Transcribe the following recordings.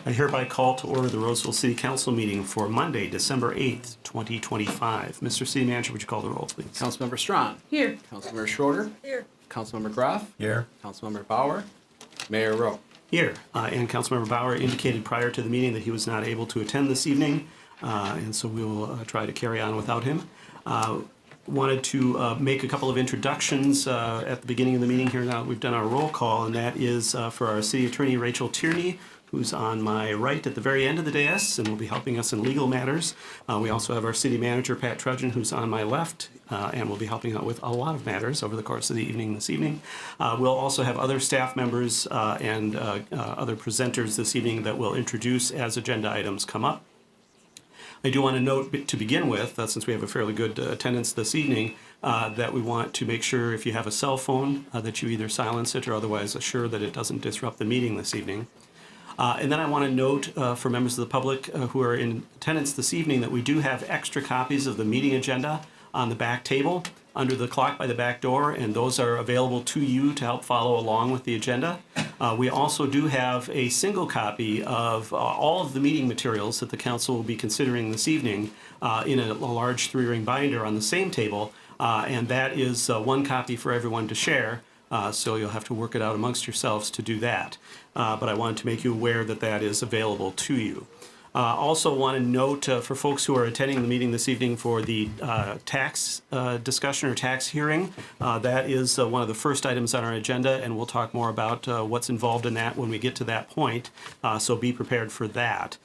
I hereby call to order the Roseville City Council meeting for Monday, December 8th, 2025. Mr. City Manager, would you call the roll, please? Councilmember Strawn. Here. Councilmember Schroeder. Here. Councilmember Groff. Here. Councilmember Bauer. Mayor Rowe. Here. And Councilmember Bauer indicated prior to the meeting that he was not able to attend this evening, and so we will try to carry on without him. Wanted to make a couple of introductions at the beginning of the meeting here. Now we've done our roll call, and that is for our City Attorney, Rachel Tierney, who's on my right at the very end of the dais and will be helping us in legal matters. We also have our City Manager, Pat Trudgeon, who's on my left and will be helping out with a lot of matters over the course of the evening this evening. We'll also have other staff members and other presenters this evening that will introduce as agenda items come up. I do want to note to begin with, since we have a fairly good attendance this evening, that we want to make sure if you have a cell phone that you either silence it or otherwise assure that it doesn't disrupt the meeting this evening. And then I want to note for members of the public who are in attendance this evening that we do have extra copies of the meeting agenda on the back table under the clock by the back door, and those are available to you to help follow along with the agenda. We also do have a single copy of all of the meeting materials that the council will be considering this evening in a large 3-ring binder on the same table, and that is one copy for everyone to share. So you'll have to work it out amongst yourselves to do that. But I wanted to make you aware that that is available to you. Also want to note for folks who are attending the meeting this evening for the tax discussion or tax hearing, that is one of the first items on our agenda, and we'll talk more about what's involved in that when we get to that point, so be prepared for that.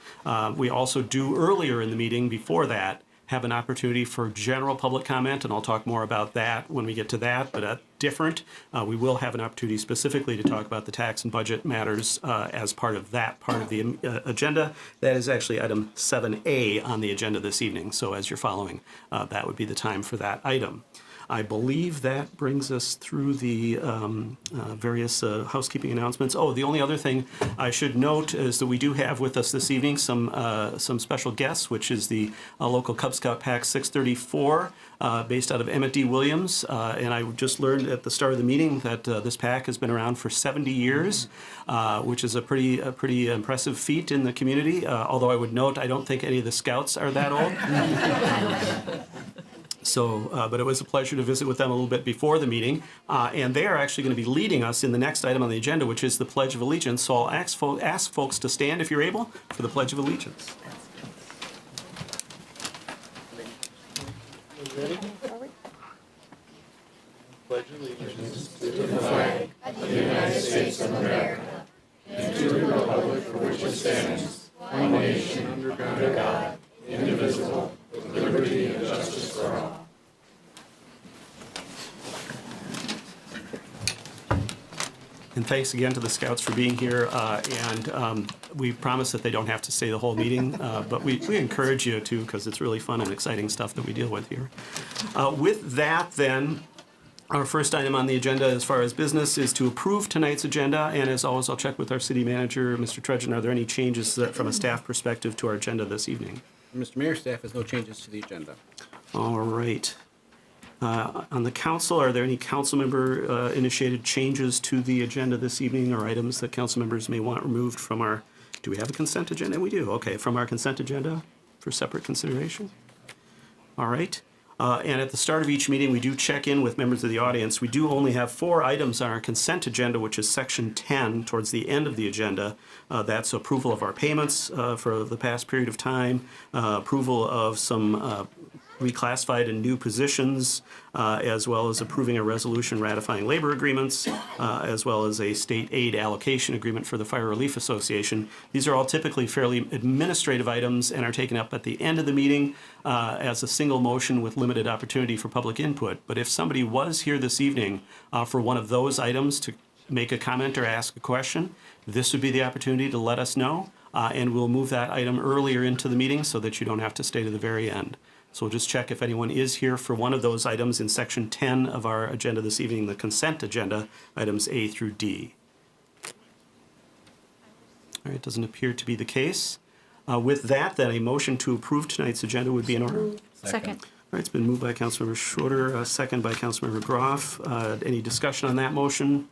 We also do earlier in the meeting before that have an opportunity for general public comment, and I'll talk more about that when we get to that, but different. We will have an opportunity specifically to talk about the tax and budget matters as part of that part of the agenda. That is actually item 7A on the agenda this evening, so as you're following, that would be the time for that item. I believe that brings us through the various housekeeping announcements. Oh, the only other thing I should note is that we do have with us this evening some special guests, which is the local Cub Scout Pack 634, based out of Emmett D. Williams. And I just learned at the start of the meeting that this pack has been around for 70 years, which is a pretty impressive feat in the community. Although I would note, I don't think any of the scouts are that old. So, but it was a pleasure to visit with them a little bit before the meeting, and they are actually going to be leading us in the next item on the agenda, which is the Pledge of Allegiance. So I'll ask folks to stand, if you're able, for the Pledge of Allegiance. Ready? Pledge allegiance to the flag of the United States of America and to the republic for which it stands, one nation under God, indivisible, with liberty and justice for all. And thanks again to the Scouts for being here. And we promise that they don't have to stay the whole meeting, but we encourage you to, because it's really fun and exciting stuff that we deal with here. With that, then, our first item on the agenda as far as business is to approve tonight's agenda. And as always, I'll check with our city manager, Mr. Trudgeon. Are there any changes from a staff perspective to our agenda this evening? Mr. Mayor, staff has no changes to the agenda. All right. On the council, are there any council member initiated changes to the agenda this evening or items that council members may want removed from our, do we have a consent agenda? We do. Okay, from our consent agenda for separate consideration. All right. And at the start of each meeting, we do check in with members of the audience. We do only have 4 items on our consent agenda, which is section 10 towards the end of the agenda. That's approval of our payments for the past period of time, approval of some reclassified and new positions, as well as approving a resolution ratifying labor agreements, as well as a state aid allocation agreement for the Fire Relief Association. These are all typically fairly administrative items and are taken up at the end of the meeting as a single motion with limited opportunity for public input. But if somebody was here this evening for one of those items to make a comment or ask a question, this would be the opportunity to let us know, and we'll move that item earlier into the meeting so that you don't have to stay to the very end. So we'll just check if anyone is here for one of those items in section 10 of our agenda this evening, the consent agenda, items A through D. All right, doesn't appear to be the case. With that, then, a motion to approve tonight's agenda would be in order. Second. right, it's been moved by Councilmember Schroeder, second by Councilmember Groff. Any discussion on that motion?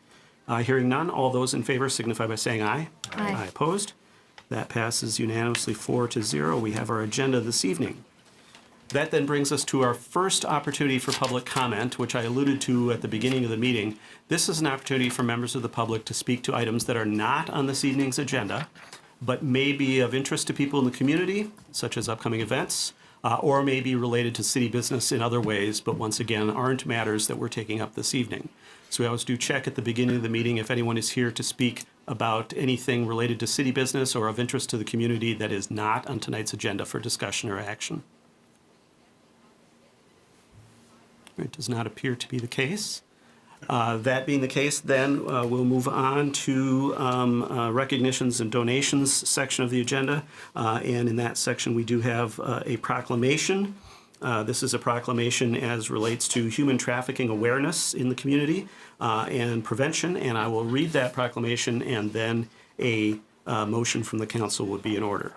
Hearing none, all those in favor signify by saying aye. Aye. Opposed? That passes unanimously 4-0. We have our agenda this evening. That then brings us to our first opportunity for public comment, which I alluded to at the beginning of the meeting. This is an opportunity for members of the public to speak to items that are not on this evening's agenda, but may be of interest to people in the community, such as upcoming events, or may be related to city business in other ways, but once again, aren't matters that we're taking up this evening. So we always do check at the beginning of the meeting if anyone is here to speak about anything related to city business or of interest to the community that is not on tonight's agenda for discussion or action. It does not appear to be the case. That being the case, then we'll move on to recognitions and donations section of the agenda. And in that section, we do have a proclamation. This is a proclamation as relates to human trafficking awareness in the community and prevention. And I will read that proclamation, and then a motion from the council would be in order.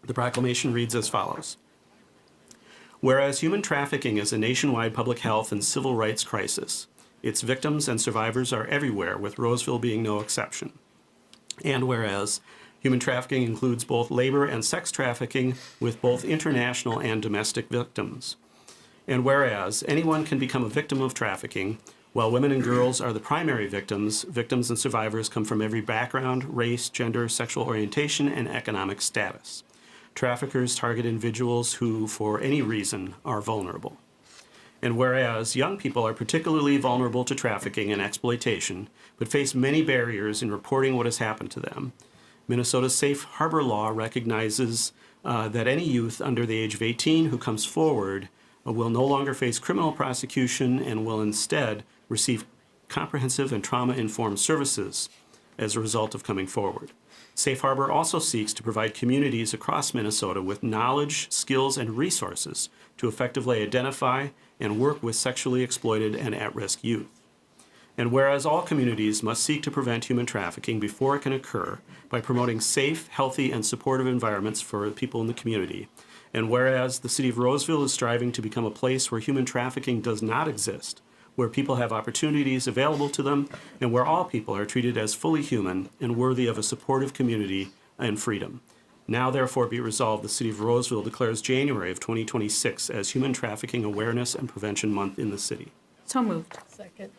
The proclamation reads as follows. Whereas human trafficking is a nationwide public health and civil rights crisis, its victims and survivors are everywhere, with Roseville being no exception. And whereas human trafficking includes both labor and sex trafficking with both international and domestic victims. And whereas anyone can become a victim of trafficking, while women and girls are the primary victims, victims and survivors come from every background, race, gender, sexual orientation, and economic status. Traffickers target individuals who, for any reason, are vulnerable. And whereas young people are particularly vulnerable to trafficking and exploitation, but face many barriers in reporting what has happened to them, Minnesota's Safe Harbor law recognizes that any youth under the age of 18 who comes forward will no longer face criminal prosecution and will instead receive comprehensive and trauma-informed services as a result of coming forward. Safe Harbor also seeks to provide communities across Minnesota with knowledge, skills, and resources to effectively identify and work with sexually exploited and at-risk youth. And whereas all communities must seek to prevent human trafficking before it can occur by promoting safe, healthy, and supportive environments for people in the community, and whereas the city of Roseville is striving to become a place where human trafficking does not exist, where people have opportunities available to them, and where all people are treated as fully human and worthy of a supportive community and freedom. Now, therefore, be resolved, the City of Roseville declares January of 2026 as Human Trafficking Awareness and Prevention Month in the city. So moved. Second.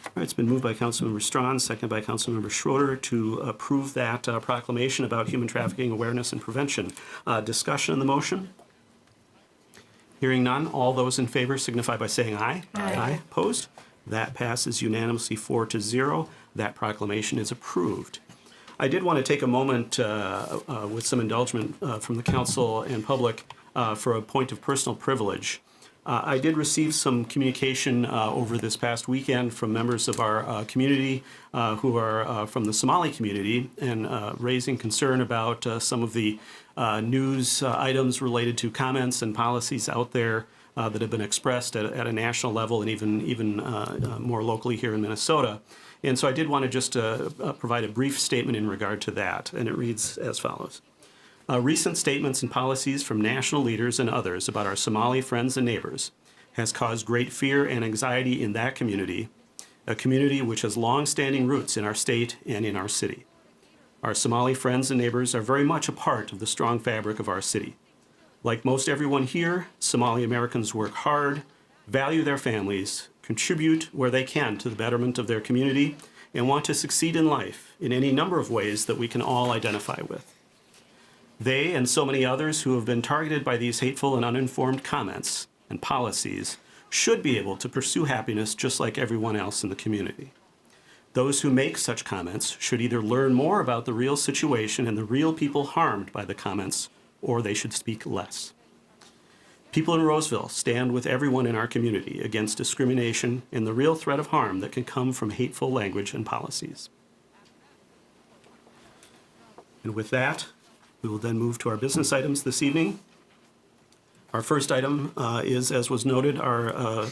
All right, it's been moved by Councilmember Strawn, second by Councilmember Schroeder to approve that proclamation about human trafficking awareness and prevention. Discussion on the motion? Hearing none, all those in favor signify by saying aye. Aye. Opposed? That passes unanimously 4-0. That proclamation is approved. I did want to take a moment with some indulgence from the council and public for a point of personal privilege. I did receive some communication over this past weekend from members of our community who are from the Somali community and raising concern about some of the news items related to comments and policies out there that have been expressed at a national level and even more locally here in Minnesota. And so I did want to just provide a brief statement in regard to that, and it reads as follows. Recent statements and policies from national leaders and others about our Somali friends and neighbors has caused great fear and anxiety in that community, a community which has long-standing roots in our state and in our city. Our Somali friends and neighbors are very much a part of the strong fabric of our city. Like most everyone here, Somali Americans work hard, value their families, contribute where they can to the betterment of their community, and want to succeed in life in any number of ways that we can all identify with. They and so many others who have been targeted by these hateful and uninformed comments and policies should be able to pursue happiness just like everyone else in the community. Those who make such comments should either learn more about the real situation and the real people harmed by the comments, or they should speak less. People in Roseville stand with everyone in our community against discrimination and the real threat of harm that can come from hateful language and policies. And with that, we will then move to our business items this evening. Our first item is, as was noted, our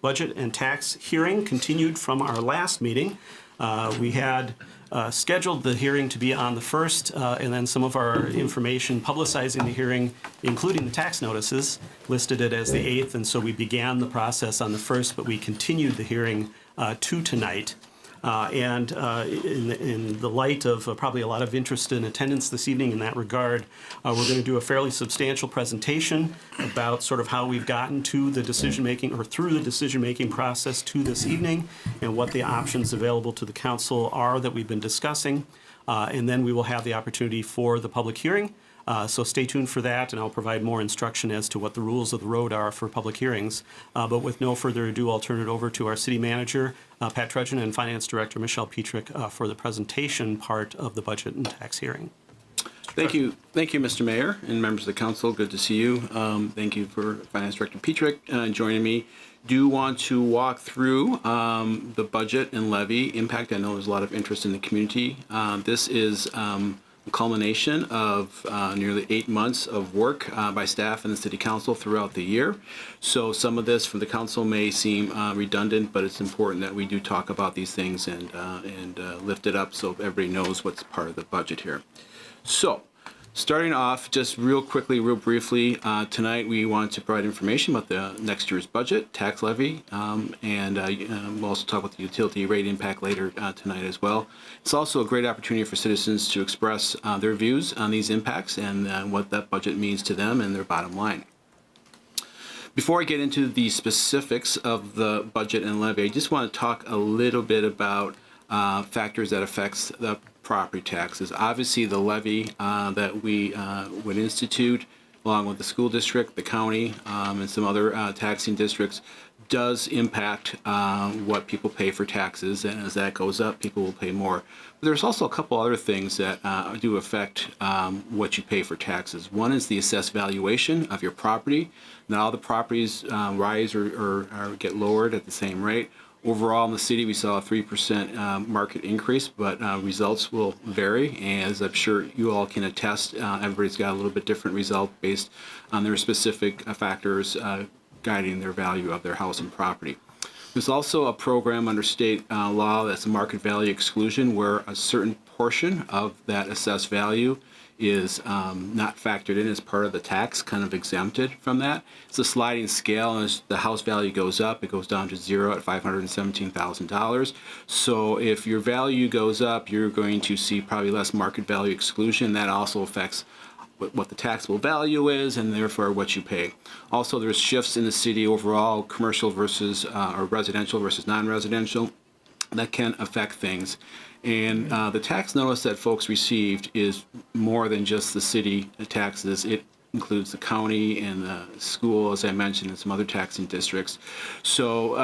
budget and tax hearing continued from our last meeting. We had scheduled the hearing to be on the 1st, and then some of our information publicizing the hearing, including the tax notices, listed it as the 8th, and so we began the process on the 1st, but we continued the hearing to tonight. In the light of probably a lot of interest and attendance this evening in that regard, we're going to do a fairly substantial presentation about sort of how we've gotten to the decision-making or through the decision-making process to this evening and what the options available to the council are that we've been discussing. And then we will have the opportunity for the public hearing. So stay tuned for that, and I'll provide more instruction as to what the rules of the road are for public hearings. But with no further ado, I'll turn it over to our city manager, Pat Trudgeon, and finance director, Michelle Petrick, for the presentation part of the budget and tax hearing. Thank you, Mr. Mayor and members of the council. Good to see you. Thank you for Finance Director Petrick joining me. Do want to walk through the budget and levy impact. I know there's a lot of interest in the community. This is a culmination of nearly 8 months of work by staff and the city council throughout the year. So some of this from the council may seem redundant, but it's important that we do talk about these things and lift it up so everybody knows what's part of the budget here. So starting off, just real quickly, real briefly, tonight we want to provide information about the next year's budget, tax levy, and we'll also talk about the utility rate impact later tonight as well. It's also a great opportunity for citizens to express their views on these impacts and what that budget means to them and their bottom line. Before I get into the specifics of the budget and levy, I just want to talk a little bit about factors that affects the property taxes. Obviously, the levy that we would institute, along with the school district, the county, and some other taxing districts, does impact what people pay for taxes, and as that goes up, people will pay more. But there's also a couple other things that do affect what you pay for taxes. One is the assessed valuation of your property. Not all the properties rise or get lowered at the same rate. Overall in the city, we saw a 3% market increase, but results will vary. And as I'm sure you all can attest, everybody's got a little bit different result based on their specific factors guiding their value of their house and property. There's also a program under state law that's a market value exclusion, where a certain portion of that assessed value is not factored in as part of the tax, kind of exempted from that. It's a sliding scale, and as the house value goes up, it goes down to zero at $517,000. So if your value goes up, you're going to see probably less market value exclusion. That also affects what the taxable value is, and therefore what you pay. Also, there's shifts in the city overall, commercial versus or residential versus non-residential, that can affect things. And the tax notice that folks received is more than just the city taxes. It includes the county and the school, as I mentioned, and some other taxing districts. So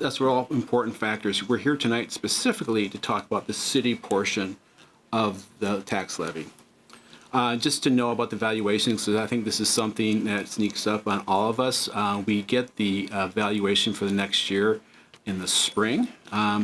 that's all important factors. We're here tonight specifically to talk about the city portion of the tax levy. Just to know about the valuations, because I think this is something that sneaks up on all of us. We get the valuation for the next year in the spring.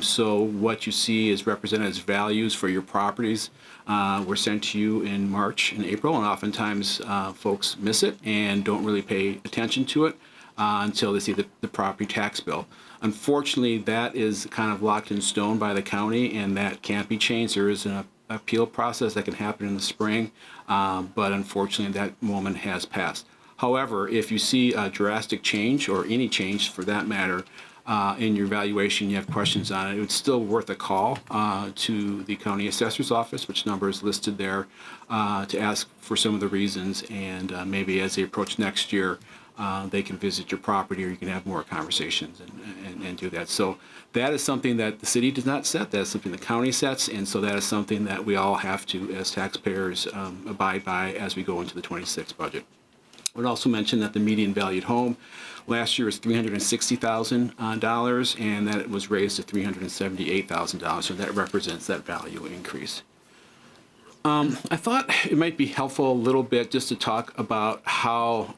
So what you see is represented as values for your properties were sent to you in March and April, and oftentimes folks miss it and don't really pay attention to it until they see the property tax bill. Unfortunately, that is kind of locked in stone by the county, and that can't be changed. There is an appeal process that can happen in the spring, but unfortunately that moment has passed. However, if you see a drastic change, or any change for that matter, in your valuation, you have questions on it, it's still worth a call to the county assessor's office, which number is listed there, to ask for some of the reasons, and maybe as they approach next year, they can visit your property, or you can have more conversations and do that. So that is something that the city does not set. That is something the county sets, and so that is something that we all have to, as taxpayers, abide by as we go into the 26 budget. I would also mention that the median valued home last year was $360,000, and that it was raised to $378,000, so that represents that value increase. I thought it might be helpful a little bit just to talk about how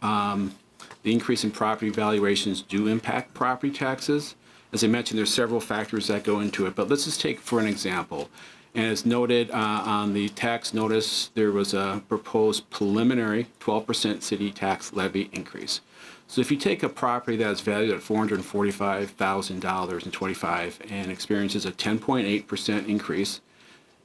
the increase in property valuations do impact property taxes. As I mentioned, there's several factors that go into it, but let's just take for an example. And as noted on the tax notice, there was a proposed preliminary 12% city tax levy increase. So if you take a property that is valued at $445,000 in '25 and experiences a 10.8% increase,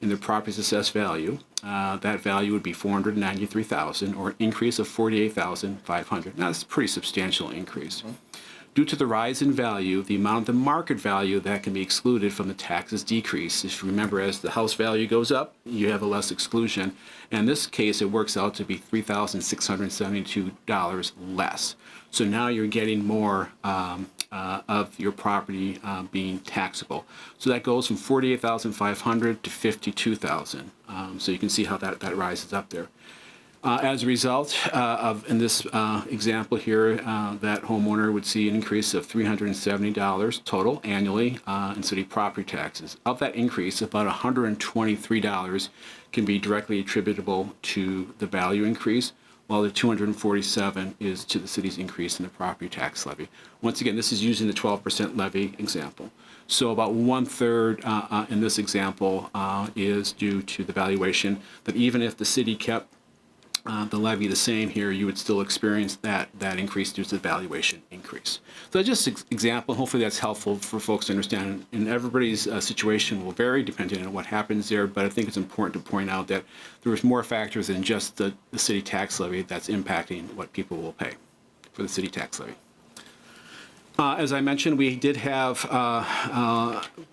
in the property's assessed value, that value would be $493,000, or an increase of $48,500. Now, that's a pretty substantial increase. Due to the rise in value, the amount of the market value that can be excluded from the taxes decrease. If you remember, as the house value goes up, you have a less exclusion. And in this case, it works out to be $3,672 less. So now you're getting more of your property being taxable. So that goes from $48,500 to $52,000. So you can see how that rises up there. As a result in this example here, that homeowner would see an increase of $370 total annually in city property taxes. Of that increase, about $123 can be directly attributable to the value increase, while the $247 is to the city's increase in the property tax levy. Once again, this is using the 12% levy example. So about 1/3 in this example is due to the valuation, that even if the city kept the levy the same here, you would still experience that increase due to the valuation increase. So just an example. Hopefully that's helpful for folks to understand. And everybody's situation will vary depending on what happens there, but I think it's important to point out that there's more factors than just the city tax levy that's impacting what people will pay for the city tax levy. As I mentioned, we did have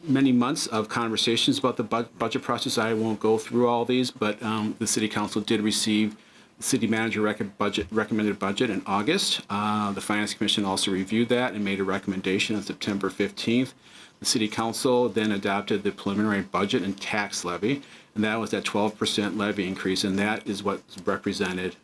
many months of conversations about the budget process. I won't go through all these, but the City Council did receive the City Manager recommended budget in August. The Finance Commission also reviewed that and made a recommendation on September 15th. The City Council then adopted the preliminary budget and tax levy, and that was that 12% levy increase, and that is what's represented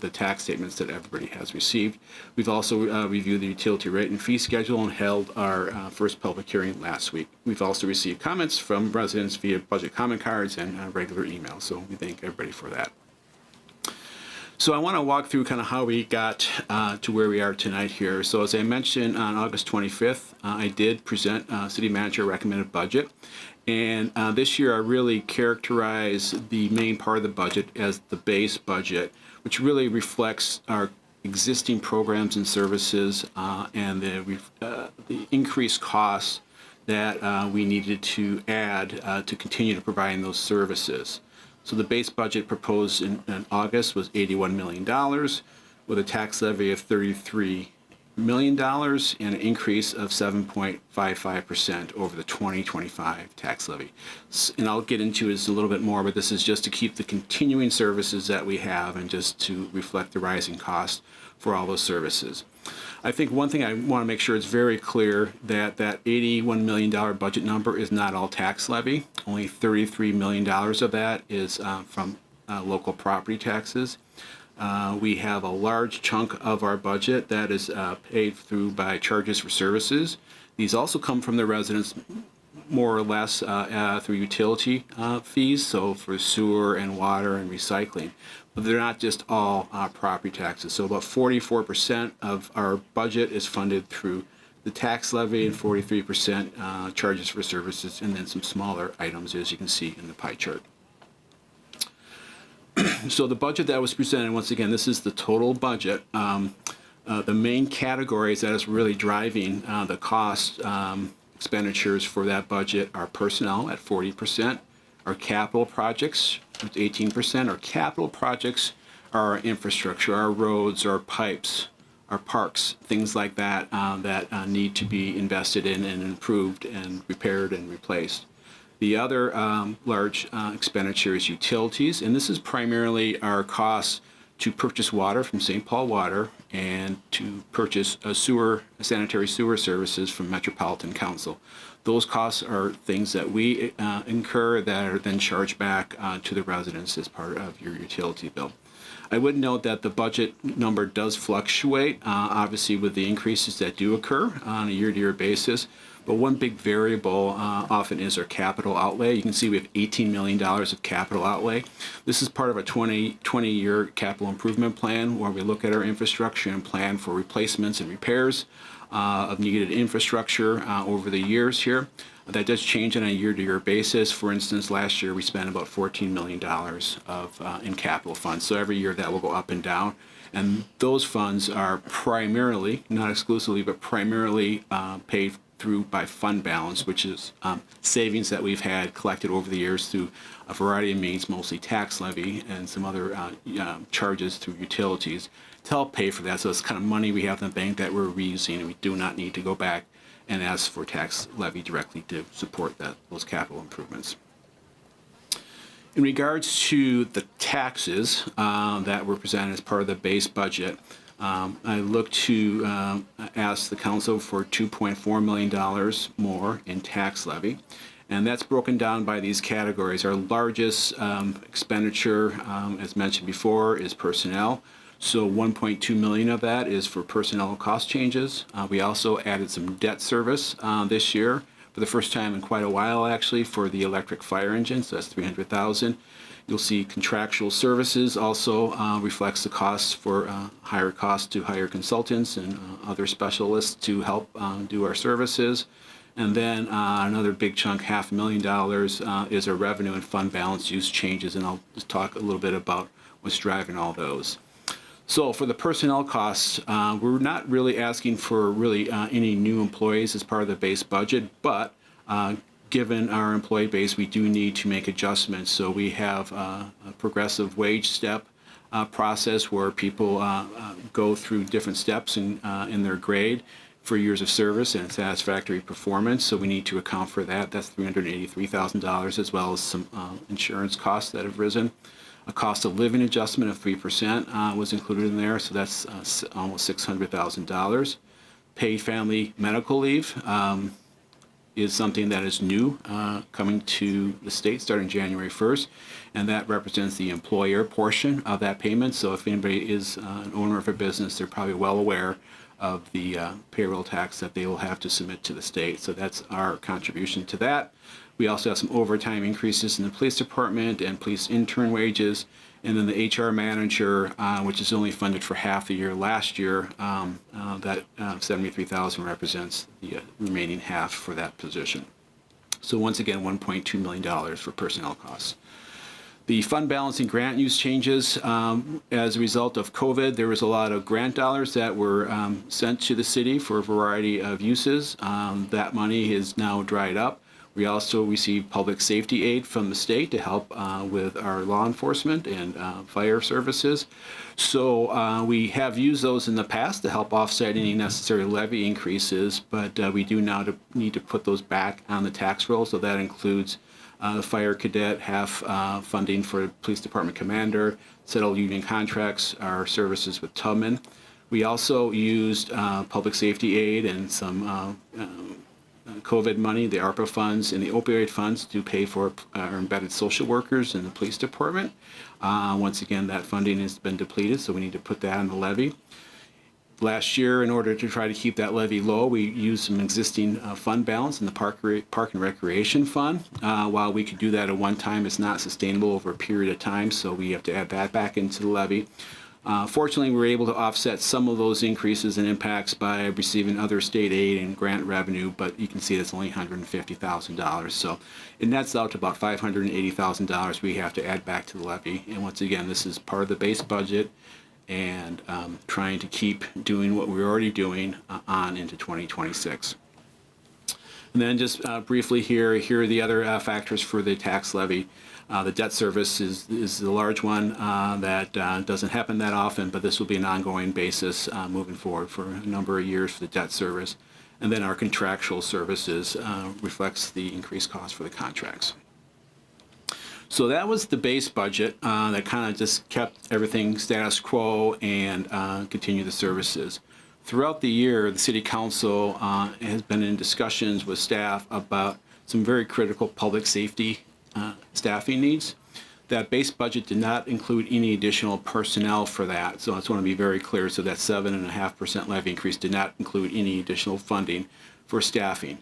the tax statements that everybody has received. We've also reviewed the utility rate and fee schedule and held our first public hearing last week. We've also received comments from residents via budget comment cards and regular emails, so we thank everybody for that. So I want to walk through kind of how we got to where we are tonight here. So as I mentioned, on August 25th, I did present City Manager recommended budget. And this year I really characterize the main part of the budget as the base budget, which really reflects our existing programs and services and the increased costs that we needed to add to continue to provide those services. So the base budget proposed in August was $81 million, with a tax levy of $33 million and an increase of 7.55% over the 2025 tax levy. And I'll get into this a little bit more, but this is just to keep the continuing services that we have and just to reflect the rising cost for all those services. I think one thing I want to make sure is very clear that that $81 million budget number is not all tax levy. Only $33 million of that is from local property taxes. We have a large chunk of our budget that is paid through by charges for services. These also come from the residents more or less through utility fees, so for sewer and water and recycling. But they're not just all property taxes. So about 44% of our budget is funded through the tax levy and 43% charges for services, and then some smaller items, as you can see in the pie chart. So the budget that was presented, once again, this is the total budget. The main categories that is really driving the cost expenditures for that budget are personnel at 40%, our capital projects at 18%. Our capital projects are our infrastructure, our roads, our pipes, our parks, things like that that need to be invested in and improved and repaired and replaced. The other large expenditure is utilities, and this is primarily our costs to purchase water from St. Paul Water and to purchase sanitary sewer services from Metropolitan Council. Those costs are things that we incur that are then charged back to the residents as part of your utility bill. I would note that the budget number does fluctuate, obviously with the increases that do occur on a year-to-year basis. But one big variable often is our capital outlay. You can see we have $18 million of capital outlay. This is part of a 20-year capital improvement plan where we look at our infrastructure and plan for replacements and repairs of needed infrastructure over the years here. That does change on a year-to-year basis. For instance, last year we spent about $14 million in capital funds. So every year that will go up and down. And those funds are primarily, not exclusively, but primarily paid through by fund balance, which is savings that we've had collected over the years through a variety of means, mostly tax levy and some other charges through utilities to help pay for that. So it's kind of money we have in the bank that we're reusing, and we do not need to go back and ask for tax levy directly to support those capital improvements. In regards to the taxes that were presented as part of the base budget, I look to ask the council for $2.4 million more in tax levy. And that's broken down by these categories. Our largest expenditure, as mentioned before, is personnel. So 1.2 million of that is for personnel cost changes. We also added some debt service this year for the first time in quite a while, actually, for the electric fire engine. So that's 300,000. You'll see contractual services also reflects the costs for higher costs to hire consultants and other specialists to help do our services. And then another big chunk, $500,000, is our revenue and fund balance use changes, and I'll just talk a little bit about what's driving all those. So for the personnel costs, we're not really asking for any new employees as part of the base budget, but given our employee base, we do need to make adjustments. So we have a progressive wage step process where people go through different steps in their grade for years of service and satisfactory performance. So we need to account for that. That's $383,000, as well as some insurance costs that have risen. A cost of living adjustment of 3% was included in there, so that's almost $600,000. Paid family medical leave is something that is new coming to the state starting January 1st, and that represents the employer portion of that payment. So if anybody is an owner of a business, they're probably well aware of the payroll tax that they will have to submit to the state. So that's our contribution to that. We also have some overtime increases in the police department and police intern wages. And then the HR manager, which is only funded for half the year last year, that $73,000 represents the remaining half for that position. So once again, $1.2 million for personnel costs. The fund balancing grant use changes as a result of COVID. There was a lot of grant dollars that were sent to the city for a variety of uses. That money is now dried up. We also receive public safety aid from the state to help with our law enforcement and fire services. So we have used those in the past to help offset any necessary levy increases, but we do now need to put those back on the tax roll. So that includes the fire cadet, half funding for police department commander, settled union contracts, our services with Tubman. We also used public safety aid and some COVID money, the ARPA funds and the opioid funds to pay for our embedded social workers in the police department. Once again, that funding has been depleted, so we need to put that on the levy. Last year, in order to try to keep that levy low, we used some existing fund balance in the Park and Recreation Fund. While we could do that at one time, it's not sustainable over a period of time, so we have to add that back into the levy. Fortunately, we were able to offset some of those increases and impacts by receiving other state aid and grant revenue, but you can see that's only $150,000. So it nets out to about $580,000 we have to add back to the levy. And once again, this is part of the base budget and trying to keep doing what we're already doing on into 2026. And then just briefly here are the other factors for the tax levy. The debt service is the large one that doesn't happen that often, but this will be an ongoing basis moving forward for a number of years for the debt service. And then our contractual services reflects the increased cost for the contracts. So that was the base budget that kind of just kept everything status quo and continued the services. Throughout the year, the City Council has been in discussions with staff about some very critical public safety staffing needs. That base budget did not include any additional personnel for that, so I just want to be very clear. So that 7.5% levy increase did not include any additional funding for staffing.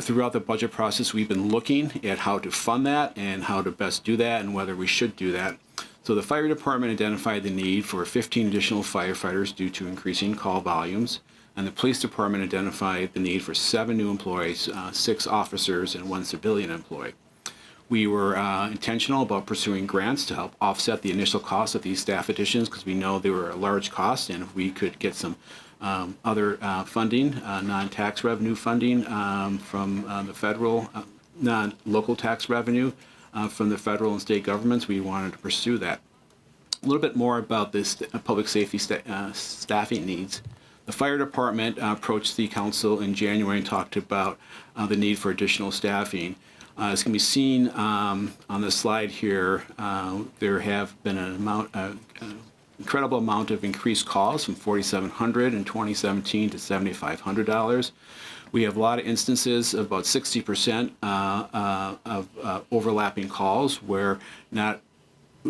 Throughout the budget process, we've been looking at how to fund that and how to best do that and whether we should do that. So the fire department identified the need for 15 additional firefighters due to increasing call volumes, and the police department identified the need for 7 new employees, 6 officers and 1 civilian employee. We were intentional about pursuing grants to help offset the initial cost of these staff additions because we know they were a large cost, and if we could get some other funding, non-tax revenue funding from the federal, non-local tax revenue from the federal and state governments. We wanted to pursue that. A little bit more about this public safety staffing needs. The fire department approached the council in January and talked about the need for additional staffing. As can be seen on the slide here, there have been an incredible amount of increased calls from $4,700 in 2017 to $7,500. We have a lot of instances of about 60% of overlapping calls where not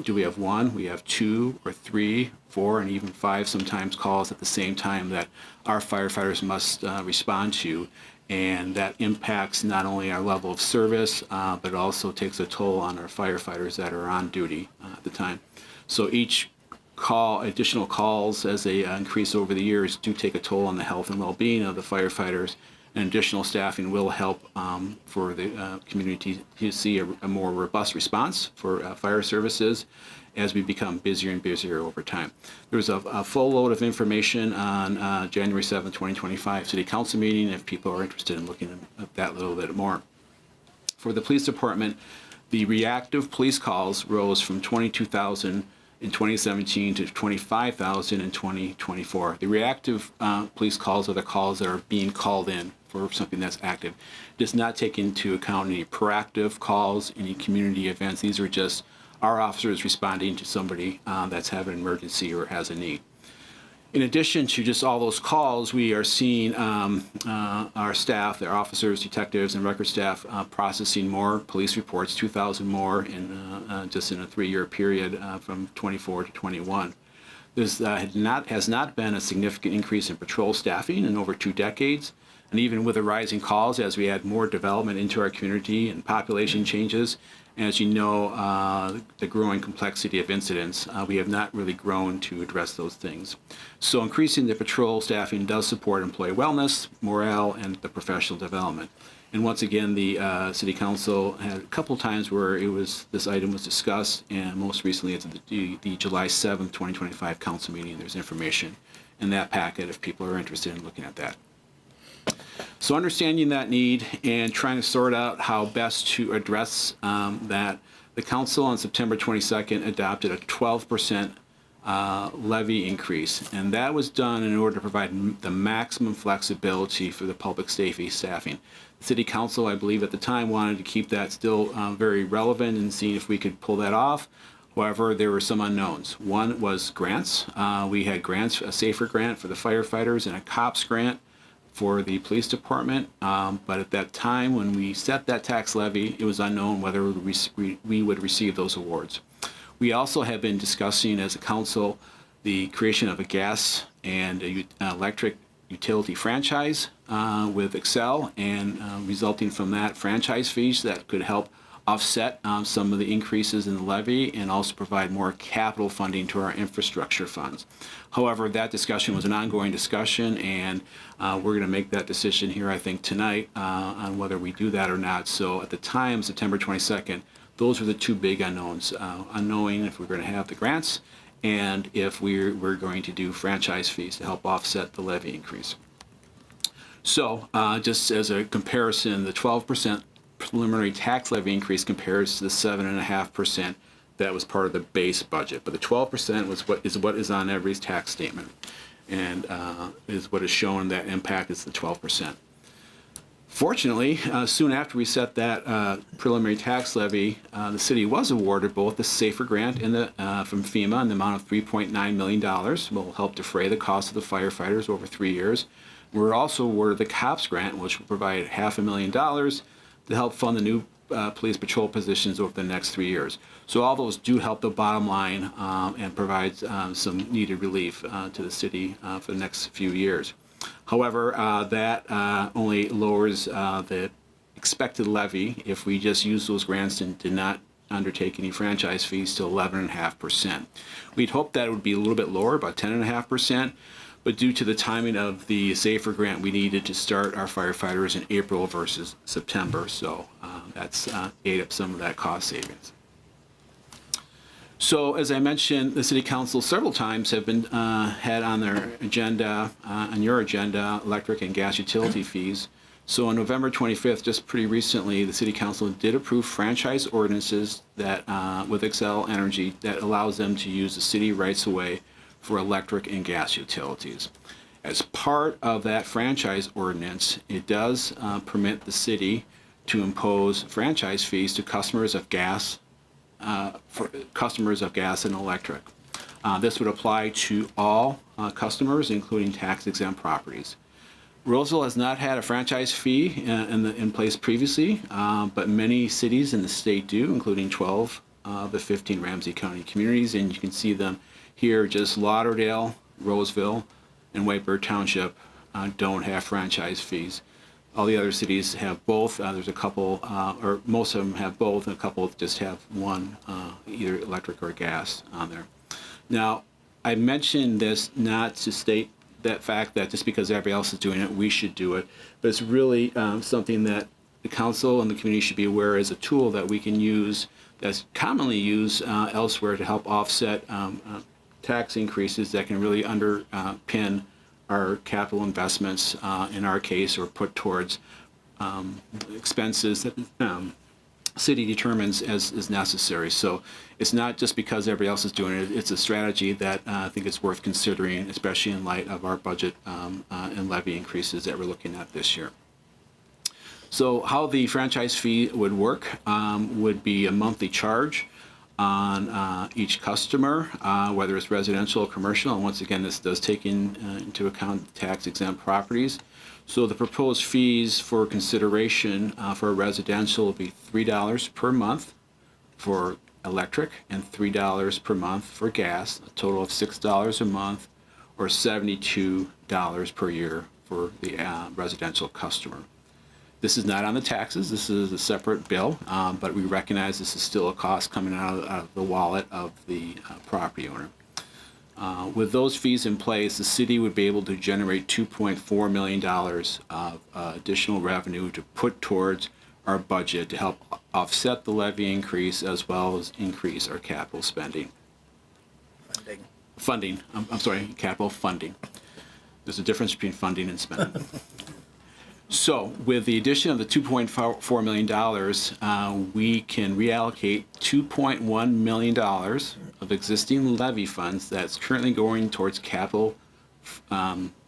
do we have one, we have 2 or 3, 4, and even 5 sometimes calls at the same time that our firefighters must respond to. And that impacts not only our level of service, but also takes a toll on our firefighters that are on duty at the time. So each call, additional calls as they increase over the years do take a toll on the health and well-being of the firefighters. And additional staffing will help for the community to see a more robust response for fire services as we become busier and busier over time. There's a full load of information on January 7th, 2025 City Council meeting if people are interested in looking at that a little bit more. For the police department, the reactive police calls rose from 22,000 in 2017 to 25,000 in 2024. The reactive police calls are the calls that are being called in for something that's active. It does not take into account any proactive calls, any community events. These are just our officers responding to somebody that's having an emergency or has a need. In addition to just all those calls, we are seeing our staff, their officers, detectives, and record staff processing more police reports, 2,000 more in just in a 3-year period from 24 to 21. There's has not been a significant increase in patrol staffing in over 2 decades. And even with the rising calls, as we add more development into our community and population changes, and as you know, the growing complexity of incidents, we have not really grown to address those things. So increasing the patrol staffing does support employee wellness, morale, and the professional development. And once again, the City Council had a couple times where this item was discussed, and most recently it's the July 7th, 2025 Council meeting. There's information in that packet if people are interested in looking at that. So understanding that need and trying to sort out how best to address that, the council on September 22nd adopted a 12% levy increase, and that was done in order to provide the maximum flexibility for the public safety staffing. The City Council, I believe at the time, wanted to keep that still very relevant and see if we could pull that off. However, there were some unknowns. One was grants. We had grants, a SAFER grant for the firefighters and a COPS grant for the police department, but at that time when we set that tax levy, it was unknown whether we would receive those awards. We also have been discussing as a council the creation of a gas and electric utility franchise with Excel, and resulting from that franchise fees that could help offset some of the increases in the levy and also provide more capital funding to our infrastructure funds. However, that discussion was an ongoing discussion, and we're going to make that decision here, I think, tonight on whether we do that or not. So at the time, September 22nd, those were the 2 big unknowns, unknowing if we're going to have the grants and if we're going to do franchise fees to help offset the levy increase. So just as a comparison, the 12% preliminary tax levy increase compares to the 7.5% that was part of the base budget. But the 12% was what is on every tax statement, and is what is shown. That impact is the 12%. Fortunately, soon after we set that preliminary tax levy, the city was awarded both the SAFER grant and from FEMA in the amount of $3.9 million. Will help defray the cost of the firefighters over 3 years. We were also awarded the COPS grant, which will provide $500,000 to help fund the new police patrol positions over the next 3 years. So all those do help the bottom line and provide some needed relief to the city for the next few years. However, that only lowers the expected levy if we just use those grants and did not undertake any franchise fees to 11.5%. We'd hoped that it would be a little bit lower, about 10.5%. But due to the timing of the SAFER grant, we needed to start our firefighters in April versus September, so that's ate up some of that cost savings. So as I mentioned, the City Council several times have been had on their agenda, on your agenda, electric and gas utility fees. So on November 25th, just pretty recently, the City Council did approve franchise ordinances that with Xcel Energy that allows them to use the city rights of way for electric and gas utilities. As part of that franchise ordinance, it does permit the city to impose franchise fees to customers of gas and electric. This would apply to all customers, including tax-exempt properties. Roseville has not had a franchise fee in place previously, but many cities in the state do, including 12 of the 15 Ramsey County communities, and you can see them here. Just Lauderdale, Roseville, and Whitebird Township don't have franchise fees. All the other cities have both. There's a couple, or most of them have both, and a couple just have one, either electric or gas on there. Now, I mentioned this not to state that fact that just because everybody else is doing it, we should do it, but it's really something that the council and the community should be aware as a tool that we can use, that's commonly used elsewhere to help offset tax increases that can really underpin our capital investments, in our case, or put towards expenses that city determines as necessary. So it's not just because everybody else is doing it, it's a strategy that I think is worth considering, especially in light of our budget and levy increases that we're looking at this year. So how the franchise fee would work would be a monthly charge on each customer, whether it's residential or commercial, and once again, this does take into account tax-exempt properties. So the proposed fees for consideration for a residential will be $3 per month for electric and $3 per month for gas, a total of $6 a month, or $72 per year for the residential customer. This is not on the taxes, this is a separate bill, but we recognize this is still a cost coming out of the wallet of the property owner. With those fees in place, the city would be able to generate $2.4 million of additional revenue to put towards our budget to help offset the levy increase as well as increase our capital spending. Funding. I'm sorry, capital funding. There's a difference between funding and spending. So with the addition of the $2.4 million, we can reallocate $2.1 million of existing levy funds that's currently going towards capital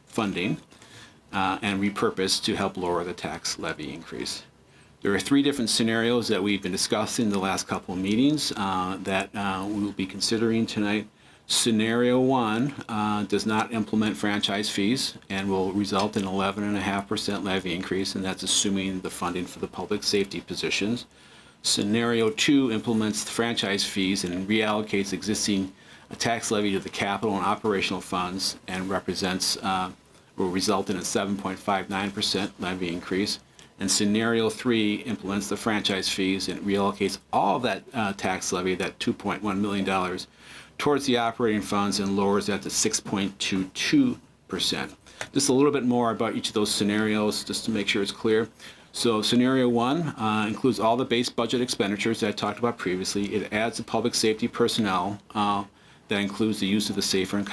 funding and repurpose to help lower the tax levy increase. There are three different scenarios that we've been discussing in the last couple of meetings that we will be considering tonight. Scenario one does not implement franchise fees and will result in 11.5% levy increase, and that's assuming the funding for the public safety positions. Scenario two implements the franchise fees and reallocates existing tax levy to the capital and operational funds and will result in a 7.59% levy increase. And scenario three implements the franchise fees and reallocates all of that tax levy, that $2.1 million, towards the operating funds and lowers that to 6.22%. Just a little bit more about each of those scenarios, just to make sure it's clear. So scenario one includes all the base budget expenditures that I talked about previously. It adds the public safety personnel that includes the use of the SAFER and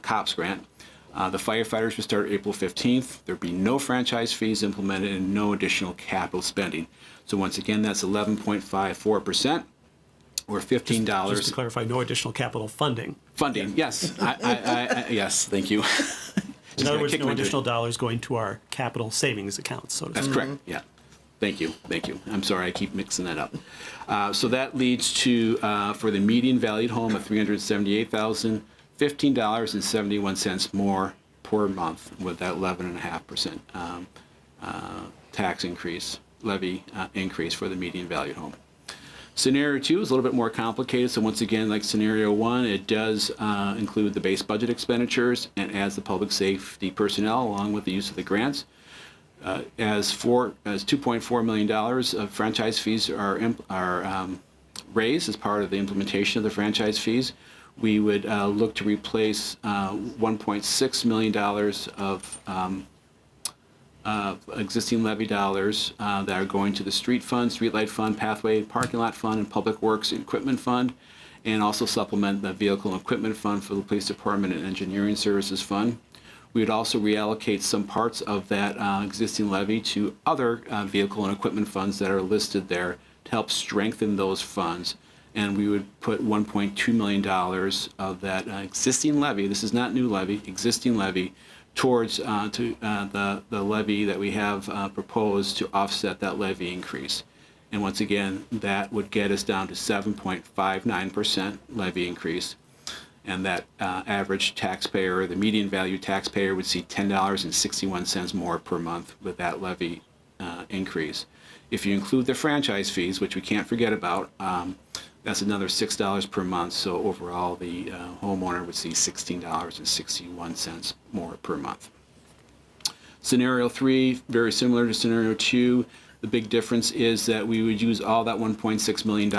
COPS grant. The firefighters will start April 15th. There'll be no franchise fees implemented and no additional capital spending. So once again, that's 11.54%. Or $15. Just to clarify, no additional capital funding. Funding, yes. Yes, thank you. In other words, no additional dollars going to our capital savings accounts, so to That's speak. correct, yeah. Thank you. I'm sorry, I keep mixing that up. So that leads to, for the median valued home of $378,015.71 more per month with that 11.5% tax increase, levy increase for the median valued home. Scenario two is a little bit more complicated. So once again, like scenario one, it does include the base budget expenditures and adds the public safety personnel along with the use of the grants. As $2.4 million of franchise fees are raised as part of the implementation of the franchise fees, we would look to replace $1.6 million of existing levy dollars that are going to the street fund, streetlight fund, pathway, parking lot fund, and public works equipment fund, and also supplement the vehicle and equipment fund for the police department and engineering services fund. We would also reallocate some parts of that existing levy to other vehicle and equipment funds that are listed there to help strengthen those funds. And we would put $1.2 million of that existing levy, this is not new levy, existing levy, towards the levy that we have proposed to offset that levy increase. And once again, that would get us down to 7.59% levy increase. And that average taxpayer, the median value taxpayer, would see $10.61 more per month with that levy increase. If you include the franchise fees, which we can't forget about, that's another $6 per month. So overall, the homeowner would see $16.61 more per month. Scenario 3, very similar to scenario 2. The big difference is that we would use all that $1.6 million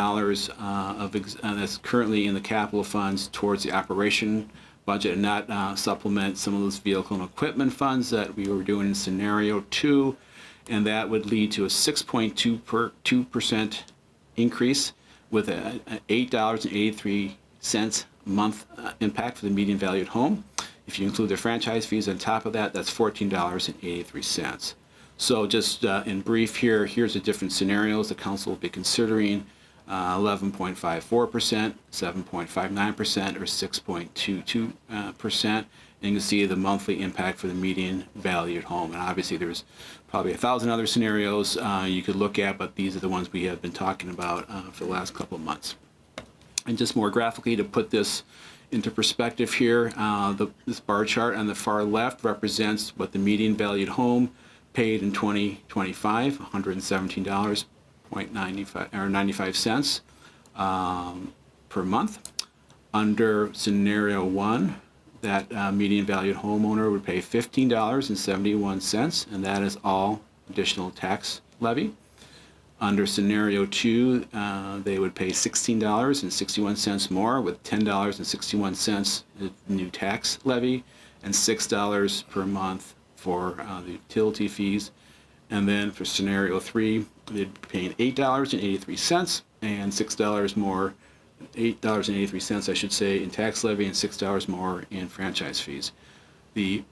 that's currently in the capital funds towards the operation budget and not supplement some of those vehicle and equipment funds that we were doing in scenario 2. And that would lead to a 6.2% increase with an $8.83 a month impact for the median valued home. If you include the franchise fees on top of that, that's $14.83. So just in brief here, here's the different scenarios the council will be considering: 11.54%, 7.59%, or 6.22%. And you can see the monthly impact for the median valued home. And obviously there's probably 1,000 other scenarios you could look at, but these are the ones we have been talking about for the last couple of months. And just more graphically to put this into perspective here, this bar chart on the far left represents what the median valued home paid in 2025, $117.95 per month. Under scenario 1, that median valued homeowner would pay $15.71, and that is all additional tax levy. Under scenario 2, they would pay $16.61 more, with $10.61 new tax levy and $6 per month for the utility fees. And then for scenario 3, they'd be paying $8.83 and $6 more, $8.83 I should say, in tax levy and $6 more in franchise fees. The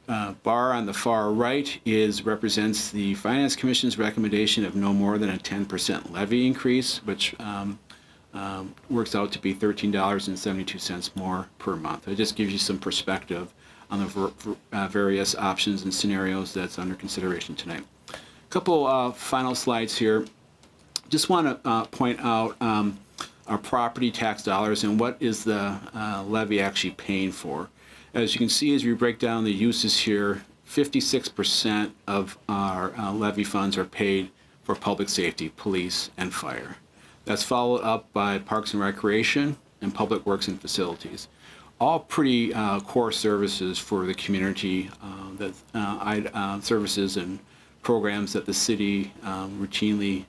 bar on the far right represents the Finance Commission's recommendation of no more than a 10% levy increase, which works out to be $13.72 more per month. It just gives you some perspective on the various options and scenarios that's under consideration tonight. A couple final slides here. Just want to point out our property tax dollars and what is the levy actually paying for. As you can see, as we break down the uses here, 56% of our levy funds are paid for public safety, police, and fire. That's followed up by Parks and Recreation and Public Works and Facilities. All pretty core services for the community, services and programs that the city routinely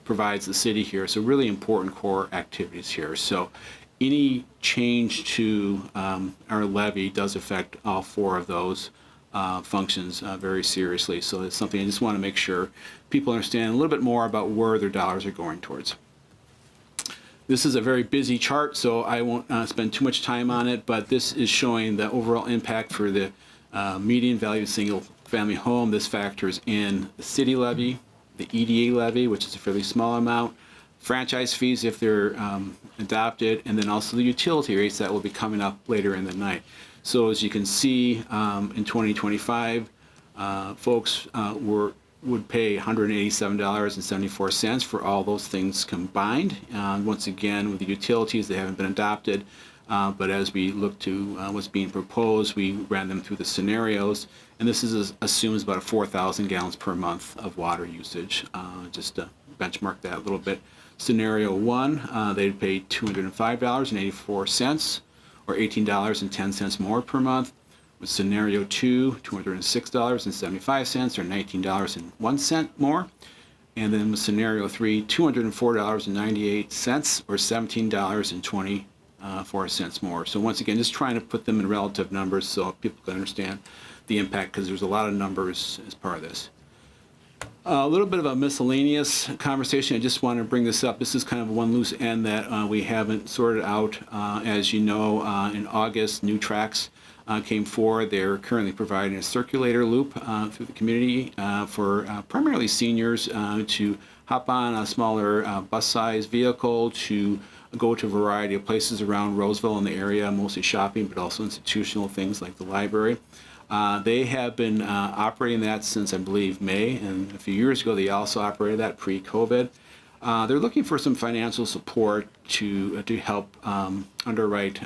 provides the city here. So really important core activities here. So any change to our levy does affect all 4 of those functions very seriously. So it's something I just want to make sure people understand a little bit more about where their dollars are going towards. This is a very busy chart, so I won't spend too much time on it, but this is showing the overall impact for the median value single family home. This factors in the city levy, the EDA levy, which is a fairly small amount, franchise fees if they're adopted, and then also the utility rates that will be coming up later in the night. So as you can see, in 2025, folks would pay $187.74 for all those things combined. Once again, with the utilities, they haven't been adopted, but as we look to what's being proposed, we ran them through the scenarios, and this assumes about 4,000 gallons per month of water usage, just to benchmark that a little bit. Scenario 1, they'd pay $205.84 or $18.10 more per month. With scenario 2, $206.75 or $19.01 more. And then with scenario 3, $204.98 or $17.24 more. So once again, just trying to put them in relative numbers so people can understand the impact, because there's a lot of numbers as part of this. A little bit of a miscellaneous conversation. I just want to bring this up. This is kind of one loose end that we haven't sorted out. As you know, in August, New Tracks came forward. They're currently providing a circulator loop through the community for primarily seniors to hop on a smaller bus-sized vehicle to go to a variety of places around Roseville and the area, mostly shopping, but also institutional things like the library. They have been operating that since, I believe, May, and a few years ago they also operated that pre-COVID. They're looking for some financial support to help underwrite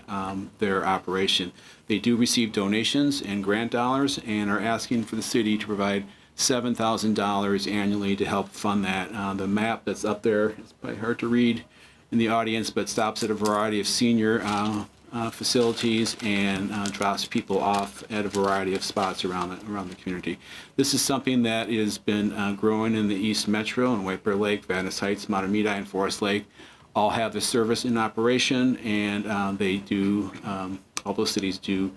their operation. They do receive donations and grant dollars and are asking for the city to provide $7,000 annually to help fund that. The map that's up there, it's probably hard to read in the audience, but stops at a variety of senior facilities and drops people off at a variety of spots around the community. This is something that has been growing in the East Metro and White Bear Lake, Venice Heights, Matamidi, and Forest Lake all have the service in operation, and they do, all those cities do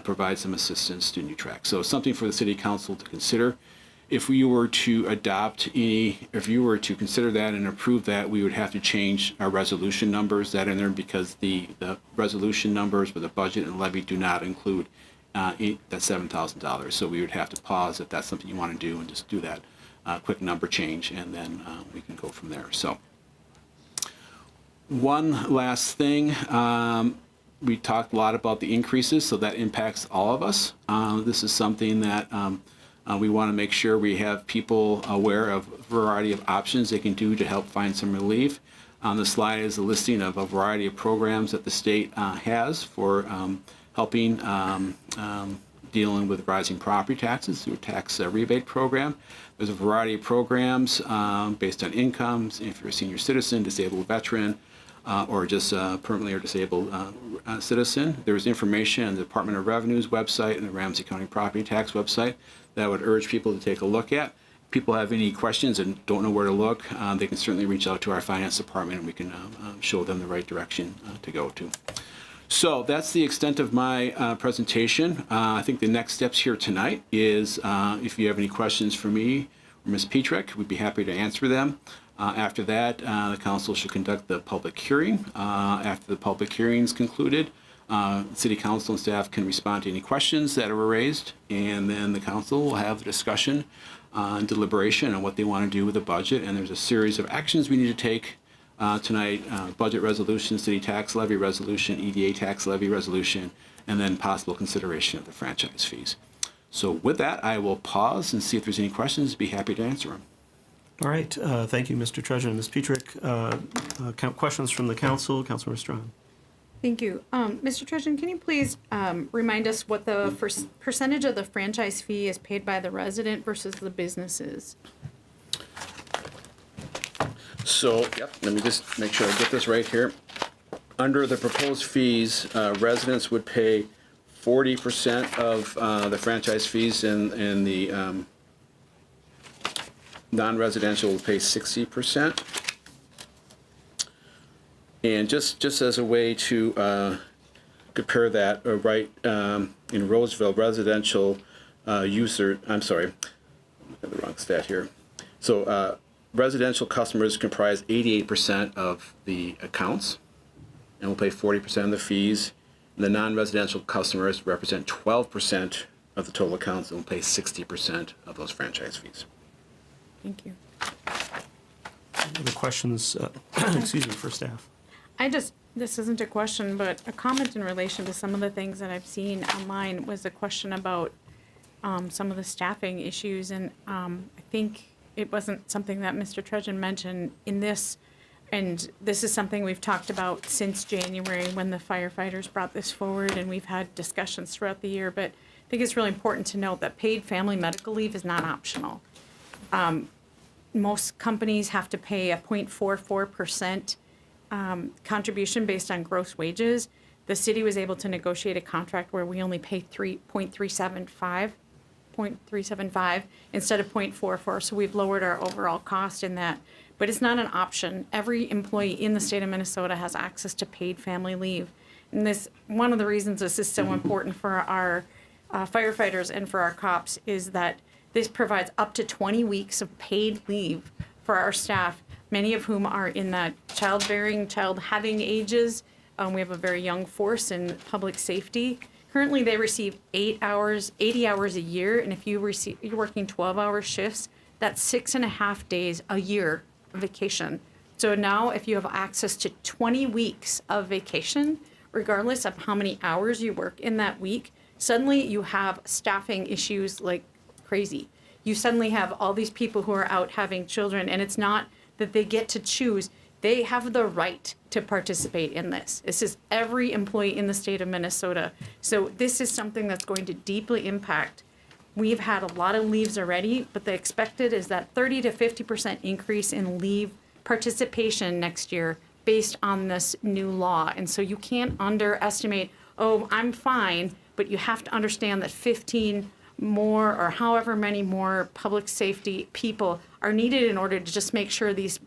provide some assistance to New Track. So something for the City Council to consider. If you were to if you were to consider that and approve that, we would have to change our resolution numbers that in there because the resolution numbers for the budget and levy do not include that $7,000. So we would have to pause if that's something you want to do and just do that quick number change, and then we can go from there. So one last thing. We talked a lot about the increases, so that impacts all of us. This is something that we want to make sure we have people aware of a variety of options they can do to help find some relief. On the slide is a listing of a variety of programs that the state has for helping dealing with rising property taxes through a tax rebate program. There's a variety of programs based on incomes, if you're a senior citizen, disabled veteran, or just permanently or disabled citizen. There's information on the Department of Revenue's website and the Ramsey County Property Tax website that I would urge people to take a look at. If people have any questions and don't know where to look, they can certainly reach out to our finance department and we can show them the right direction to go to. So that's the extent of my presentation. I think the next steps here tonight is if you have any questions for me or Ms. Petrick, we'd be happy to answer them. After that, the council should conduct the public hearing. After the public hearing is concluded, City Council and staff can respond to any questions that were raised, and then the council will have the discussion and deliberation on what they want to do with the budget. And there's a series of actions we need to take tonight: budget resolution, city tax levy resolution, EDA tax levy resolution, and then possible consideration of the franchise fees. So with that, I will pause and see if there's any questions. Be happy to answer them. All right, thank you, Mr. Treasurer and Ms. Petrick. Questions from the council? Councilmember Strawn. Thank you. Mr. Treasurer, can you please remind us what the percentage of the franchise fee is paid by the resident versus the businesses? So, let me just make sure I get this right here. Under the proposed fees, residents would pay 40% of the franchise fees, and the non-residential will pay 60%. And just as a way to compare that, in Roseville, residential user, I'm sorry, I got the wrong stat here. So residential customers comprise 88% of the accounts and will pay 40% of the fees. And the non-residential customers represent 12% of the total accounts and will pay 60% of those franchise fees. Thank you. Other questions, excuse me, for staff? This isn't a question, but a comment in relation to some of the things that I've seen online was a question about some of the staffing issues. And I think it wasn't something that Mr. Trejan mentioned in this. And this is something we've talked about since January when the firefighters brought this forward, and we've had discussions throughout the year. But I think it's really important to note that paid family medical leave is not optional. Most companies have to pay a 0.44% contribution based on gross wages. The city was able to negotiate a contract where we only pay 0.375 instead of 0.44. So we've lowered our overall cost in that. But it's not an option. Every employee in the state of Minnesota has access to paid family leave. And this, one of the reasons this is so important for our firefighters and for our cops is that This provides up to 20 weeks of paid leave for our staff, many of whom are in that childbearing, child-having ages. We have a very young force in public safety. Currently, they receive 80 hours a year, and if you're working 12-hour shifts, that's 6.5 days a year of vacation. So now, if you have access to 20 weeks of vacation, regardless of how many hours you work in that week, suddenly you have staffing issues like crazy. You suddenly have all these people who are out having children, and it's not that they get to choose. They have the right to participate in this. This is every employee in the state of Minnesota. So this is something that's going to deeply impact. We've had a lot of leaves already, but the expected is that 30 to 50% increase in leave participation next year based on this new law. And so you can't underestimate, oh, I'm fine, but you have to understand that 15 more or however many more public safety people are needed in order to just make sure these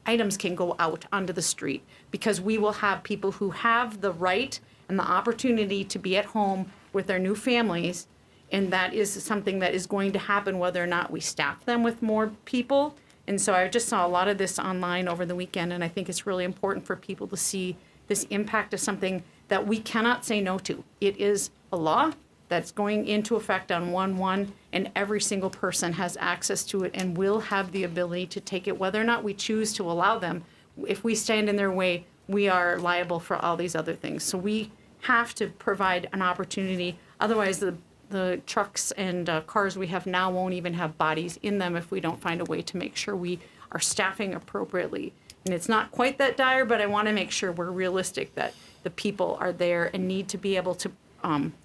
items can go out onto the street, because we will have people who have the right and the opportunity to be at home with their new families, and that is something that is going to happen whether or not we staff them with more people. And so I just saw a lot of this online over the weekend, and I think it's really important for people to see this impact as something that we cannot say no to. It is a law that's going into effect on 1/1, and every single person has access to it and will have the ability to take it, whether or not we choose to allow them. If we stand in their way, we are liable for all these other things. So we have to provide an opportunity. Otherwise, the trucks and cars we have now won't even have bodies in them if we don't find a way to make sure we are staffing appropriately. And it's not quite that dire, but I want to make sure we're realistic that the people are there and need to be able to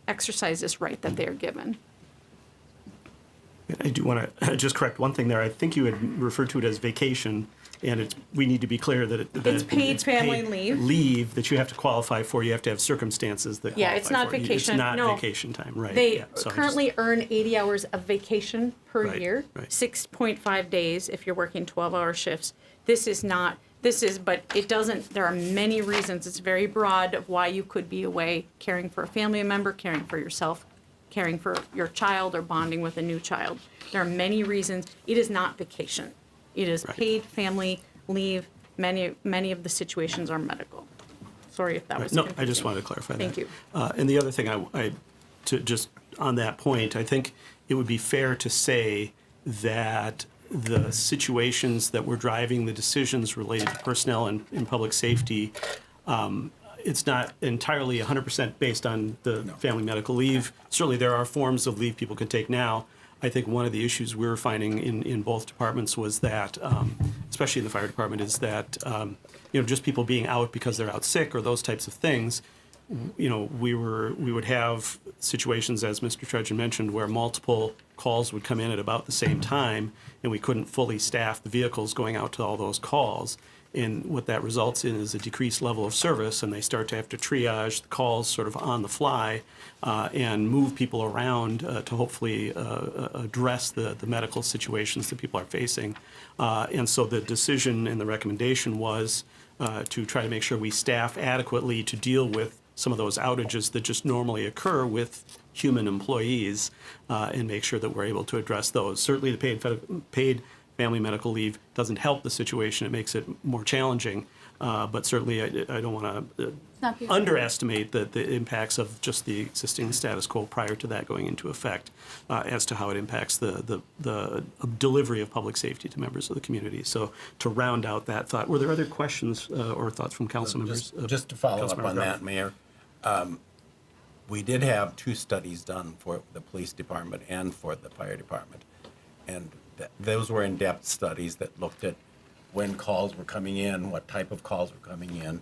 exercise this right that they are given. I do want to just correct one thing there. I think you had referred to it as vacation, and we need to be clear that It's paid family leave. Leave that you have to qualify for. You have to have circumstances that Yeah, qualify it's not for it. vacation. It's not No. vacation time, right? They yeah. So I currently earn 80 hours of vacation per Right, year, right. 6.5 days if you're working 12-hour shifts. But it doesn't, there are many reasons, it's very broad of why you could be away caring for a family member, caring for yourself, caring for your child, or bonding with a new child. There are many reasons. It is not vacation. It is Right. paid family leave. Many of the situations are medical. Sorry if that was No, confusing. I just wanted to clarify that. Thank you. And the other thing, to just on that point, I think it would be fair to say that the situations that were driving the decisions related to personnel and in public safety, it's not entirely 100% based on the family medical leave. Certainly, there are forms of leave people can take now. I think one of the issues we were finding in both departments was that, especially in the fire department, is that just people being out because they're out sick or those types of things. We would have situations, as Mr. Trudgeon mentioned, where multiple calls would come in at about the same time, and we couldn't fully staff the vehicles going out to all those calls. And what that results in is a decreased level of service, and they start to have to triage the calls sort of on the fly and move people around to hopefully address the medical situations that people are facing. And so the decision and the recommendation was to try to make sure we staff adequately to deal with some of those outages that just normally occur with human employees and make sure that we're able to address those. Certainly the paid family medical leave doesn't help the situation. It makes it more challenging. But certainly I don't want to underestimate the impacts of just the existing status quo prior to that going into effect as to how it impacts the delivery of public safety to members of the community. So to round out that thought, were there other questions or thoughts from council members? Just to follow up Councilmember on Graff. that, Mayor, we did have 2 studies done for the police department and for the fire department. And those were in-depth studies that looked at when calls were coming in, what type of calls were coming in,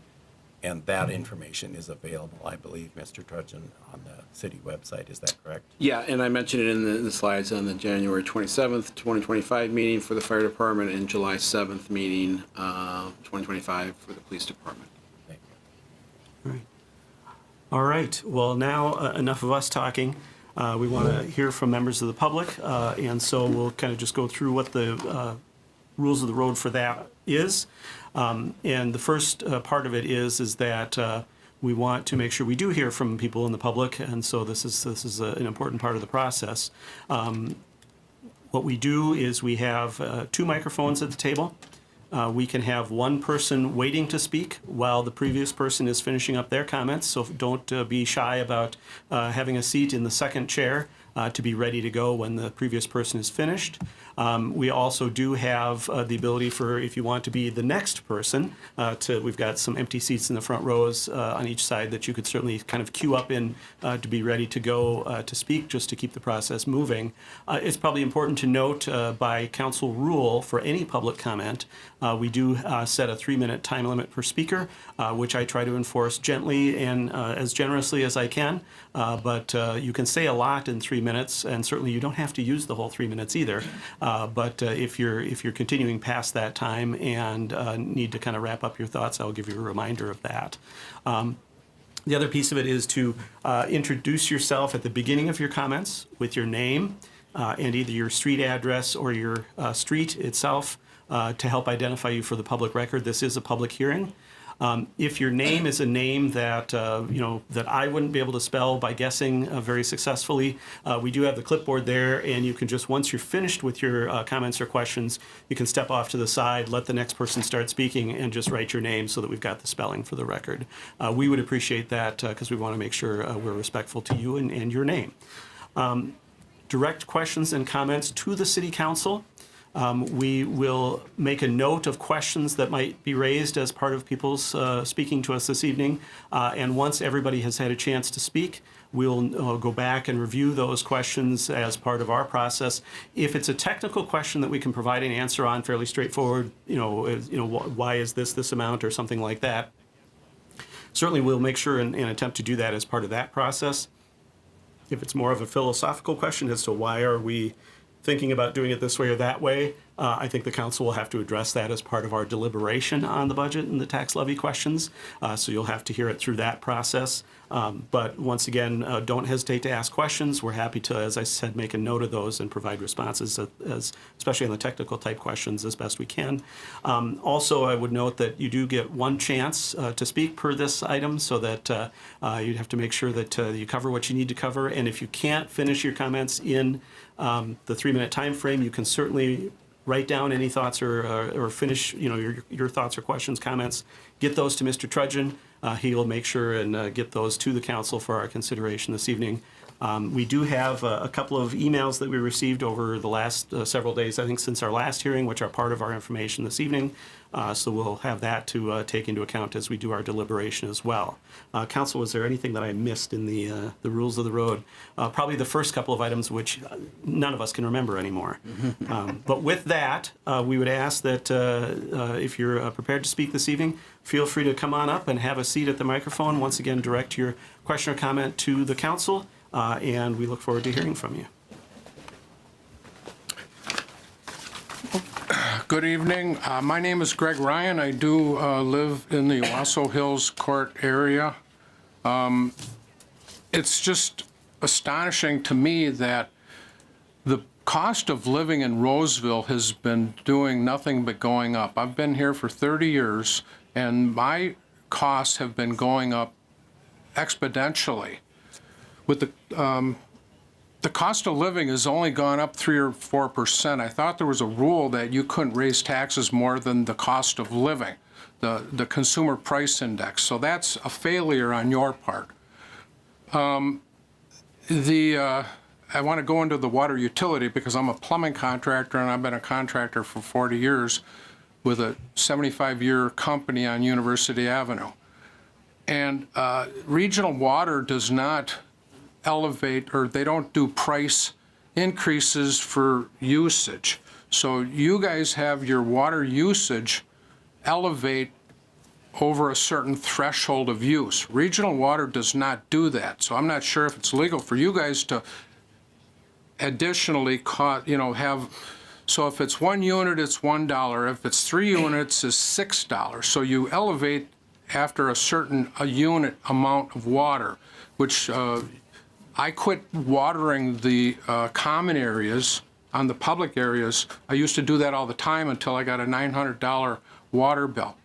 and that information is available, I believe, Mr. Trudgeon, on the city website. Is that correct? Yeah, and I mentioned it in the slides on the January 27th, 2025 meeting for the fire department and July 7th meeting, 2025 for the police department. Thank you. Right. All right. Well, now enough of us talking. We want to hear from members of the public, and so we'll kind of just go through what the rules of the road for that is. And the first part of it is that we want to make sure we do hear from people in the public, and so this is an important part of the process. What we do is we have 2 microphones at the table. We can have one person waiting to speak while the previous person is finishing up their comments, so don't be shy about having a seat in the second chair to be ready to go when the previous person is finished. We also do have the ability for, if you want to be the next person, we've got some empty seats in the front rows on each side that you could certainly kind of queue up in to be ready to go to speak, just to keep the process moving. It's probably important to note by council rule for any public comment, we do set a 3-minute time limit per speaker, which I try to enforce gently and as generously as I can. But you can say a lot in 3 minutes, and certainly you don't have to use the whole 3 minutes either. But if you're continuing past that time and need to kind of wrap up your thoughts, I'll give you a reminder of that. The other piece of it is to introduce yourself at the beginning of your comments with your name and either your street address or your street itself to help identify you for the public record. This is a public hearing. If your name is a name that that I wouldn't be able to spell by guessing very successfully, we do have the clipboard there, and you can just, once you're finished with your comments or questions, you can step off to the side, let the next person start speaking, and just write your name so that we've got the spelling for the record. We would appreciate that because we want to make sure we're respectful to you and your name. Direct questions and comments to the City Council. We will make a note of questions that might be raised as part of people's speaking to us this evening. And once everybody has had a chance to speak, we'll go back and review those questions as part of our process. If it's a technical question that we can provide an answer on, fairly straightforward, why is this amount or something like that, certainly we'll make sure and attempt to do that as part of that process. If it's more of a philosophical question as to why are we thinking about doing it this way or that way, I think the council will have to address that as part of our deliberation on the budget and the tax levy questions. So you'll have to hear it through that process. But once again, don't hesitate to ask questions. We're happy to, as I said, make a note of those and provide responses, especially on the technical type questions, as best we can. Also, I would note that you do get one chance to speak per this item, so that you'd have to make sure that you cover what you need to cover. And if you can't finish your comments in the 3-minute time frame, you can certainly write down any thoughts or finish your thoughts or questions, comments. Get those to Mr. Trudgeon. He will make sure and get those to the council for our consideration this evening. We do have a couple of emails that we received over the last several days, I think since our last hearing, which are part of our information this evening. So we'll have that to take into account as we do our deliberation as well. Council, was there anything that I missed in the rules of the road? Probably the first couple of items, which none of us can remember anymore. But with that, we would ask that if you're prepared to speak this evening, feel free to come on up and have a seat at the microphone. Once again, direct your question or comment to the council, and we look forward to hearing from you. Good evening. My name is Greg Ryan. I do live in the Owasso Hills Court area. It's just astonishing to me that the cost of living in Roseville has been doing nothing but going up. I've been here for 30 years, and my costs have been going up exponentially. With the cost of living has only gone up 3 or 4%. I thought there was a rule that you couldn't raise taxes more than the cost of living, the consumer price index. So that's a failure on your part. I want to go into the water utility because I'm a plumbing contractor, and I've been a contractor for 40 years with a 75-year company on University Avenue. And Regional Water does not elevate, or they don't do price increases for usage. So you guys have your water usage elevate over a certain threshold of use. Regional Water does not do that. So I'm not sure if it's legal for you guys to additionally have, so if it's 1 unit, it's $1. If it's 3 units, it's $6. So you elevate after a unit amount of water, which I quit watering the common areas on the public areas. I used to do that all the time until I got a $900 water bill.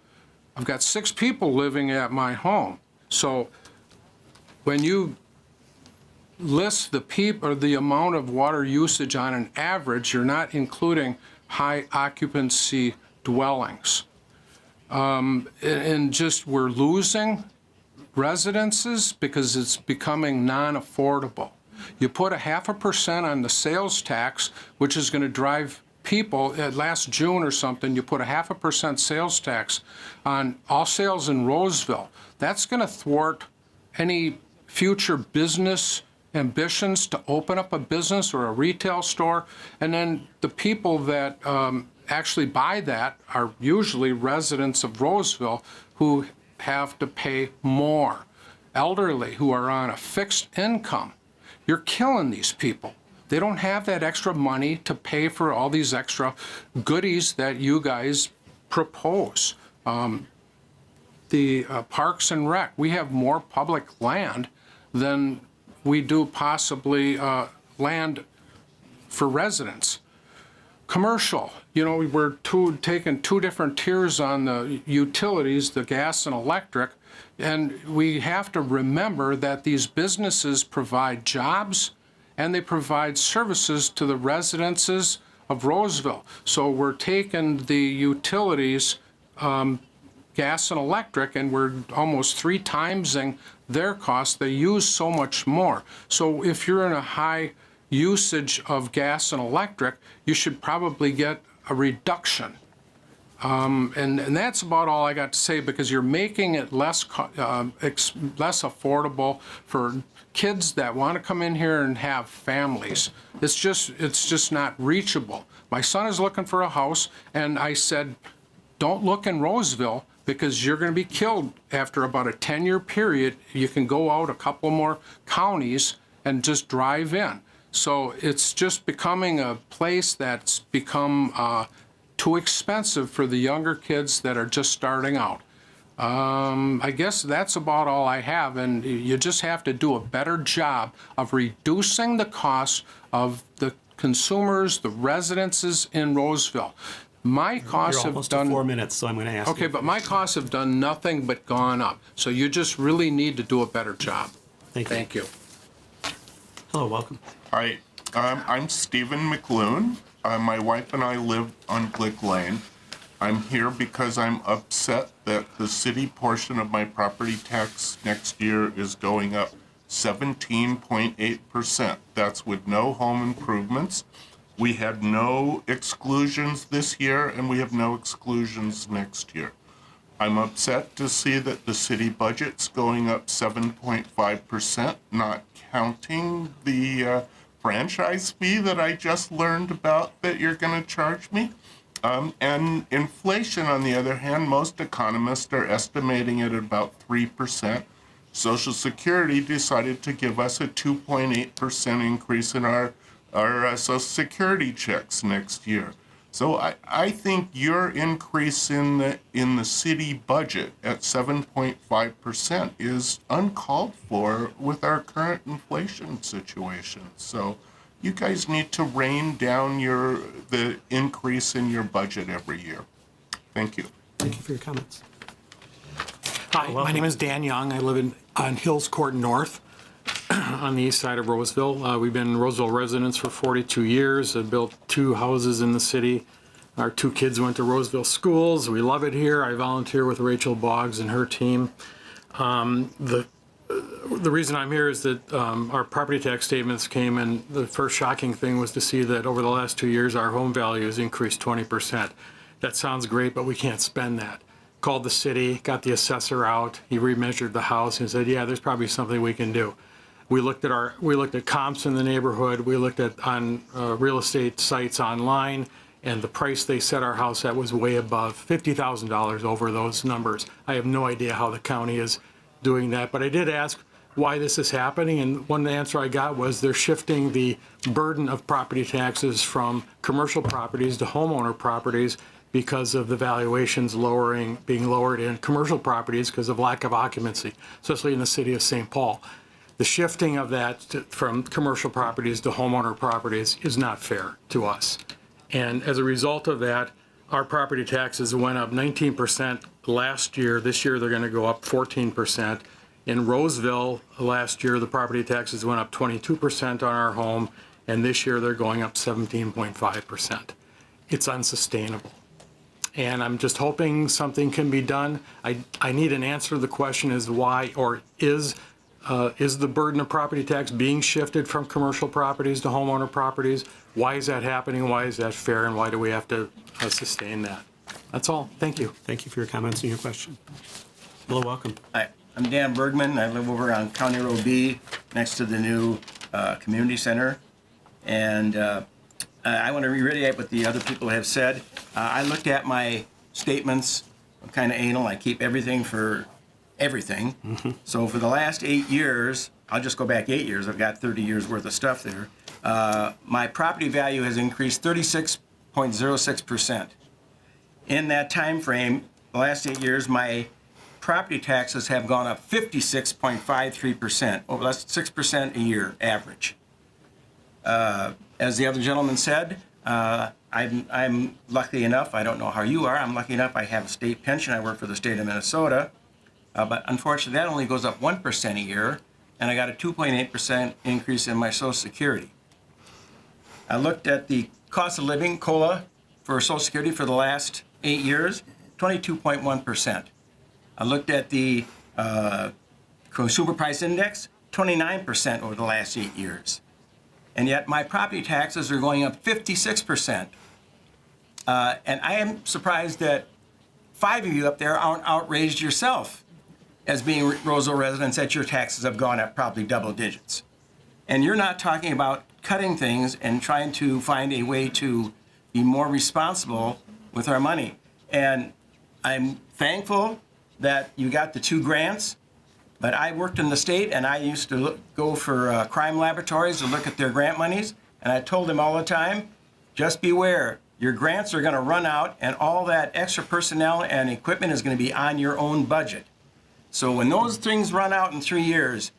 I've got 6 people living at my home. So when you list the amount of water usage on an average, you're not including high occupancy dwellings. And just we're losing residences because it's becoming non-affordable. You put 0.5% on the sales tax, which is going to drive people, last June or something, you put 0.5% sales tax on all sales in Roseville. That's going to thwart any future business ambitions to open up a business or a retail store. And then the people that actually buy that are usually residents of Roseville who have to pay more. Elderly who are on a fixed income. You're killing these people. They don't have that extra money to pay for all these extra goodies that you guys propose. The Parks and Rec, we have more public land than we do possibly land for residents. Commercial, you know, we're taking two different tiers on the utilities, the gas and electric, and we have to remember that these businesses provide jobs and they provide services to the residences of Roseville. So we're taking the utilities, gas and electric, and we're almost 3 timesing their costs. They use so much more. So if you're in a high usage of gas and electric, you should probably get a reduction. And that's about all I got to say, because you're making it less affordable for kids that want to come in here and have families. It's just not reachable. My son is looking for a house, and I said, don't look in Roseville because you're going to be killed after about a 10-year period. You can go out a couple more counties and just drive in. So it's just becoming a place that's become too expensive for the younger kids that are just starting out. I guess that's about all I have, and you just have to do a better job of reducing the cost of the consumers, the residences in Roseville. My costs You're have almost done... to 4 minutes, so I'm going to ask Okay, you. but my costs have done nothing but gone up. So you just really need to do a better job. Thank you. Thank you. Hello, welcome. Hi, I'm Stephen McLoone. My wife and I live on Glick Lane. I'm here because I'm upset that the city portion of my property tax next year is going up 17.8%. That's with no home improvements. We had no exclusions this year, and we have no exclusions next year. I'm upset to see that the city budget's going up 7.5%, not counting the franchise fee that I just learned about that you're going to charge me. And inflation, on the other hand, most economists are estimating it at about 3%. Social Security decided to give us a 2.8% increase in our Social Security checks next year. So I think your increase in the city budget at 7.5% is uncalled for with our current inflation situation. So you guys need to rein down the increase in your budget every year. Thank you. Thank you for your comments. Hi, my name is Dan Young. I live on Hills Court North on the east side of Roseville. We've been Roseville residents for 42 years. I built 2 houses in the city. Our 2 kids went to Roseville schools. We love it here. I volunteer with Rachel Boggs and her team. The reason I'm here is that our property tax statements came, and the first shocking thing was to see that over the last 2 years, our home value has increased 20%. That sounds great, but we can't spend that. Called the city, got the assessor out. He remeasured the house and said, yeah, there's probably something we can do. We looked at comps in the neighborhood. We looked at on real estate sites online, and the price they set our house at was way above $50,000 over those numbers. I have no idea how the county is doing that, but I did ask why this is happening, and one answer I got was they're shifting the burden of property taxes from commercial properties to homeowner properties because of the valuations being lowered in commercial properties because of lack of occupancy, especially in the city of St. Paul. The shifting of that from commercial properties to homeowner properties is not fair to us. And as a result of that, our property taxes went up 19% last year. This year they're going to go up 14%. In Roseville, last year, the property taxes went up 22% on our home, and this year they're going up 17.5%. It's unsustainable. And I'm just hoping something can be done. I need an answer to the question is why, or is the burden of property tax being shifted from commercial properties to homeowner properties? Why is that happening? Why is that fair? And why do we have to sustain that? That's all. Thank you. Thank you for your comments and your question. Hello, welcome. Hi, I'm Dan Bergman. I live over on County Road B, next to the new community center. And I want to reiterate what the other people have said. I looked at my statements. I'm kind of anal. I keep everything for everything. So for the last 8 years, I'll just go back 8 years. I've got 30 years worth of stuff there. My property value has increased 36.06%. In that time frame, the last 8 years, my property taxes have gone up 56.53%. Over that's 6% a year average. As the other gentleman said, I'm lucky enough, I don't know how you are, I'm lucky enough I have a state pension, I work for the state of Minnesota, but unfortunately that only goes up 1% a year, and I got a 2.8% increase in my Social Security. I looked at the cost of living, COLA, for Social Security for the last 8 years, 22.1%. I looked at the Consumer Price Index, 29% over the last 8 years. And yet my property taxes are going up 56%. And I am surprised that 5 of you up there aren't outraged yourself as being Roseville residents that your taxes have gone up probably double digits. And you're not talking about cutting things and trying to find a way to be more responsible with our money. And I'm thankful that you got the 2 grants. But I worked in the state, and I used to go for crime laboratories to look at their grant monies, and I told them all the time, just beware, your grants are going to run out, and all that extra personnel and equipment is going to be on your own budget. So when those things run out in 3 years,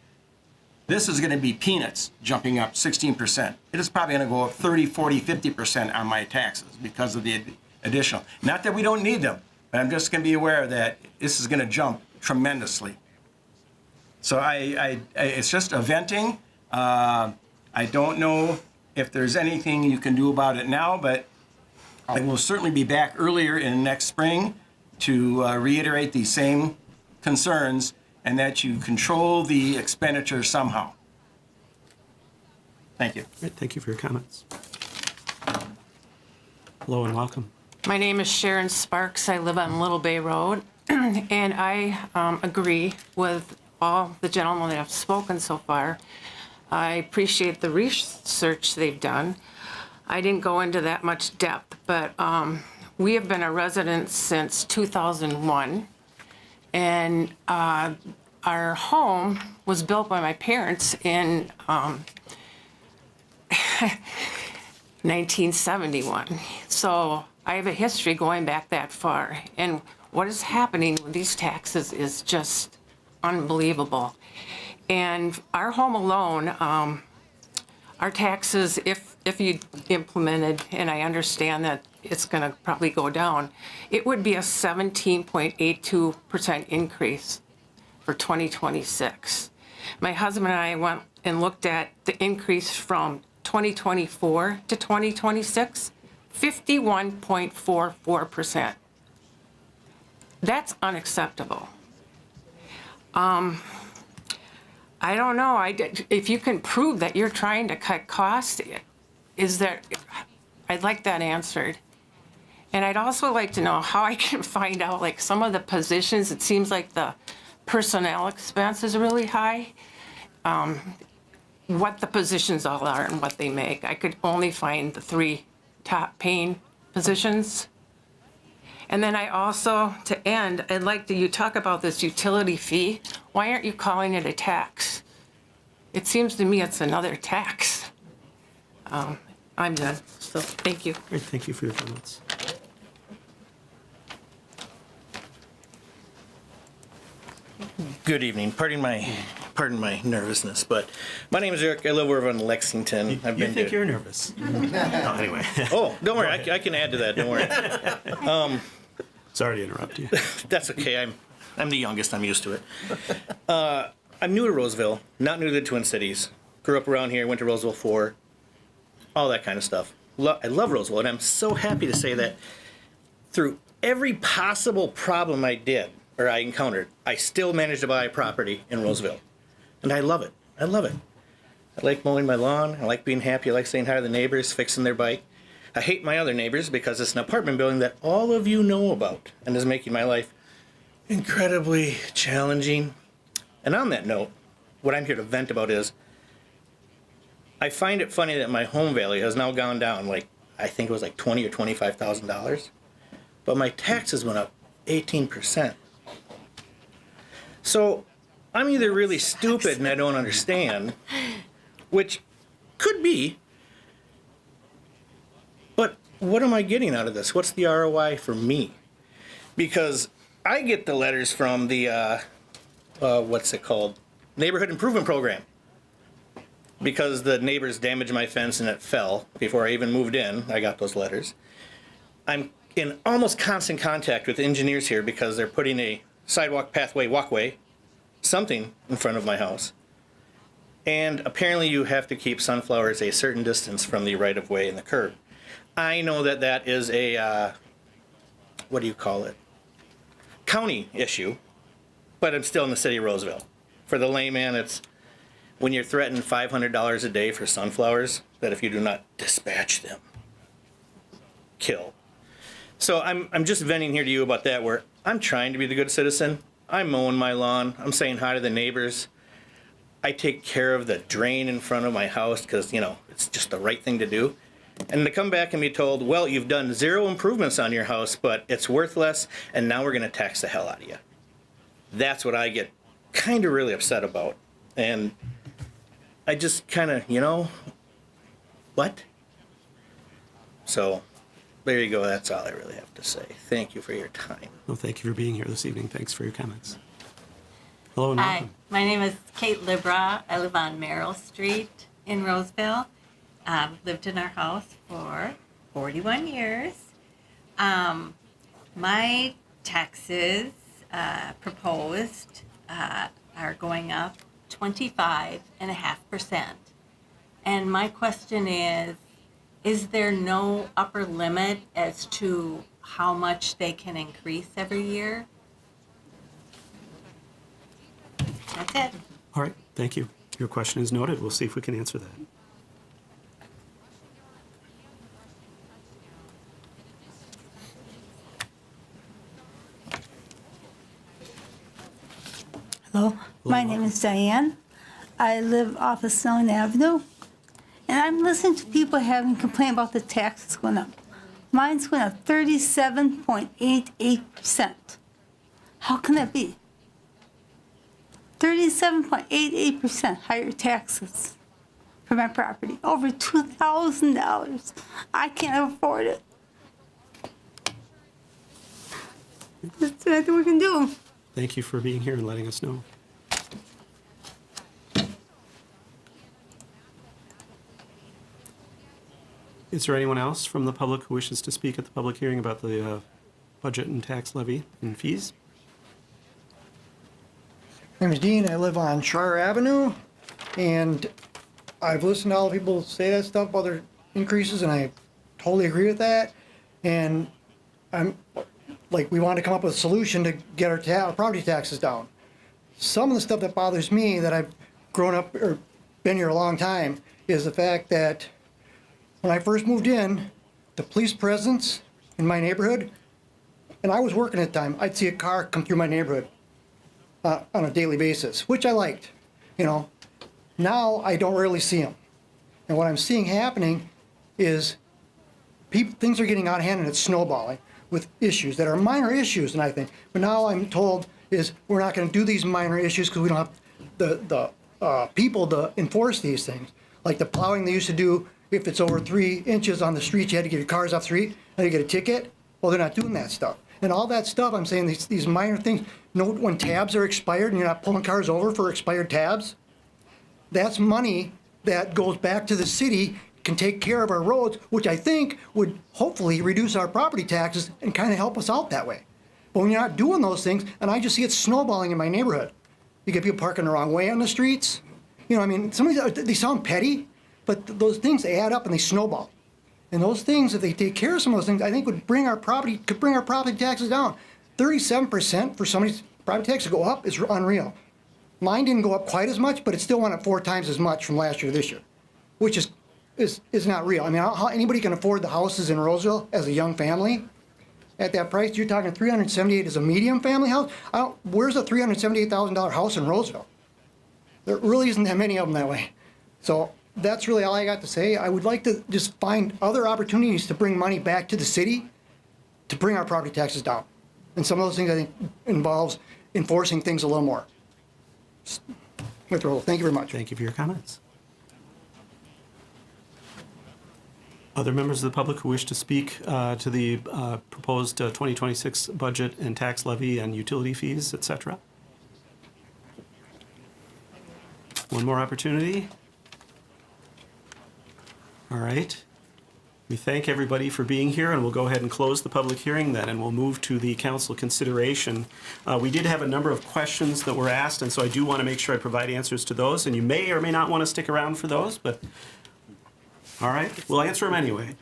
this is going to be peanuts jumping up 16%. It is probably going to go up 30, 40, 50% on my taxes because of the additional. Not that we don't need them, but I'm just going to be aware that this is going to jump tremendously. So it's just a venting. I don't know if there's anything you can do about it now, but I will certainly be back earlier in next spring to reiterate these same concerns and that you control the expenditure somehow. Thank you. Great, thank you for your comments. Hello and welcome. My name is Sharon Sparks. I live on Little Bay Road, and I agree with all the gentlemen that have spoken so far. I appreciate the research they've done. I didn't go into that much depth, but we have been a resident since 2001, and our home was built by my parents in 1971. So I have a history going back that far, and what is happening with these taxes is just unbelievable. And our home alone, our taxes, if you implemented, and I understand that it's going to probably go down, it would be a 17.82% increase for 2026. My husband and I went and looked at the increase from 2024 to 2026, 51.44%. That's unacceptable. I don't know. If you can prove that you're trying to cut costs, I'd like that answered. And I'd also like to know how I can find out, like, some of the positions. It seems like the personnel expense is really high. What the positions all are and what they make. I could only find the 3 top paying positions. And then I also, to end, I'd like you talk about this utility fee. Why aren't you calling it a tax? It seems to me it's another tax. I'm done, so thank you. Great, thank you for your comments. Good evening. Pardon my nervousness, but my name is Eric. I live over in Lexington. I've You been think to. you're nervous? No, anyway. Oh, don't worry. I can add to that. Don't worry. Sorry to interrupt you. That's okay. I'm the youngest, I'm used to it. I'm new to Roseville, not new to the Twin Cities. Grew up around here, went to Roseville 4, all that kind of stuff. I love Roseville, and I'm so happy to say that through every possible problem I encountered, I still managed to buy a property in Roseville. And I love it. I love it. I like mowing my lawn. I like being happy. I like saying hi to the neighbors, fixing their bike. I hate my other neighbors because it's an apartment building that all of you know about and is making my life incredibly challenging. And on that note, what I'm here to vent about is I find it funny that my home value has now gone down I think it was like $20,000 or $25,000, but my taxes went up 18%. So I'm either really stupid and I don't understand, which could be, but what am I getting out of this? What's the ROI for me? Because I get the letters from the, what's it called? Neighborhood Improvement Program. Because the neighbors damaged my fence and it fell before I even moved in, I got those letters. I'm in almost constant contact with engineers here because they're putting a sidewalk, pathway, walkway, something in front of my house. And apparently you have to keep sunflowers a certain distance from the right-of-way and the curb. I know that that is a, what do you call it? County issue, but I'm still in the city of Roseville. For the layman, it's when you're threatened $500 a day for sunflowers, that if you do not dispatch them, kill. So I'm just venting here to you about that, where I'm trying to be the good citizen. I'm mowing my lawn. I'm saying hi to the neighbors. I take care of the drain in front of my house because, it's just the right thing to do. And to come back and be told, well, you've done 0 improvements on your house, but it's worth less, and now we're going to tax the hell out of you. That's what I get kind of really upset about. And I just kind of, what? So there you go. That's all I really have to say. Thank you for your time. Well, thank you for being here this evening. Thanks for your comments. Hello and Hi, welcome. my name is Kate Libra. I live on Merrill Street in Roseville. Lived in our house for 41 years. My taxes proposed are going up 25.5%. And my question is there no upper limit as to how much they can increase every year? That's it. All right, thank you. Your question is noted. We'll see if we can answer that. Hello, my name is Diane. I live off of Snelling Avenue, and I'm listening to people having complaint about the taxes going up. Mine's going up 37.88%. How can that be? 37.88% higher taxes for my property, over $2,000. I can't afford it. That's nothing we can do. Thank you for being here and letting us know. Is there anyone else from the public who wishes to speak at the public hearing about the budget and tax levy and fees? My name is Dean. I live on Schreier Avenue, and I've listened to all the people say that stuff about their increases, and I totally agree with that. And I'm like, we want to come up with a solution to get our property taxes down. Some of the stuff that bothers me, that I've grown up or been here a long time, is the fact that when I first moved in, the police presence in my neighborhood, and I was working at the time, I'd see a car come through my neighborhood on a daily basis, which I liked. Now I don't really see them. And what I'm seeing happening is things are getting out of hand, and it's snowballing with issues that are minor issues, and I think. But now I'm told is we're not going to do these minor issues because we don't have the people to enforce these things. Like the plowing they used to do, if it's over 3 inches on the street, you had to get your cars off the street, and you get a ticket. Well, they're not doing that stuff. And all that stuff, I'm saying these minor things, when tabs are expired and you're not pulling cars over for expired tabs, that's money that goes back to the city, can take care of our roads, which I think would hopefully reduce our property taxes and kind of help us out that way. But when you're not doing those things, and I just see it snowballing in my neighborhood. You get people parking the wrong way on the streets. You know, I mean, some of these, they sound petty, but those things, they add up and they snowball. And those things, if they take care of some of those things, I think could bring our property taxes down. 37% for somebody's property tax to go up is unreal. Mine didn't go up quite as much, but it still went up 4 times as much from last year to this year, which is not real. I mean, how anybody can afford the houses in Roseville as a young family at that price? You're talking 378 as a medium family house. Where's a $378,000 house in Roseville? There really isn't that many of them that way. So that's really all I got to say. I would like to just find other opportunities to bring money back to the city to bring our property taxes down. And some of those things I think involves enforcing things a little more. Thank you very much. Thank you for your comments. Other members of the public who wish to speak to the proposed 2026 budget and tax levy and utility fees, etc.? One more opportunity. All right. We thank everybody for being here, and we'll go ahead and close the public hearing then, and we'll move to the council consideration. We did have a number of questions that were asked, and so I do want to make sure I provide answers to those, and you may or may not want to stick around for those, but all right, we'll answer them anyway.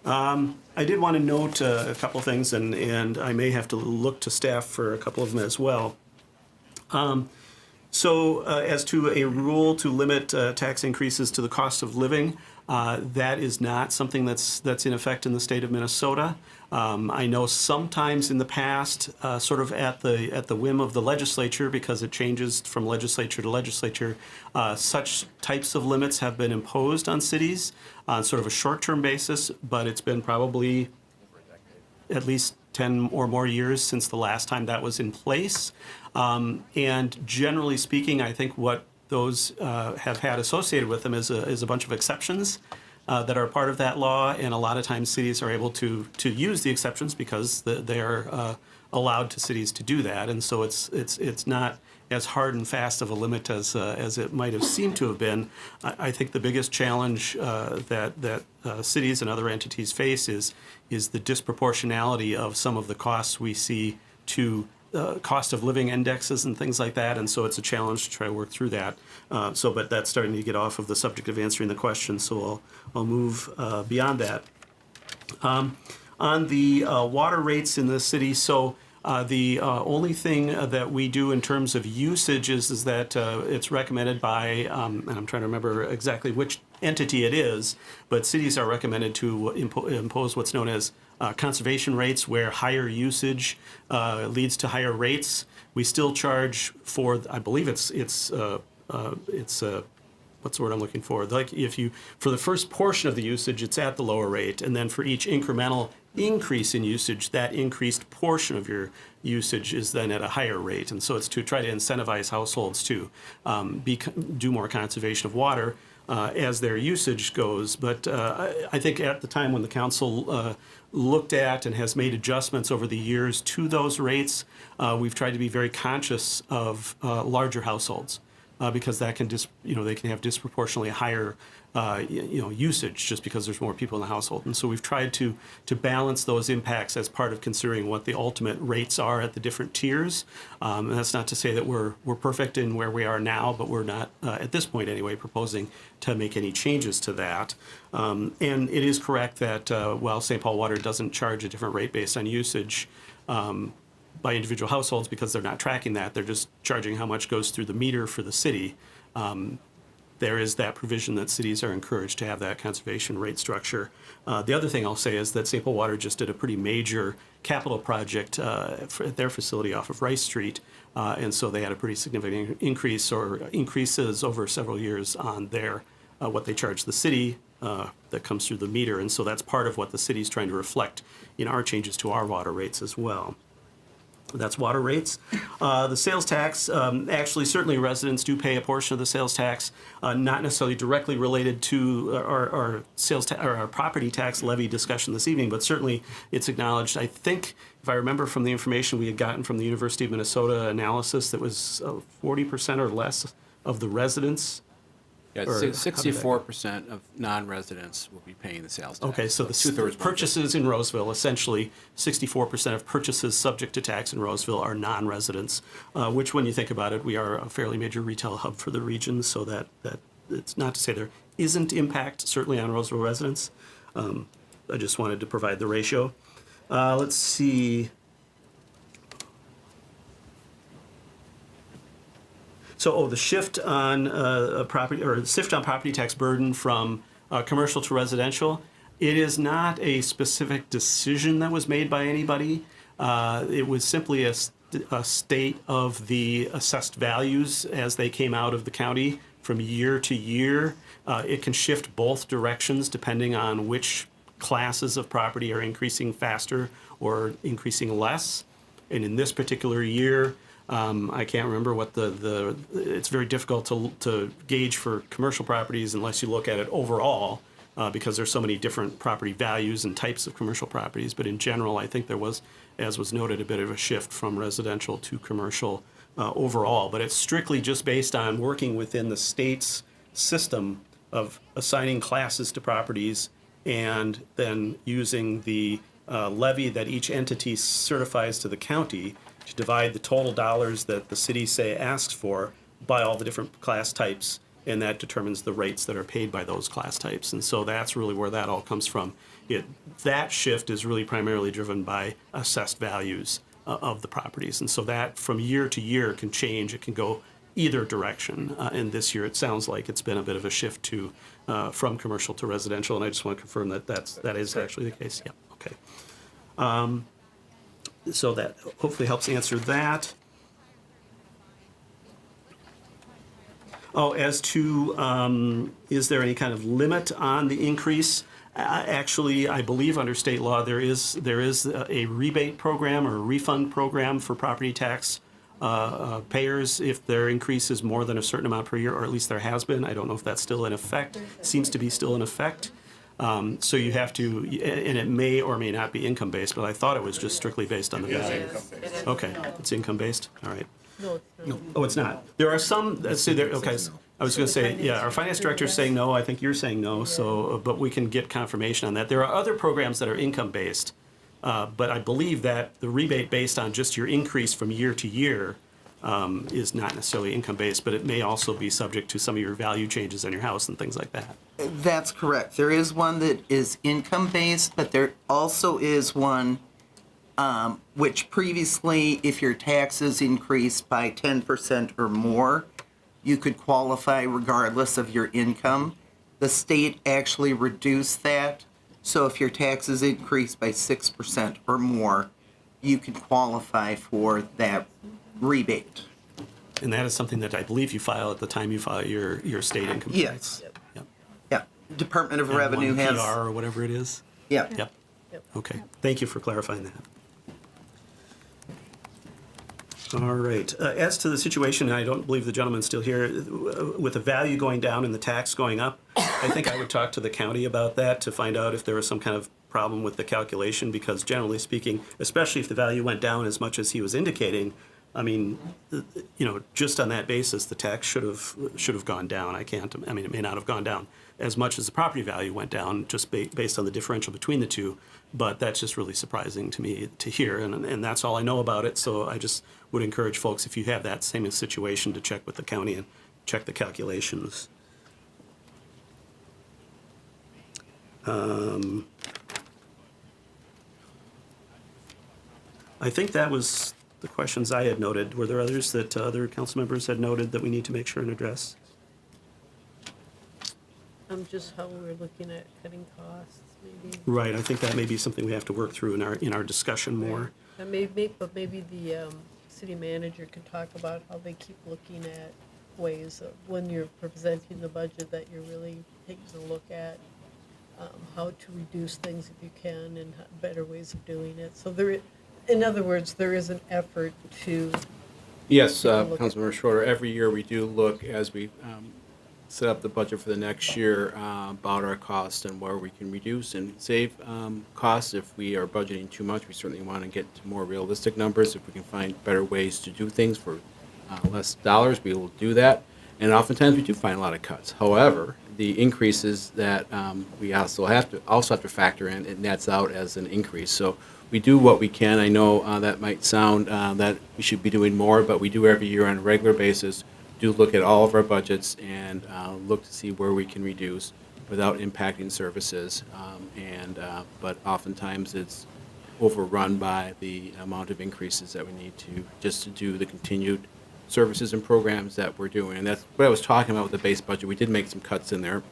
I did want to note a couple of things, and I may have to look to staff for a couple of them as well. As to a rule to limit tax increases to the cost of living, that is not something that's in effect in the state of Minnesota. I know sometimes in the past, sort of at the whim of the legislature, because it changes from legislature to legislature, such types of limits have been imposed on cities on sort of a short-term basis, but it's been probably at least 10 or more years since the last time that was in place. And generally speaking, I think what those have had associated with them is a bunch of exceptions that are part of that law, and a lot of times cities are able to use the exceptions because they are allowed to cities to do that, and so it's not as hard and fast of a limit as it might have seemed to have been. I think the biggest challenge that cities and other entities face is the disproportionality of some of the costs we see to cost of living indexes and things like that, and so it's a challenge to try to work through that. But that's starting to get off of the subject of answering the question, so I'll move beyond that. On the water rates in the city, so the only thing that we do in terms of usage is that it's recommended by, and I'm trying to remember exactly which entity it is, but cities are recommended to impose what's known as conservation rates, where higher usage leads to higher rates. We still charge for, I believe it's what's the word I'm looking for? Like for the first portion of the usage, it's at the lower rate, and then for each incremental increase in usage, that increased portion of your usage is then at a higher rate. And so it's to try to incentivize households to do more conservation of water as their usage goes. But I think at the time when the council looked at and has made adjustments over the years to those rates, we've tried to be very conscious of larger households. Because that can they can have disproportionately higher usage just because there's more people in the household, and so we've tried to balance those impacts as part of considering what the ultimate rates are at the different tiers. And that's not to say that we're perfect in where we are now, but we're not at this point anyway proposing to make any changes to that. And it is correct that while St. Paul Water doesn't charge a different rate based on usage by individual households, because they're not tracking that, they're just charging how much goes through the meter for the city. There is that provision that cities are encouraged to have that conservation rate structure. The other thing I'll say is that St. Paul Water just did a pretty major capital project at their facility off of Rice Street, and so they had a pretty significant increase or increases over several years on their what they charge the city that comes through the meter, and so that's part of what the city's trying to reflect in our changes to our water rates as well. That's water rates. The sales tax, actually, certainly residents do pay a portion of the sales tax, not necessarily directly related to our sales or our property tax levy discussion this evening, but certainly it's acknowledged. I think, if I remember from the information we had gotten from the University of Minnesota analysis, that was 40% or less of the residents Yeah, Or how did that go? 64% of non-residents will be paying the sales tax. Okay, so the two-thirds. purchases in Roseville, essentially 64% of purchases subject to tax in Roseville are non-residents, which when you think about it, we are a fairly major retail hub for the region, so that it's not to say there isn't impact certainly on Roseville residents. I just wanted to provide the ratio. Let's see. So, the shift on property tax burden from commercial to residential, it is not a specific decision that was made by anybody. It was simply a state of the assessed values as they came out of the county from year to year. It can shift both directions depending on which classes of property are increasing faster or increasing less. And in this particular year, I can't remember what it's very difficult to gauge for commercial properties unless you look at it overall, because there's so many different property values and types of commercial properties. But in general, I think there was, as was noted, a bit of a shift from residential to commercial overall. But it's strictly just based on working within the state's system of assigning classes to properties and then using the levy that each entity certifies to the county to divide the total dollars that the city, say, asks for by all the different class types, and that determines the rates that are paid by those class types. And so that's really where that all comes from. That shift is really primarily driven by assessed values of the properties. And so that from year to year can change. It can go either direction. And this year it sounds like it's been a bit of a shift to from commercial to residential, and I just want to confirm that that is actually the case. Yeah, okay. So that hopefully helps answer that. Oh, as to is there any kind of limit on the increase? Actually, I believe under state law there is a rebate program or a refund program for property tax payers if their increase is more than a certain amount per year, or at least there has been. I don't know if that's still in effect. Seems to be still in effect. So you have to, and it may or may not be income-based, but I thought it was just strictly based on the value. Okay, it's income-based, all right. No, it's not. Oh, it's not. There are some, let's see, there, okay, I was gonna say, yeah, our finance director is saying no, I think you're saying no, so, but we can get confirmation on that. There are other programs that are income-based, but I believe that the rebate based on just your increase from year to year is not necessarily income-based, but it may also be subject to some of your value changes in your house and things like that. That's correct. There is one that is income-based, but there also is one which previously, if your taxes increased by 10% or more, you could qualify regardless of your income. The state actually reduced that, so if your taxes increased by 6% or more, you could qualify for that rebate. And that is something that I believe you file at the time you file your state income tax. Yes. Yep. Yeah. Department of And Revenue one has. PR or whatever it is. Yeah. Yep. Okay. Thank you for clarifying that. All right. As to the situation, and I don't believe the gentleman's still here, with the value going down and the tax going up, I think I would talk to the county about that to find out if there was some kind of problem with the calculation, because generally speaking, especially if the value went down as much as he was indicating, I mean, you know, just on that basis, the tax should have gone down. I mean, it may not have gone down as much as the property value went down, just based on the differential between the two. But that's just really surprising to me to hear, and that's all I know about it. So I just would encourage folks, if you have that same situation, to check with the county and check the calculations. I think that was the questions I had noted. Were there others that other council members had noted that we need to make sure and address? Just how we're looking at cutting costs, maybe. Right, I think that may be something we have to work through in our discussion more. And but maybe the city manager can talk about how they keep looking at ways of, when you're presenting the budget, that you're really taking a look at how to reduce things if you can, and better ways of doing it. So in other words, there is an effort to. Yes, Councilmember Schroeder, every year we do look, as we set up the budget for the next year, about our costs and where we can reduce and save costs. If we are budgeting too much, we certainly want to get to more realistic numbers. If we can find better ways to do things for less dollars, we will do that. And oftentimes we do find a lot of cuts. However, the increases that we also have to factor in, it nets out as an increase. So we do what we can. I know that might sound that we should be doing more, but we do every year on a regular basis, do look at all of our budgets and look to see where we can reduce without impacting services. But oftentimes it's overrun by the amount of increases that we need to do the continued services and programs that we're doing. And that's what I was talking about with the base budget. We did make some cuts in there,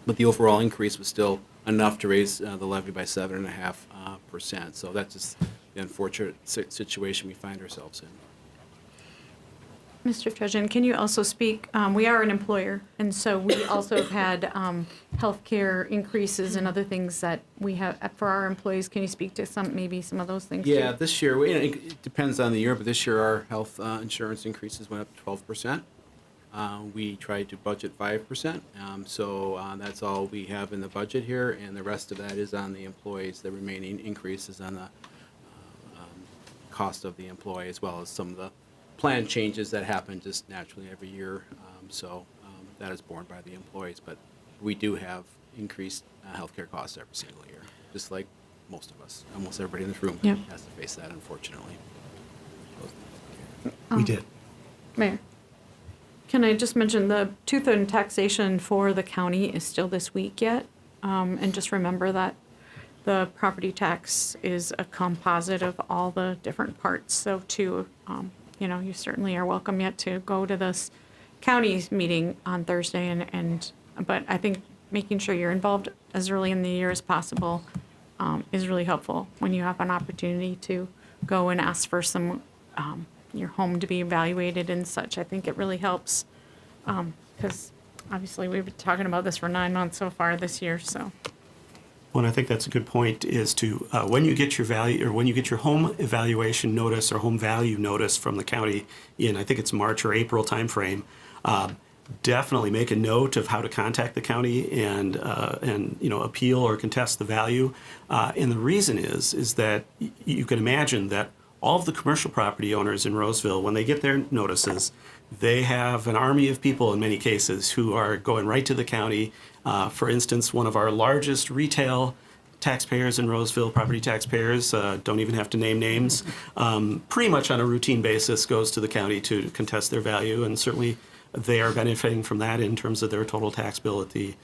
but the overall increase was still enough to raise the levy by 7.5%. So that's just the unfortunate situation we find ourselves in. Mr. Trudgeon, can you also speak, we are an employer, and so we also have had healthcare increases and other things that we have for our employees. Can you speak to maybe some of those things? Yeah, too? this year, it depends on the year, but this year our health insurance increases went up 12%. We tried to budget 5%, so that's all we have in the budget here, and the rest of that is on the employees. The remaining increase is on the cost of the employee, as well as some of the plan changes that happen just naturally every year. That is borne by the employees, but we do have increased healthcare costs every single year, just like most of us. Almost everybody in this room Yep. has to face that, unfortunately. We did. Mayor, can I just mention the two-third taxation for the county is still this week yet? And just remember that the property tax is a composite of all the different parts. So too, you certainly are welcome yet to go to this county meeting on Thursday but I think making sure you're involved as early in the year as possible is really helpful when you have an opportunity to go and ask for your home to be evaluated and such. I think it really helps because obviously we've been talking about this for 9 months so far this year, so. Well, and I think that's a good point is to, when you get your value, or when you get your home evaluation notice or home value notice from the county in, I think it's March or April timeframe, definitely make a note of how to contact the county and appeal or contest the value. And the reason is that you can imagine that all of the commercial property owners in Roseville, when they get their notices, they have an army of people in many cases who are going right to the county. For instance, one of our largest retail taxpayers in Roseville, property taxpayers, don't even have to name names, pretty much on a routine basis goes to the county to contest their value, and certainly they are benefiting from that in terms of their total tax bill at the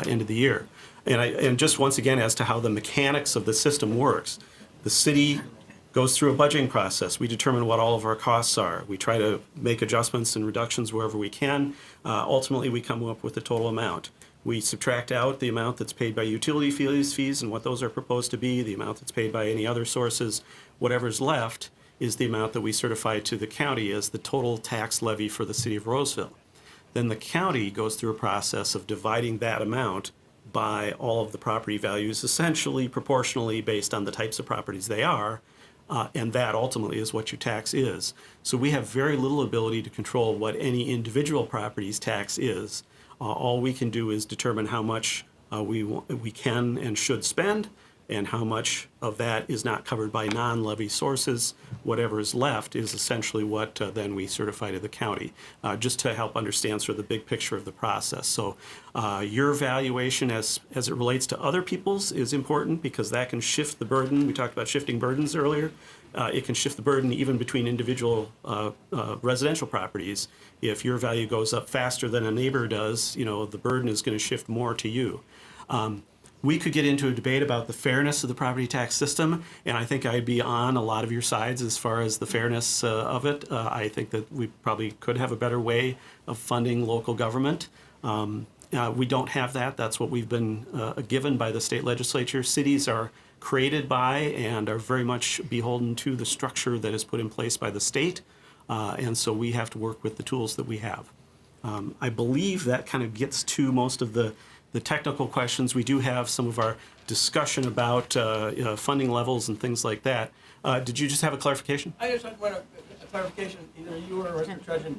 end of the year. And just once again, as to how the mechanics of the system works, the city goes through a budgeting process. We determine what all of our costs are. We try to make adjustments and reductions wherever we can. Ultimately, we come up with the total amount. We subtract out the amount that's paid by utility fees and what those are proposed to be, the amount that's paid by any other sources. Whatever's left is the amount that we certify to the county as the total tax levy for the city of Roseville. Then the county goes through a process of dividing that amount by all of the property values, essentially proportionally based on the types of properties they are, and that ultimately is what your tax is. So we have very little ability to control what any individual property's tax is. All we can do is determine how much we can and should spend, and how much of that is not covered by non-levy sources. Whatever is left is essentially what then we certify to the county, just to help understand sort of the big picture of the process. So your valuation as it relates to other people's is important because that can shift the burden. We talked about shifting burdens earlier. It can shift the burden even between individual residential properties. If your value goes up faster than a neighbor does, the burden is going to shift more to you. We could get into a debate about the fairness of the property tax system, and I think I'd be on a lot of your sides as far as the fairness of it. I think that we probably could have a better way of funding local government. We don't have that. That's what we've been given by the state legislature. Cities are created by and are very much beholden to the structure that is put in place by the state, and so we have to work with the tools that we have. I believe that kind of gets to most of the technical questions. We do have some of our discussion about funding levels and things like that. Did you just have a clarification? I just want a clarification, either you or Mr. Trudgeon.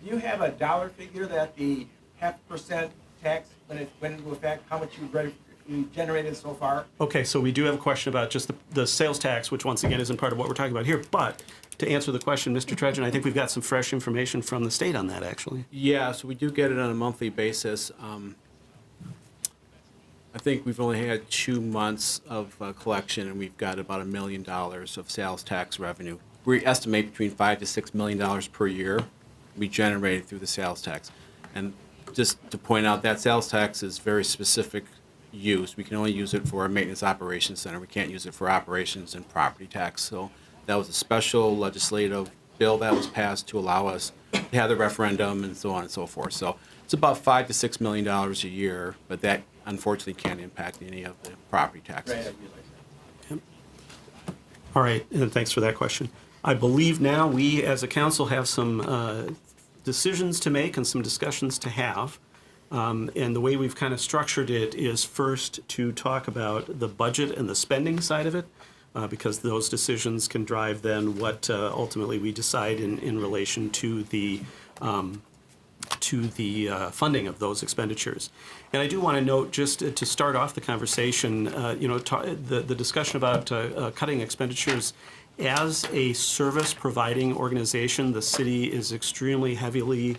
Do you have a dollar figure that the 0.5% tax, when it went into effect, how much you generated so far? Okay, so we do have a question about just the sales tax, which once again isn't part of what we're talking about here, but to answer the question, Mr. Trudgeon, I think we've got some fresh information from the state on that, actually. Yeah, so we do get it on a monthly basis. I think we've only had 2 months of collection, and we've got about $1 million of sales tax revenue. We estimate between $5 to $6 million per year we generated through the sales tax. And just to point out, that sales tax is very specific use. We can only use it for a maintenance operations center. We can't use it for operations and property tax. So that was a special legislative bill that was passed to allow us to have the referendum and so on and so forth. So it's about $5 to $6 million a year, but that unfortunately can't impact any of the property taxes. All right, and thanks for that question. I believe now we, as a council, have some decisions to make and some discussions to have. And the way we've kind of structured it is first to talk about the budget and the spending side of it, because those decisions can drive then what ultimately we decide in relation to the funding of those expenditures. And I do want to note, just to start off the conversation, the discussion about cutting expenditures. As a service-providing organization, the city is extremely heavily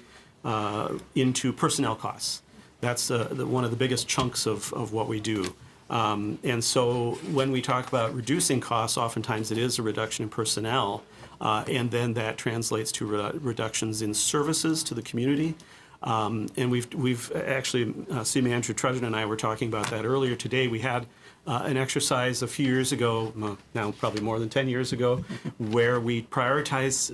into personnel costs. That's one of the biggest chunks of what we do. And so when we talk about reducing costs, oftentimes it is a reduction in personnel, and then that translates to reductions in services to the community. And we've actually, City Manager Trudgeon and I were talking about that earlier today. We had an exercise a few years ago, now probably more than 10 years ago, where we prioritized,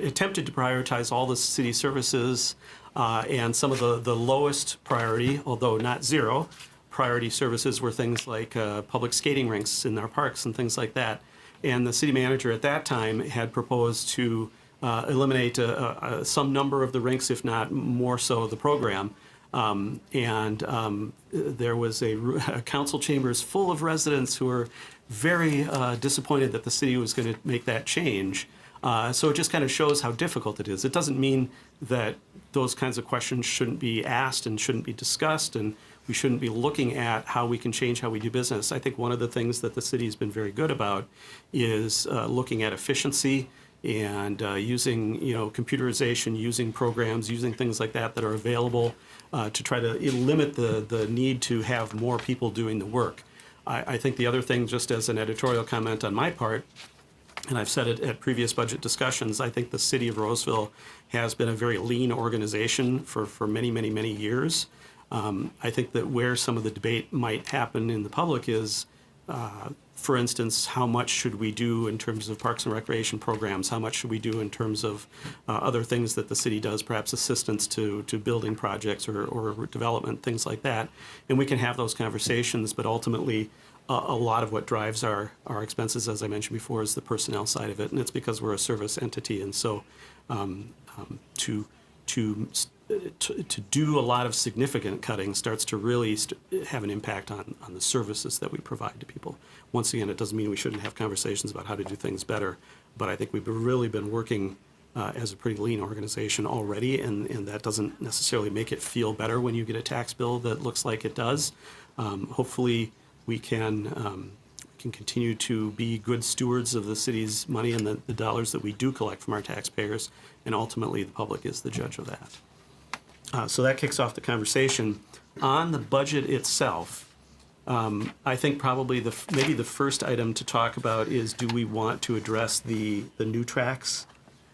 attempted to prioritize all the city services, and some of the lowest priority, although not zero, priority services were things like public skating rinks in our parks and things like that. And the city manager at that time had proposed to eliminate some number of the rinks, if not more so the program. There was a council chambers full of residents who were very disappointed that the city was going to make that change. So it just kind of shows how difficult it is. It doesn't mean that those kinds of questions shouldn't be asked and shouldn't be discussed, and we shouldn't be looking at how we can change how we do business. I think one of the things that the city's been very good about is looking at efficiency and using, computerization, using programs, using things like that are available to try to limit the need to have more people doing the work. I think the other thing, just as an editorial comment on my part, and I've said it at previous budget discussions, I think the city of Roseville has been a very lean organization for many, many, many years. I think that where some of the debate might happen in the public is, for instance, how much should we do in terms of parks and recreation programs? How much should we do in terms of other things that the city does, perhaps assistance to building projects or development, things like that? And we can have those conversations, but ultimately, a lot of what drives our expenses, as I mentioned before, is the personnel side of it, and it's because we're a service entity. And so to do a lot of significant cutting starts to really have an impact on the services that we provide to people. Once again, it doesn't mean we shouldn't have conversations about how to do things better, but I think we've really been working as a pretty lean organization already, and that doesn't necessarily make it feel better when you get a tax bill that looks like it does. Hopefully, we can continue to be good stewards of the city's money and the dollars that we do collect from our taxpayers, and ultimately the public is the judge of that. So that kicks off the conversation. On the budget itself, I think probably maybe the first item to talk about is, do we want to address the new tracks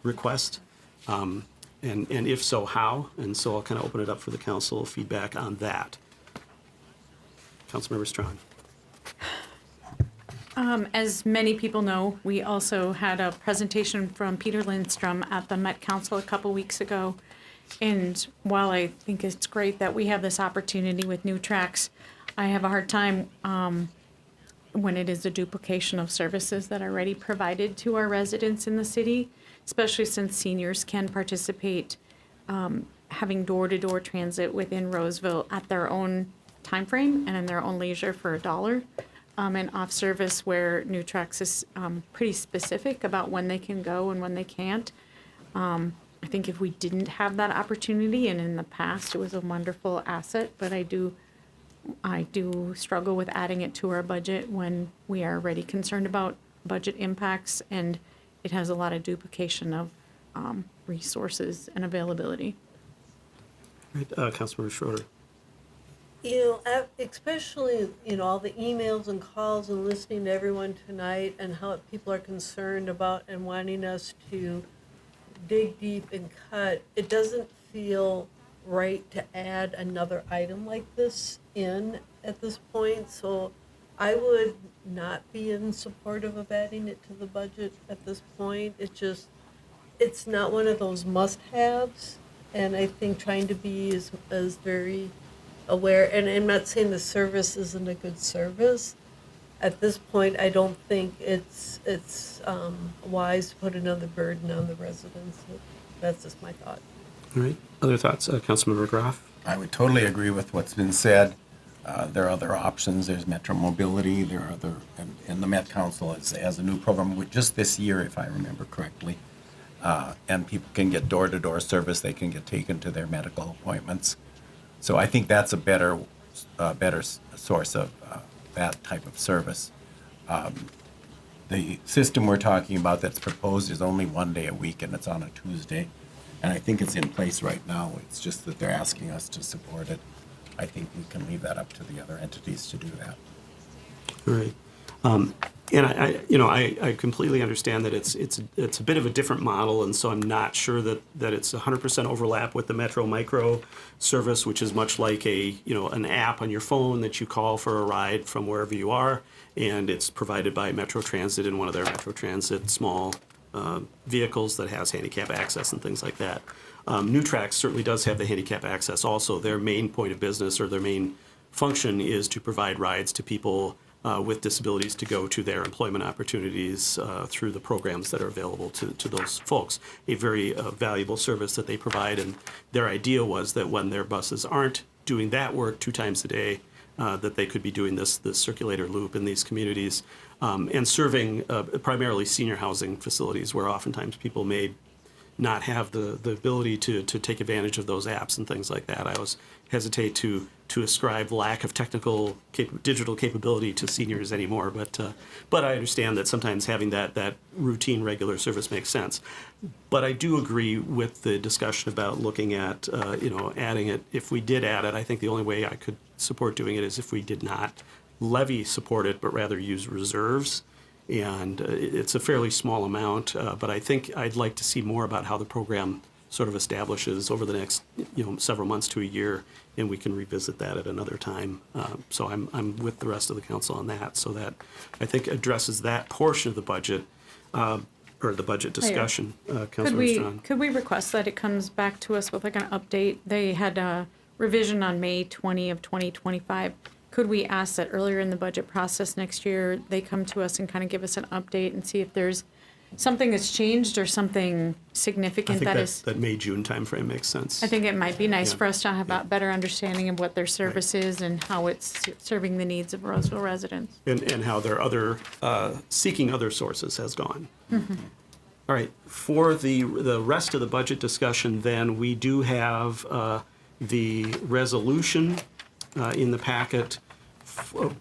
request? And if so, how? And so I'll kind of open it up for the council feedback on that. Councilmember Strawn. As many people know, we also had a presentation from Peter Lindstrom at the Met Council a couple weeks ago. And while I think it's great that we have this opportunity with new tracks, I have a hard time when it is a duplication of services that are already provided to our residents in the city, especially since seniors can participate having door-to-door transit within Roseville at their own time frame and in their own leisure for $1. And off service where new tracks is pretty specific about when they can go and when they can't. I think if we didn't have that opportunity, and in the past it was a wonderful asset, but I do struggle with adding it to our budget when we are already concerned about budget impacts and it has a lot of duplication of resources and availability. Right, Councilmember Schroeder. Especially, all the emails and calls and listening to everyone tonight and how people are concerned about and wanting us to dig deep and cut, it doesn't feel right to add another item like this in at this point. So I would not be in support of adding it to the budget at this point. It's not one of those must-haves. And I think trying to be is very aware, and I'm not saying the service isn't a good service. At this point, I don't think it's wise to put another burden on the residents. That's just my thought. All right. Other thoughts, Councilmember Graff? I would totally agree with what's been said. There are other options. There's Metro Mobility. There are other, and the Met Council has a new program just this year, if I remember correctly. And people can get door-to-door service. They can get taken to their medical appointments. So I think that's a better source of that type of service. The system we're talking about that's proposed is only 1 day a week, and it's on a Tuesday. And I think it's in place right now. It's just that they're asking us to support it. I think we can leave that up to the other entities to do that. All right. And I completely understand that it's a bit of a different model, and so I'm not sure that it's 100% overlap with the Metro Micro service, which is much like an app on your phone that you call for a ride from wherever you are, and it's provided by Metro Transit in one of their Metro Transit small vehicles that has handicap access and things like that. NewTrax certainly does have the handicap access also. Their main point of business or their main function is to provide rides to people with disabilities to go to their employment opportunities through the programs that are available to those folks. A very valuable service that they provide, and their idea was that when their buses aren't doing that work 2 times a day, that they could be doing this circulator loop in these communities and serving primarily senior housing facilities where oftentimes people may not have the ability to take advantage of those apps and things like that. I always hesitate to ascribe lack of digital capability to seniors anymore, but I understand that sometimes having that routine regular service makes sense. But I do agree with the discussion about looking at adding it. If we did add it, I think the only way I could support doing it is if we did not levy support it, but rather use reserves. And it's a fairly small amount, but I think I'd like to see more about how the program sort of establishes over the next several months to a year, and we can revisit that at another time. So I'm with the rest of the council on that, so that I think addresses that portion of the budget or the budget discussion. Councilor Strachan. Could we request that it comes back to us with like an update? They had a revision on May 20 of 2025. Could we ask that earlier in the budget process next year, they come to us and kind of give us an update and see if there's something that's changed or something significant I think that May-June timeframe makes sense. I think it might be nice Yeah. for us to have a better understanding of what their service is and how it's serving the needs of Roseville residents. And how their other, seeking other sources has gone. All right, for the rest of the budget discussion, then, we do have the resolution in the packet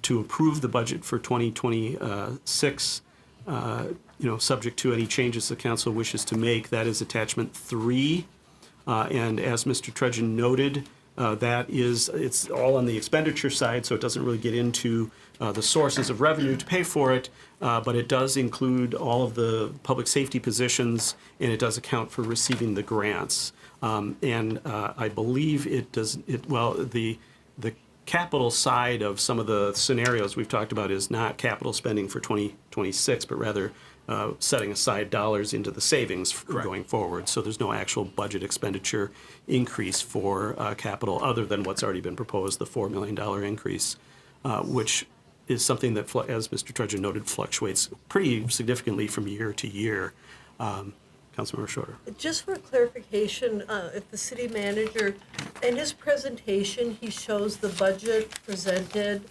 to approve the budget for 2026, subject to any changes the council wishes to make. That is attachment 3. And as Mr. Trudgeon noted, it's all on the expenditure side, so it doesn't really get into the sources of revenue to pay for it, but it does include all of the public safety positions, and it does account for receiving the grants. And I believe the capital side of some of the scenarios we've talked about is not capital spending for 2026, but rather setting aside dollars into the savings going forward. So there's no actual budget expenditure increase for capital other than what's already been proposed, the $4 million increase, which is something that, as Mr. Trudgeon noted, fluctuates pretty significantly from year to year. Councilmember Schroeder. Just for clarification, if the city manager, in his presentation, he shows the budget presented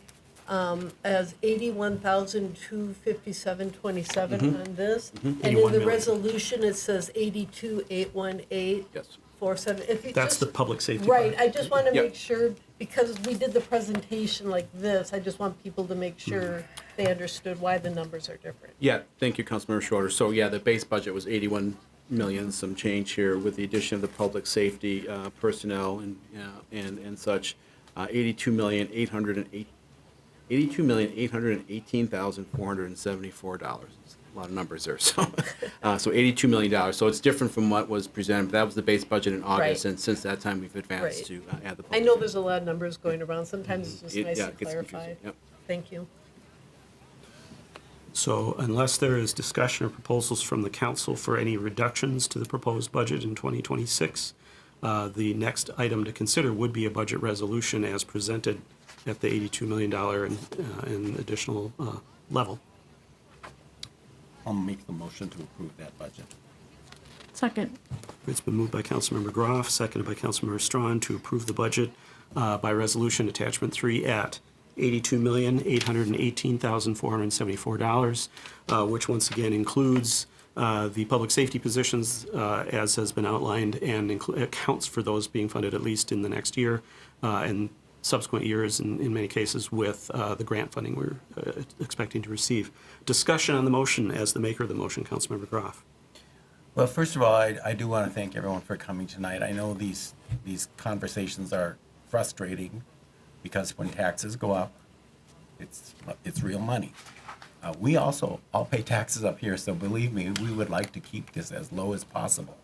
as $81,257.27 on this. And in the resolution, it says $82,818. Yes. 470. If you That's just- the public safety. Right, part. I just want to Yep. make sure, because we did the presentation like this, I just want people to make sure they understood why the numbers are different. Yeah, thank you, Councilmember Schroeder. So yeah, the base budget was 81 million, some change here with the addition of the public safety personnel and such. 82,818,474 dollars. A lot of numbers there. So, so $82 million. So it's different from what was presented. That was the base budget in August, Right. and since that time we've advanced Right. to add the. I public know safety. there's a lot of numbers going around. Sometimes it's just It- nice yeah, to it gets clarify. confusing. Yep. Thank you. So unless there is discussion or proposals from the council for any reductions to the proposed budget in 2026, the next item to consider would be a budget resolution as presented at the $82 million and additional level. I'll make the motion to approve that budget. Second. It's been moved by Councilmember Groff, seconded by Councilmember Strawn to approve the budget by resolution attachment 3 at $82,818,474, which once again includes the public safety positions as has been outlined and accounts for those being funded at least in the next year and subsequent years in many cases with the grant funding we're expecting to receive. Discussion on the motion as the maker of the motion, Councilmember Groff. Well, first of all, I do want to thank everyone for coming tonight. I know these conversations are frustrating because when taxes go up, it's real money. We also all pay taxes up here, so believe me, we would like to keep this as low as possible.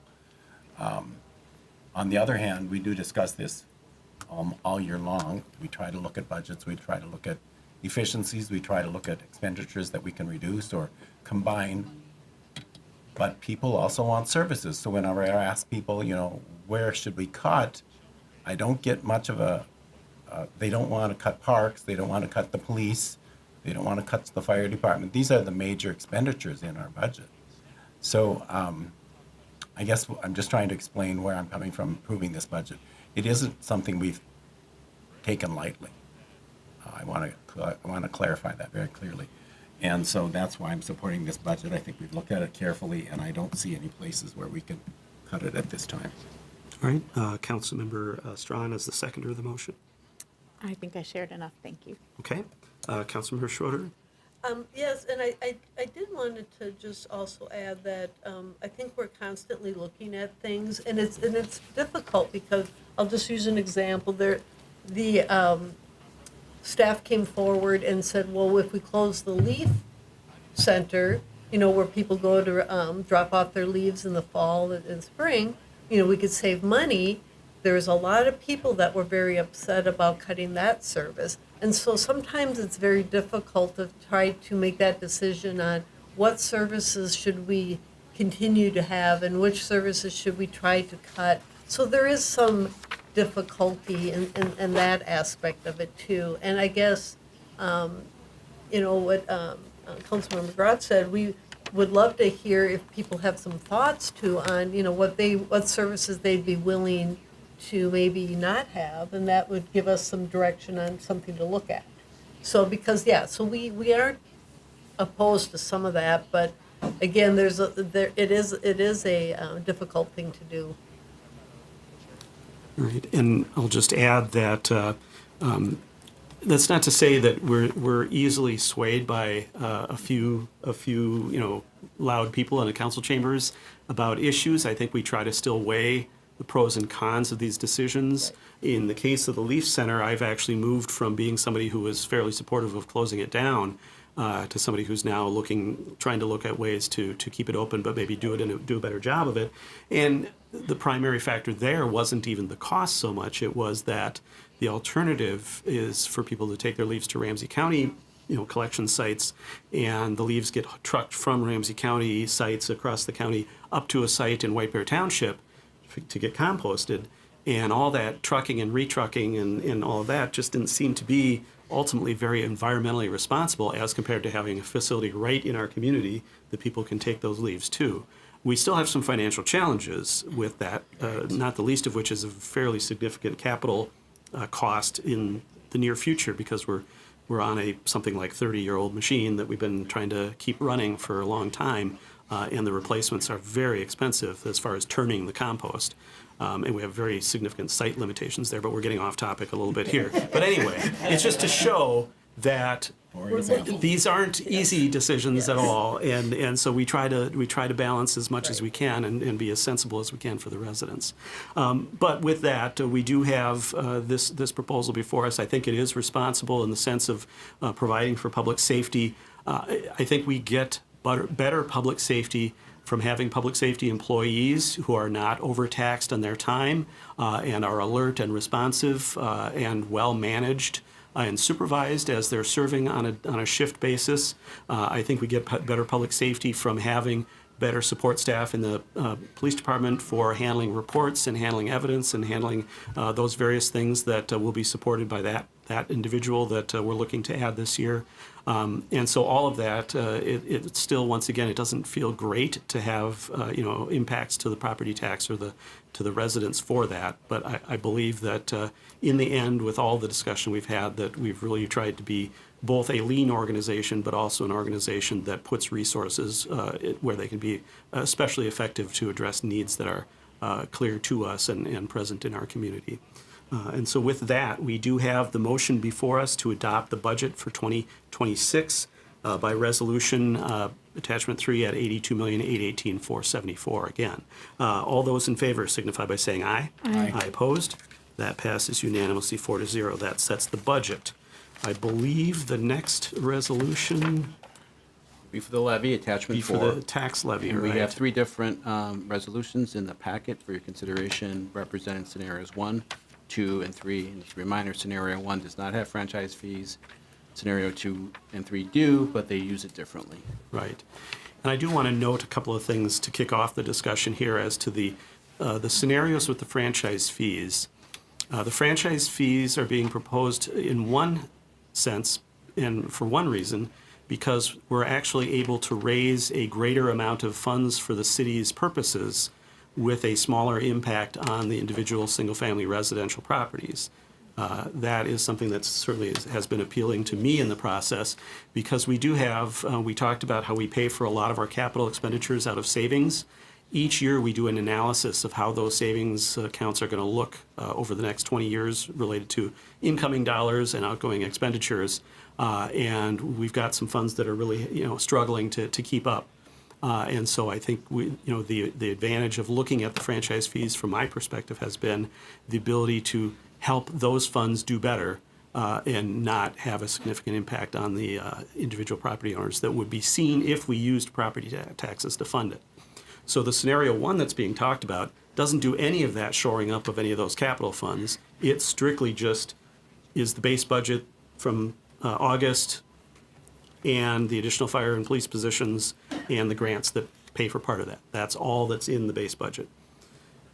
On the other hand, we do discuss this all year long. We try to look at budgets, we try to look at efficiencies, we try to look at expenditures that we can reduce or combine. But people also want services, so whenever I ask people, where should we cut, I don't get much of a, they don't want to cut parks, they don't want to cut the police, they don't want to cut the fire department. These are the major expenditures in our budget. So I guess I'm just trying to explain where I'm coming from approving this budget. It isn't something we've taken lightly. I want to clarify that very clearly. And so that's why I'm supporting this budget. I think we've looked at it carefully, and I don't see any places where we can cut it at this time. All right, Councilmember Strawn as the seconder of the motion. I think I shared enough. Thank you. Okay, Councilmember Schroeder. Yes, and I did wanted to just also add that I think we're constantly looking at things, and it's difficult because I'll just use an example. The staff came forward and said, well, if we close the leaf center, where people go to drop off their leaves in the fall and spring, we could save money. There's a lot of people that were very upset about cutting that service. And so sometimes it's very difficult to try to make that decision on what services should we continue to have and which services should we try to cut. So there is some difficulty in that aspect of it too. And I guess, what Councilmember Groff said, we would love to hear if people have some thoughts too on, what services they'd be willing to maybe not have, and that would give us some direction on something to look at. So because, we aren't opposed to some of that, but again, it is a difficult thing to do. All right, and I'll just add that that's not to say that we're easily swayed by a few loud people in the council chambers about issues. I think we try to still weigh the pros and cons of these decisions. In the case of the Leaf Center, I've actually moved from being somebody who was fairly supportive of closing it down to somebody who's now trying to look at ways to keep it open, but maybe do a better job of it. And the primary factor there wasn't even the cost so much. It was that the alternative is for people to take their leaves to Ramsey County collection sites, and the leaves get trucked from Ramsey County sites across the county up to a site in White Bear Township to get composted, and all that trucking and retrucking and all of that just didn't seem to be ultimately very environmentally responsible as compared to having a facility right in our community that people can take those leaves to. We still have some financial challenges with that, not the least of which is a fairly significant capital cost in the near future because we're on something like 30-year-old machine that we've been trying to keep running for a long time. and the replacements are very expensive as far as turning the compost. And we have very significant site limitations there, but we're getting off topic a little bit here. But anyway, it's just to show that these aren't easy decisions at all, and so we try to balance as much as we can and be as sensible as we can for the residents. But with that, we do have this proposal before us. I think it is responsible in the sense of providing for public safety. I think we get better public safety from having public safety employees who are not overtaxed on their time and are alert and responsive and well managed and supervised as they're serving on a shift basis. I think we get better public safety from having better support staff in the police department for handling reports and handling evidence and handling those various things that will be supported by that individual that we're looking to add this year. And so all of that, it still, once again, it doesn't feel great to have impacts to the property tax or to the residents for that. But I believe that in the end, with all the discussion we've had, that we've really tried to be both a lean organization, but also an organization that puts resources where they can be especially effective to address needs that are clear to us and present in our community. And so with that, we do have the motion before us to adopt the budget for 2026 by resolution attachment 3 at $82,818,474 again. All those in favor signify by saying aye. Aye. Aye opposed. That passes unanimously 4-0. That sets the budget. I believe the next resolution Be for the levy, attachment be for 4. the tax levy, And we right? have 3 different resolutions in the packet for your consideration, representing scenarios 1, 2, and 3. And just a reminder, scenario 1 does not have franchise fees. Scenario 2 and 3 do, but they use it differently. Right. And I do want to note a couple of things to kick off the discussion here as to the scenarios with the franchise fees. The franchise fees are being proposed in one sense and for one reason, because we're actually able to raise a greater amount of funds for the city's purposes with a smaller impact on the individual single-family residential properties. That is something that certainly has been appealing to me in the process, because we do have, we talked about how we pay for a lot of our capital expenditures out of savings. Each year we do an analysis of how those savings accounts are going to look over the next 20 years related to incoming dollars and outgoing expenditures. And we've got some funds that are really, struggling to keep up. And so I think the advantage of looking at the franchise fees from my perspective has been the ability to help those funds do better and not have a significant impact on the individual property owners that would be seen if we used property taxes to fund it. So the scenario 1 that's being talked about doesn't do any of that shoring up of any of those capital funds. It strictly just is the base budget from August and the additional fire and police positions and the grants that pay for part of that. That's all that's in the base budget.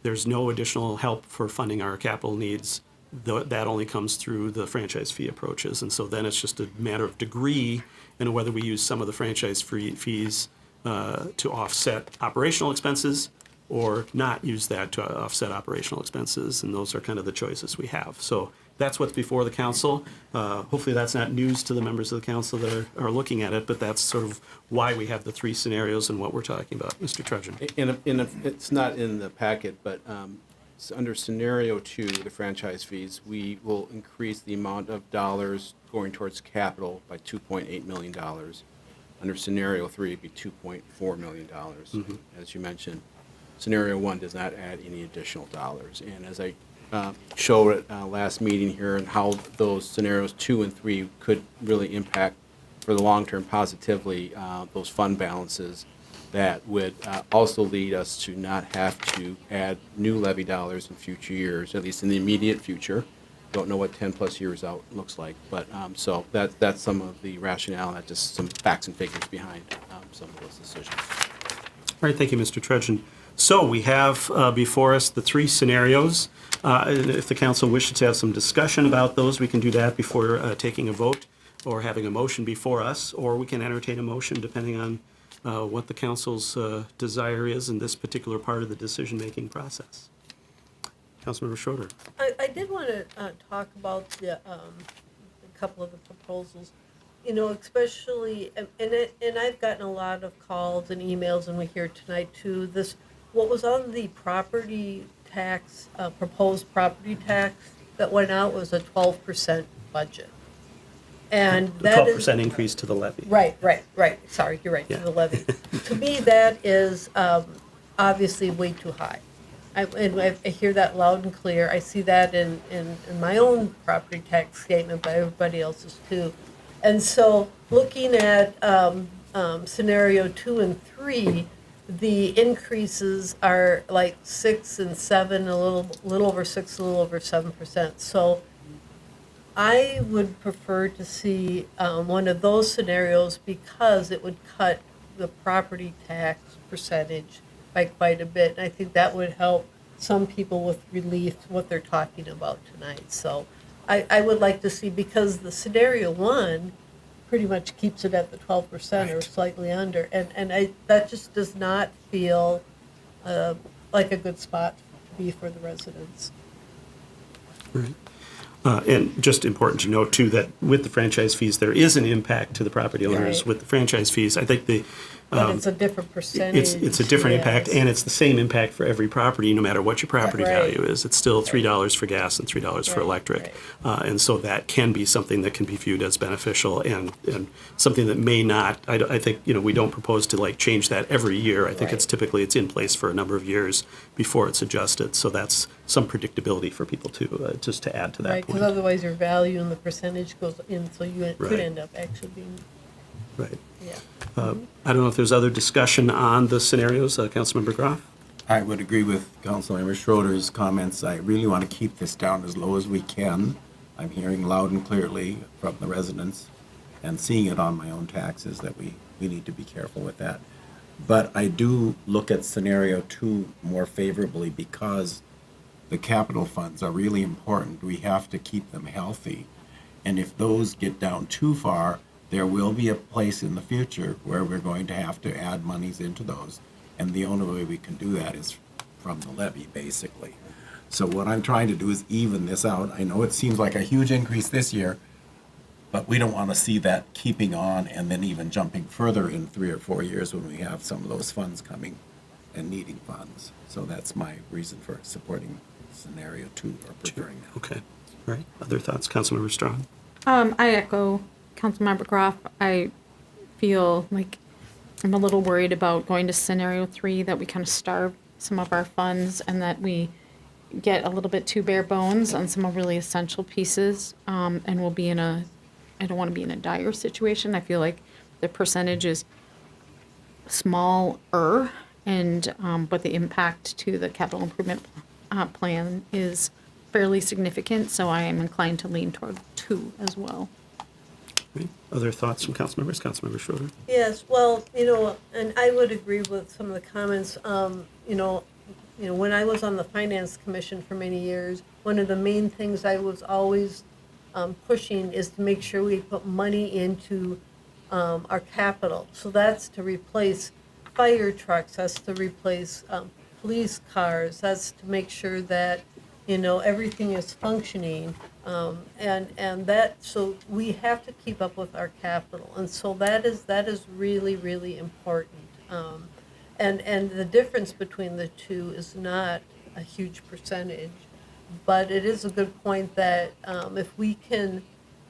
There's no additional help for funding our capital needs. That only comes through the franchise fee approaches. And so then it's just a matter of degree and whether we use some of the franchise fees to offset operational expenses or not use that to offset operational expenses. And those are kind of the choices we have. So that's what's before the council. Hopefully that's not news to the members of the council that are looking at it, but that's sort of why we have the 3 scenarios and what we're talking about. Mr. Trudgeon. It's not in the packet, but under scenario 2, the franchise fees, we will increase the amount of dollars going towards capital by $2.8 million. Under scenario 3, it'd be $2.4 million, as you mentioned. Scenario 1 does not add any additional dollars. And as I showed at last meeting here, and how those scenarios 2 and 3 could really impact for the long term positively those fund balances, that would also lead us to not have to add new levy dollars in future years, at least in the immediate future. Don't know what 10 plus years out looks like, but so that's some of the rationale, and that's just some facts and figures behind some of those decisions. All right, thank you, Mr. Trudgeon. So we have before us the 3 scenarios. And if the council wishes to have some discussion about those, we can do that before taking a vote or having a motion before us, or we can entertain a motion depending on what the council's desire is in this particular part of the decision-making process. Councilmember Schroeder. I did want to talk about a couple of the proposals. you know, especially, and I've gotten a lot of calls and emails, and we hear tonight too, this, what was on the property tax, proposed property tax that went out was a 12% budget. And that is. 12% increase to the levy. Right, sorry, you're right, to Yeah. the levy. To me, that is obviously way too high. I hear that loud and clear. I see that in my own property tax statement, but everybody else's too. And so, looking at scenario 2 and 3, the increases are like 6 and 7, a little over 6, a little over 7%. So I would prefer to see one of those scenarios because it would cut the property tax percentage by quite a bit. And I think that would help some people with relief what they're talking about tonight. So I would like to see, because the scenario 1 pretty much keeps it at the 12% or slightly under. And that just does not feel like a good spot to be for the residents. Right. And just important to note, too, that with the franchise fees, there is an impact to the property owners Right. with the franchise fees. I think But it's a different percentage. it's a different impact, yes. and it's the same impact for every property, no matter what your property Right. value is. It's still $3 for gas and $3 for Right, electric. And so that can be something that can be viewed as beneficial and something that may not, I think, you know, we don't propose to like change that every year. I think it's Right. typically, it's in place for a number of years before it's adjusted. So that's some predictability for people too, just to add to that Right, because point. otherwise your value and the percentage goes in, so you Right. could end up actually being, Right. yeah. I don't know if there's other discussion on the scenarios. Councilmember Groff? I would agree with Councilmember Schroeder's comments. I really want to keep this down as low as we can. I'm hearing loud and clearly from the residents and seeing it on my own taxes that we need to be careful with that. But I do look at scenario 2 more favorably because the capital funds are really important. We have to keep them healthy. And if those get down too far, there will be a place in the future where we're going to have to add monies into those. And the only way we can do that is from the levy, basically. So what I'm trying to do is even this out. I know it seems like a huge increase this year, but we don't want to see that keeping on and then even jumping further in 3 or 4 years when we have some of those funds coming and needing funds. So that's my reason for supporting scenario 2 or preferring that. Okay. All right. Other thoughts? Councilmember Strong? I echo Councilmember Groff. I feel like I'm a little worried about going to scenario 3, that we kind of starve some of our funds and that we get a little bit too bare bones on some of really essential pieces. And we'll be I don't want to be in a dire situation. I feel like the percentage is smaller and, but the impact to the capital improvement plan is fairly significant. So I am inclined to lean toward 2 as well. Right. Other thoughts from council members? Councilmember Schroeder? Yes, well, you know, and I would agree with some of the comments. You know, when I was on the Finance Commission for many years, one of the main things I was always pushing is to make sure we put money into our capital. So that's to replace fire trucks, that's to replace police cars, that's to make sure that, you know, everything is functioning. And that, so we have to keep up with our capital. And so that is really, really important. And the difference between the two is not a huge percentage, but it is a good point that if we can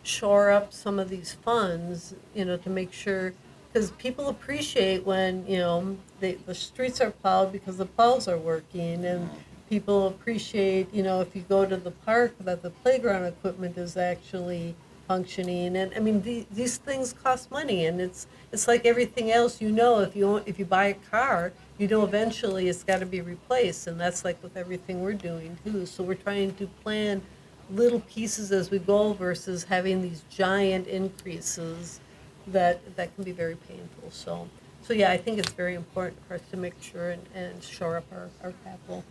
shore up some of these funds, you know, to make sure, because people appreciate when, you know, the streets are plowed because the plows are working, and people appreciate, you know, if you go to the park, that the playground equipment is actually functioning. And I mean, these things cost money, and it's like everything else. You know, if you buy a car, you know eventually it's got to be replaced, and that's like with everything we're doing too. So we're trying to plan little pieces as we go versus having these giant increases that can be very painful. So yeah, I think it's very important for us to make sure and shore up our capital.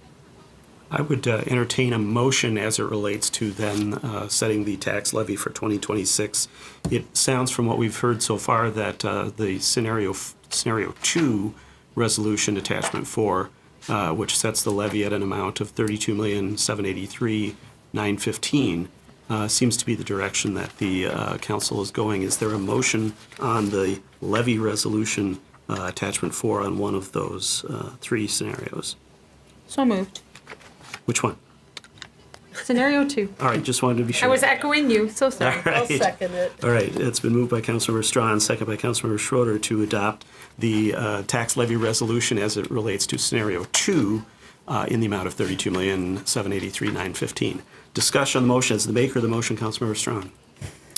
I would entertain a motion as it relates to then setting the tax levy for 2026. It sounds from what we've heard so far that the scenario 2 resolution attachment 4, which sets the levy at an amount of $32,783,915, seems to be the direction that the council is going. Is there a motion on the levy resolution attachment 4 on one of those three scenarios? So moved. Which one? Scenario 2. All right, just wanted to be sure. I was echoing you, so sorry. All right. it. All right, it's been moved by Councilmember Strawn, second by Councilmember Schroeder to adopt the tax levy resolution as it relates to scenario 2 in the amount of $32,783,915. Discussion on the motion. As the maker of the motion, Councilmember Strawn.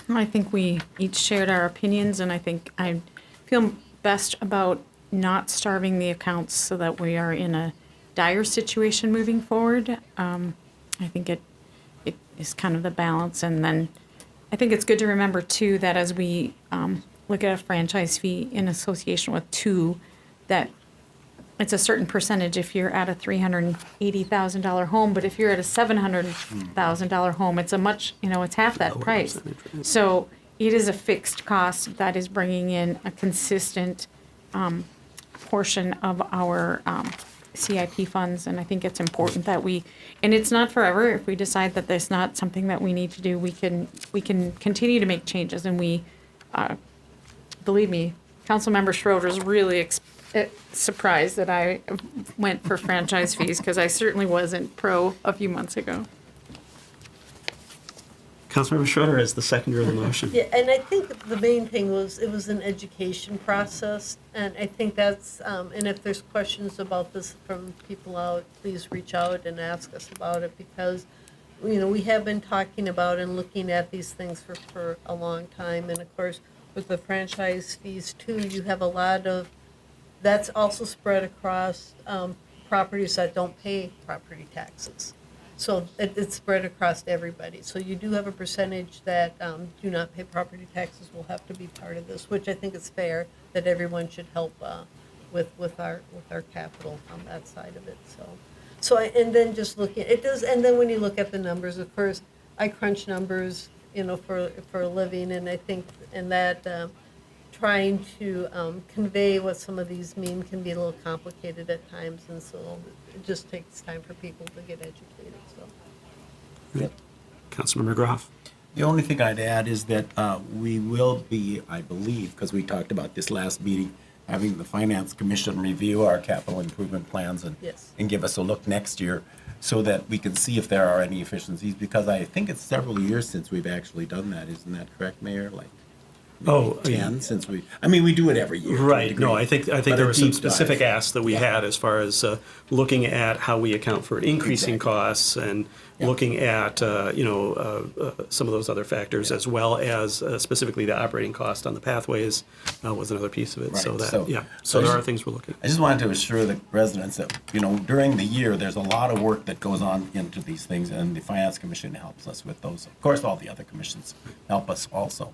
I think we each shared our opinions, and I think I feel best about not starving the accounts so that we are in a dire situation moving forward. I think it is kind of the balance, and then I think it's good to remember too that as we look at a franchise fee in association with 2, that it's a certain percentage if you're at a $380,000 home, but if you're at a $700,000 home, it's a much, it's half that price. So it is a fixed cost that is bringing in a consistent portion of our CIP funds, and I think it's important that and it's not forever. If we decide that there's not something that we need to do, we can continue to make changes, and believe me, Councilmember Schroeder's really surprised that I went for franchise fees, because I certainly wasn't pro a few months ago. Councilmember Schroeder is the seconder of the motion. Yeah, and I think the main thing was, it was an education process, and I think that's, and if there's questions about this from people out, please reach out and ask us about it, because, we have been talking about and looking at these things for a long time, and of course, with the franchise fees too, you have a lot of, that's also spread across properties that don't pay property taxes. So it's spread across everybody. So you do have a percentage that do not pay property taxes will have to be part of this, which I think is fair, that everyone should help with our capital on that side of it. And then just looking, it does, and then when you look at the numbers, of course, I crunch numbers, for a living, and I think in that trying to convey what some of these mean can be a little complicated at times, and so it just takes time for people to get educated. So, Councilmember Groff. The only thing I'd add is that we will be, I believe, because we talked about this last meeting, having the Finance Commission review our capital improvement plans and give us a look next year, so that we can see if there are any efficiencies, because I think it's several years since we've actually done that. Isn't that correct, Mayor? Like, Oh, 10 since we do it every year. Right. No, I think But there a were some deep specific dive. asks that we had as far as looking at how we account for increasing Exactly. costs, and looking at some of those other factors, as well as specifically the operating cost on the pathways was another piece of it. So Right. that So- so so there just- are things we're looking I just wanted to assure the residents that, during the year, there's a lot of work that goes on into these things, and the Finance Commission helps us with those. Of course, all the other commissions help us also,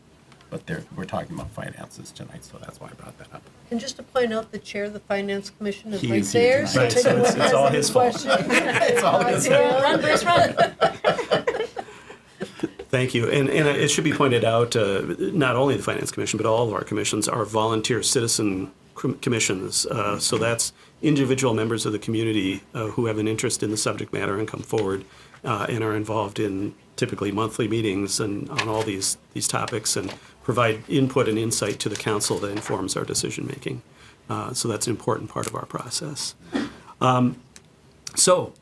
but we're talking about finances tonight, so that's why I brought that up. and just to point out, the chair of the Finance Commission is He right is here there. tonight. Right, so if anyone it's has all any his fault. questions- It's all his fault. Run, Bruce, run. Thank you. And it should be pointed out, not only the Finance Commission, but all of our commissions are volunteer citizen commissions. So that's individual members of the community who have an interest in the subject matter and come forward and are involved in typically monthly meetings and on all these topics, and provide input and insight to the council that informs our decision making. So that's an important part of our process. So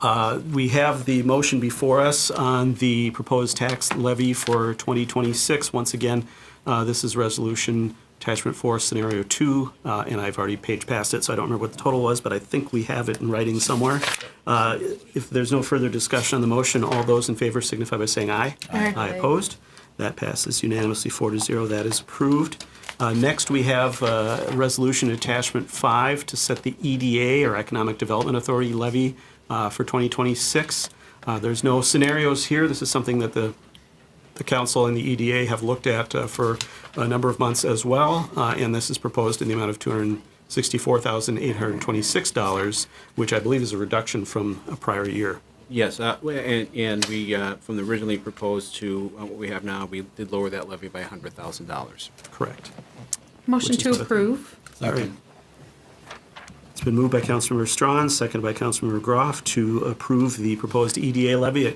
we have the motion before us on the proposed tax levy for 2026. Once again, this is resolution attachment 4, scenario 2, and I've already page passed it, so I don't remember what the total was, but I think we have it in writing somewhere. If there's no further discussion on the motion, all those in favor signify by saying aye. Aye. Opposed? That passes unanimously 4-0. That is approved. Next, we have resolution attachment 5 to set the EDA, or Economic Development Authority levy for 2026. There's no scenarios here. This is something that the council and the EDA have looked at for a number of months as well, and this is proposed in the amount of $264,826, which I believe is a reduction from a prior year. Yes, and we, from the originally proposed to what we have now, we did lower that levy by $100,000. Correct. Motion Which is to good. approve. All right. It's been moved by Councilmember Strawn, seconded by Councilmember Groff, to approve the proposed EDA levy at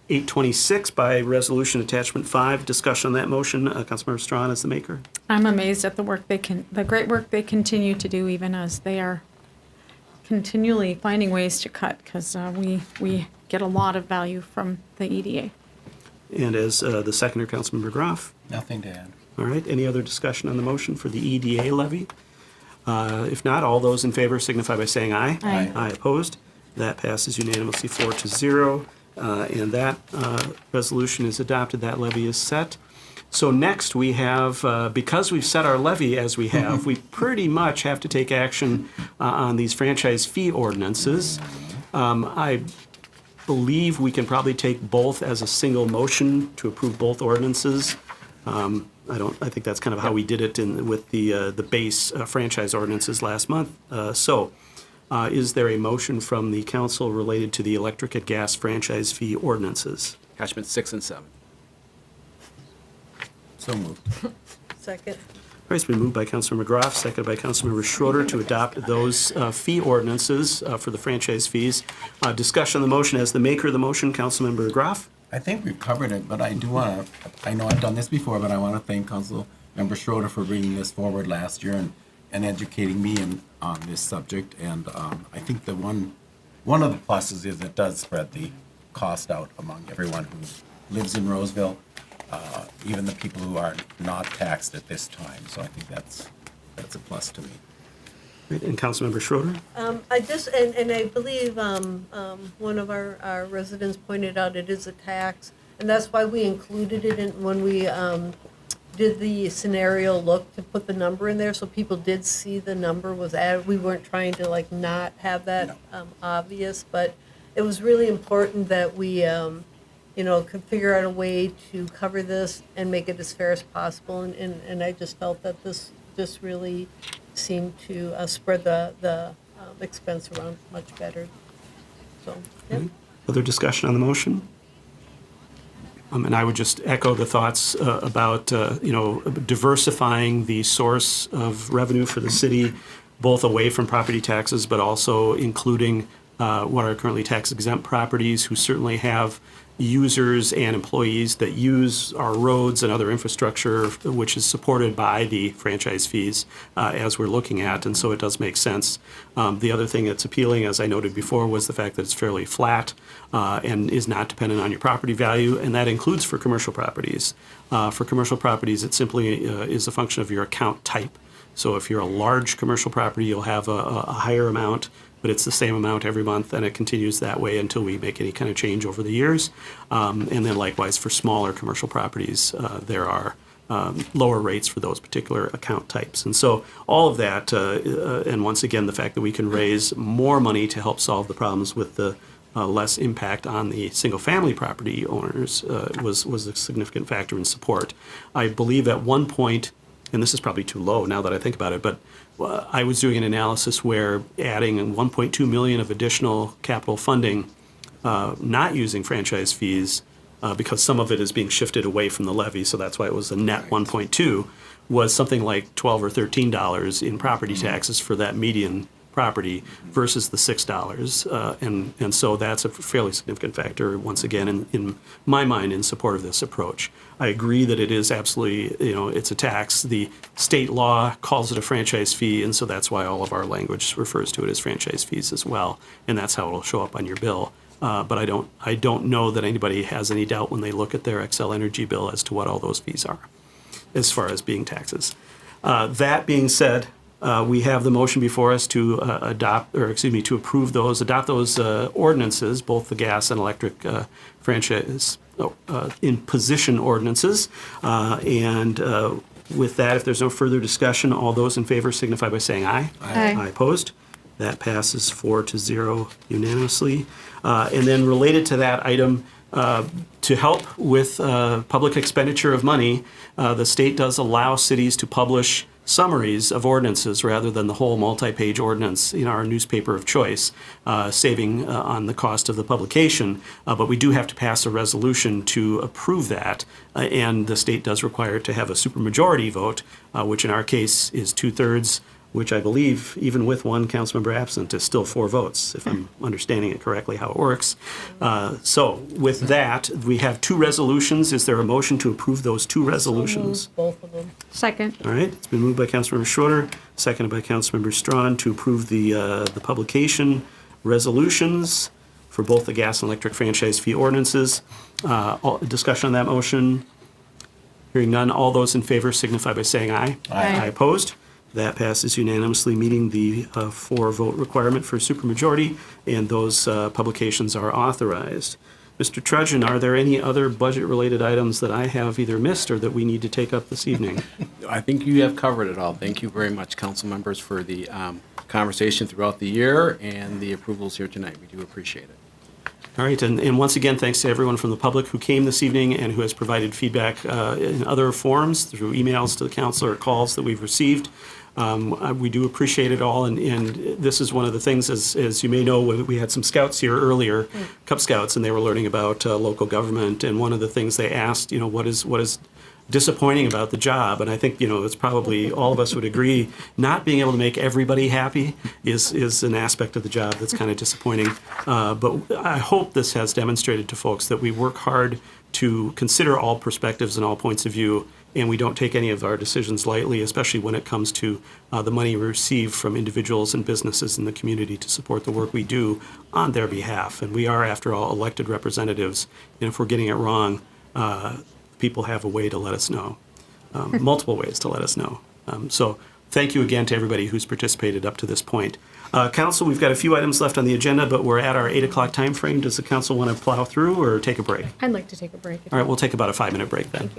826 by resolution attachment 5. Discussion on that motion. Councilmember Strawn is the maker. I'm amazed at the great work they continue to do, even as they are continually finding ways to cut, because we get a lot of value from the EDA. And as the seconder, Councilmember Groff. Nothing to add. All right, any other discussion on the motion for the EDA levy? If not, all those in favor signify by saying aye. Aye. Aye opposed. That passes unanimously 4-0. And that resolution is adopted. That levy is set. So next we have, because we've set our levy as we have, we pretty much have to take action on these franchise fee ordinances. I believe we can probably take both as a single motion to approve both ordinances. I think that's kind of how we did it with the base franchise ordinances last month. Is there a motion from the council related to the electric and gas franchise fee ordinances? Attachments 6 and 7. So moved. Second. All right, it's been moved by Councilmember McGrath, seconded by Councilmember Schroeder to adopt those fee ordinances for the franchise fees. Discussion on the motion. As the maker of the motion, Councilmember McGrath. I think we've covered it, but I do want to, I know I've done this before, but I want to thank Councilmember Schroeder for bringing this forward last year and educating me on this subject. And I think the one of the pluses is it does spread the cost out among everyone who lives in Roseville, even the people who are not taxed at this time. So I think that's a plus to me. Right, and Councilmember Schroeder. I just, and I believe one of our residents pointed out it is a tax, and that's why we included it in, when we did the scenario look, to put the number in there, so people did see the number was added. We weren't trying to like not have that obvious, but it was really important that we, could figure out a way to cover this and make it as fair as possible, and I just felt that this really seem to spread the expense around much better. So, yeah. Other discussion on the motion? And I would just echo the thoughts about, diversifying the source of revenue for the city, both away from property taxes, but also including what are currently tax exempt properties, who certainly have users and employees that use our roads and other infrastructure, which is supported by the franchise fees as we're looking at, and so it does make sense. The other thing that's appealing, as I noted before, was the fact that it's fairly flat and is not dependent on your property value, and that includes for commercial properties. For commercial properties, it simply is a function of your account type. So if you're a large commercial property, you'll have a higher amount, but it's the same amount every month, and it continues that way until we make any kind of change over the years. And then likewise for smaller commercial properties, there are lower rates for those particular account types. And so all of that, and once again, the fact that we can raise more money to help solve the problems with the less impact on the single-family property owners was a significant factor in support. I believe at one point, and this is probably too low now that I think about it, but I was doing an analysis where adding 1.2 million of additional capital funding, not using franchise fees, because some of it is being shifted away from the levy, so that's why it was a net 1.2, was something like $12 or $13 in property taxes for that median property versus the $6. And so that's a fairly significant factor, once again, in my mind, in support of this approach. I agree that it is absolutely, it's a tax. The state law calls it a franchise fee, and so that's why all of our language refers to it as franchise fees as well, and that's how it'll show up on your bill. But I don't know that anybody has any doubt when they look at their Xcel Energy bill as to what all those fees are, as far as being taxes. That being said, we have the motion before us to adopt those ordinances, both the gas and electric franchise imposition ordinances. And with that, if there's no further discussion, all those in favor signify by saying aye. Aye. Aye opposed. That passes 4-0 unanimously. And then related to that item, to help with public expenditure of money, the state does allow cities to publish summaries of ordinances rather than the whole multi-page ordinance in our newspaper of choice, saving on the cost of the publication. But we do have to pass a resolution to approve that, and the state does require it to have a supermajority vote, which in our case is 2/3, which I believe, even with one council member absent, is still 4 votes, if I'm understanding it correctly, how it works. So with that, we have 2 resolutions. Is there a motion to approve those 2 resolutions? Both of them. Second. All right, it's been moved by Councilmember Schroeder, seconded by Councilmember Strawn to approve the publication resolutions for both the gas and electric franchise fee ordinances. Discussion on that motion? Hearing none, all those in favor signify by saying aye. Aye. Opposed? That passes unanimously, meeting the 4-vote requirement for supermajority, and those publications are authorized. Mr. Trudgeon, are there any other budget-related items that I have either missed or that we need to take up this evening? I think you have covered it all. Thank you very much, council members, for the conversation throughout the year and the approvals here tonight. We do appreciate it. All right, and once again, thanks to everyone from the public who came this evening and who has provided feedback in other forms through emails to the council or calls that we've received. We do appreciate it all, and this is one of the things, as you may know, we had some scouts here earlier, Cub Scouts, and they were learning about local government, and one of the things they asked, what is disappointing about the job, and I think, it's probably all of us would agree, not being able to make everybody happy is an aspect of the job that's kind of disappointing. But I hope this has demonstrated to folks that we work hard to consider all perspectives and all points of view, and we don't take any of our decisions lightly, especially when it comes to the money we receive from individuals and businesses in the community to support the work we do on their behalf. And we are, after all, elected representatives, and if we're getting it wrong, people have a way to let us know, multiple ways to let us know. So thank you again to everybody who's participated up to this point. Council, we've got a few items left on the agenda, but we're at our 8 o'clock time frame. Does the council want to plow through or take a break? I'd like to take a break. All right, we'll take about a 5-minute break then.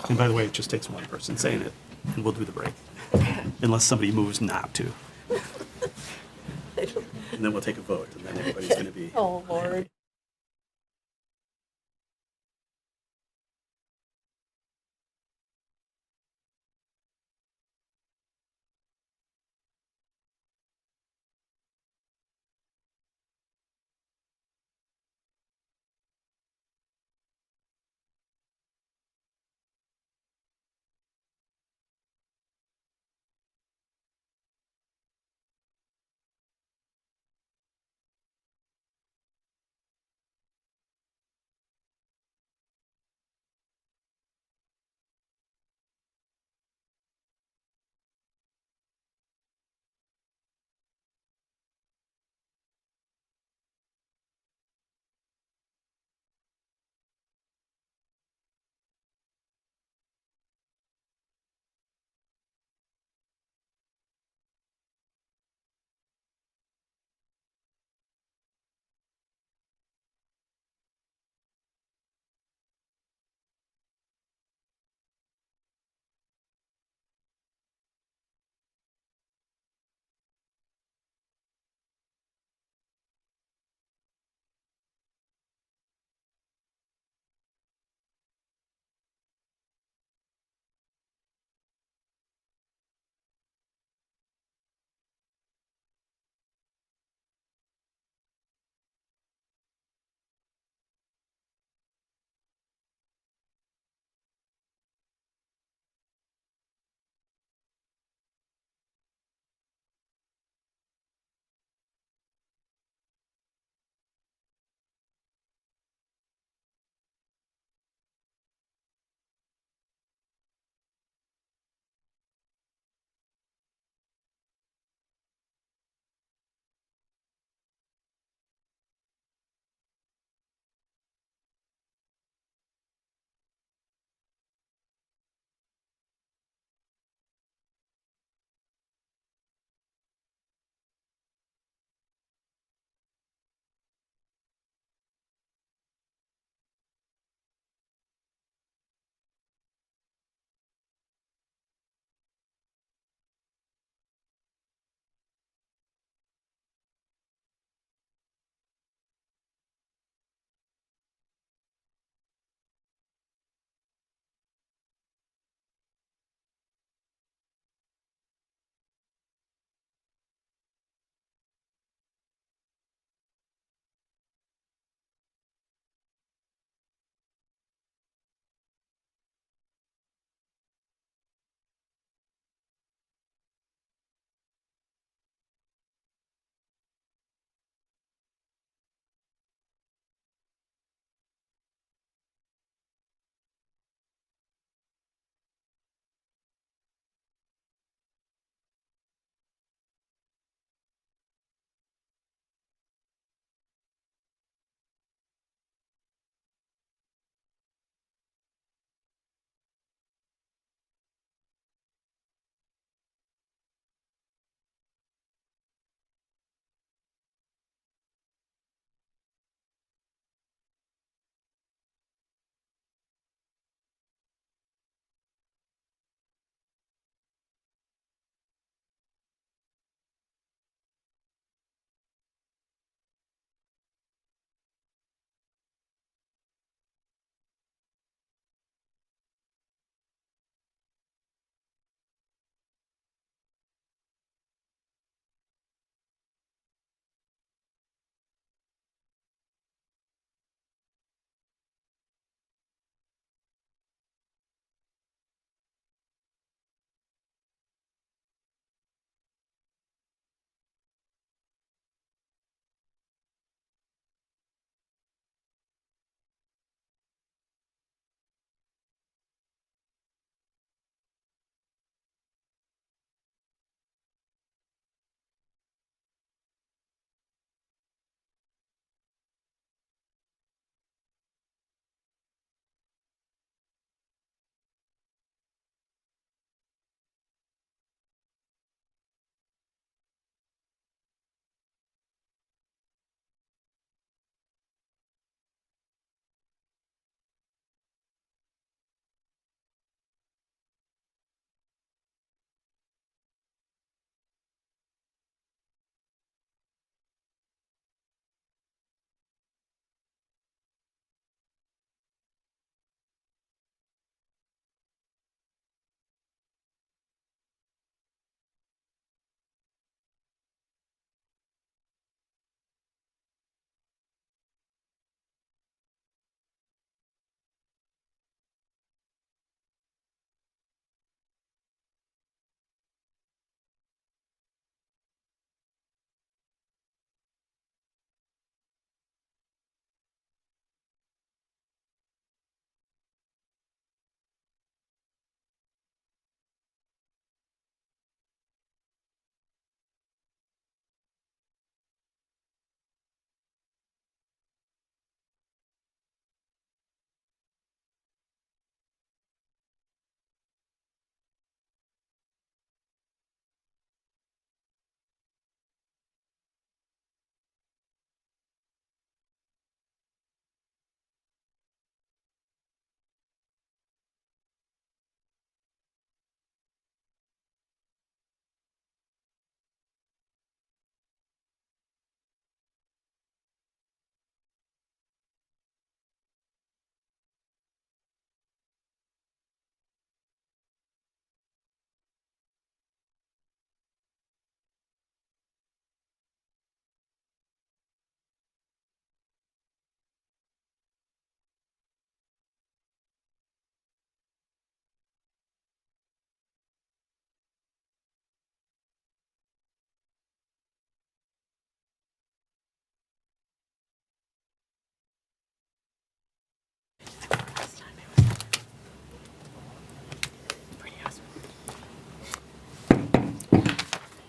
And by the way, it just takes one person saying it, and we'll do the break, unless somebody moves not to. And then we'll take a vote, and then everybody's going to be. Oh, Lord.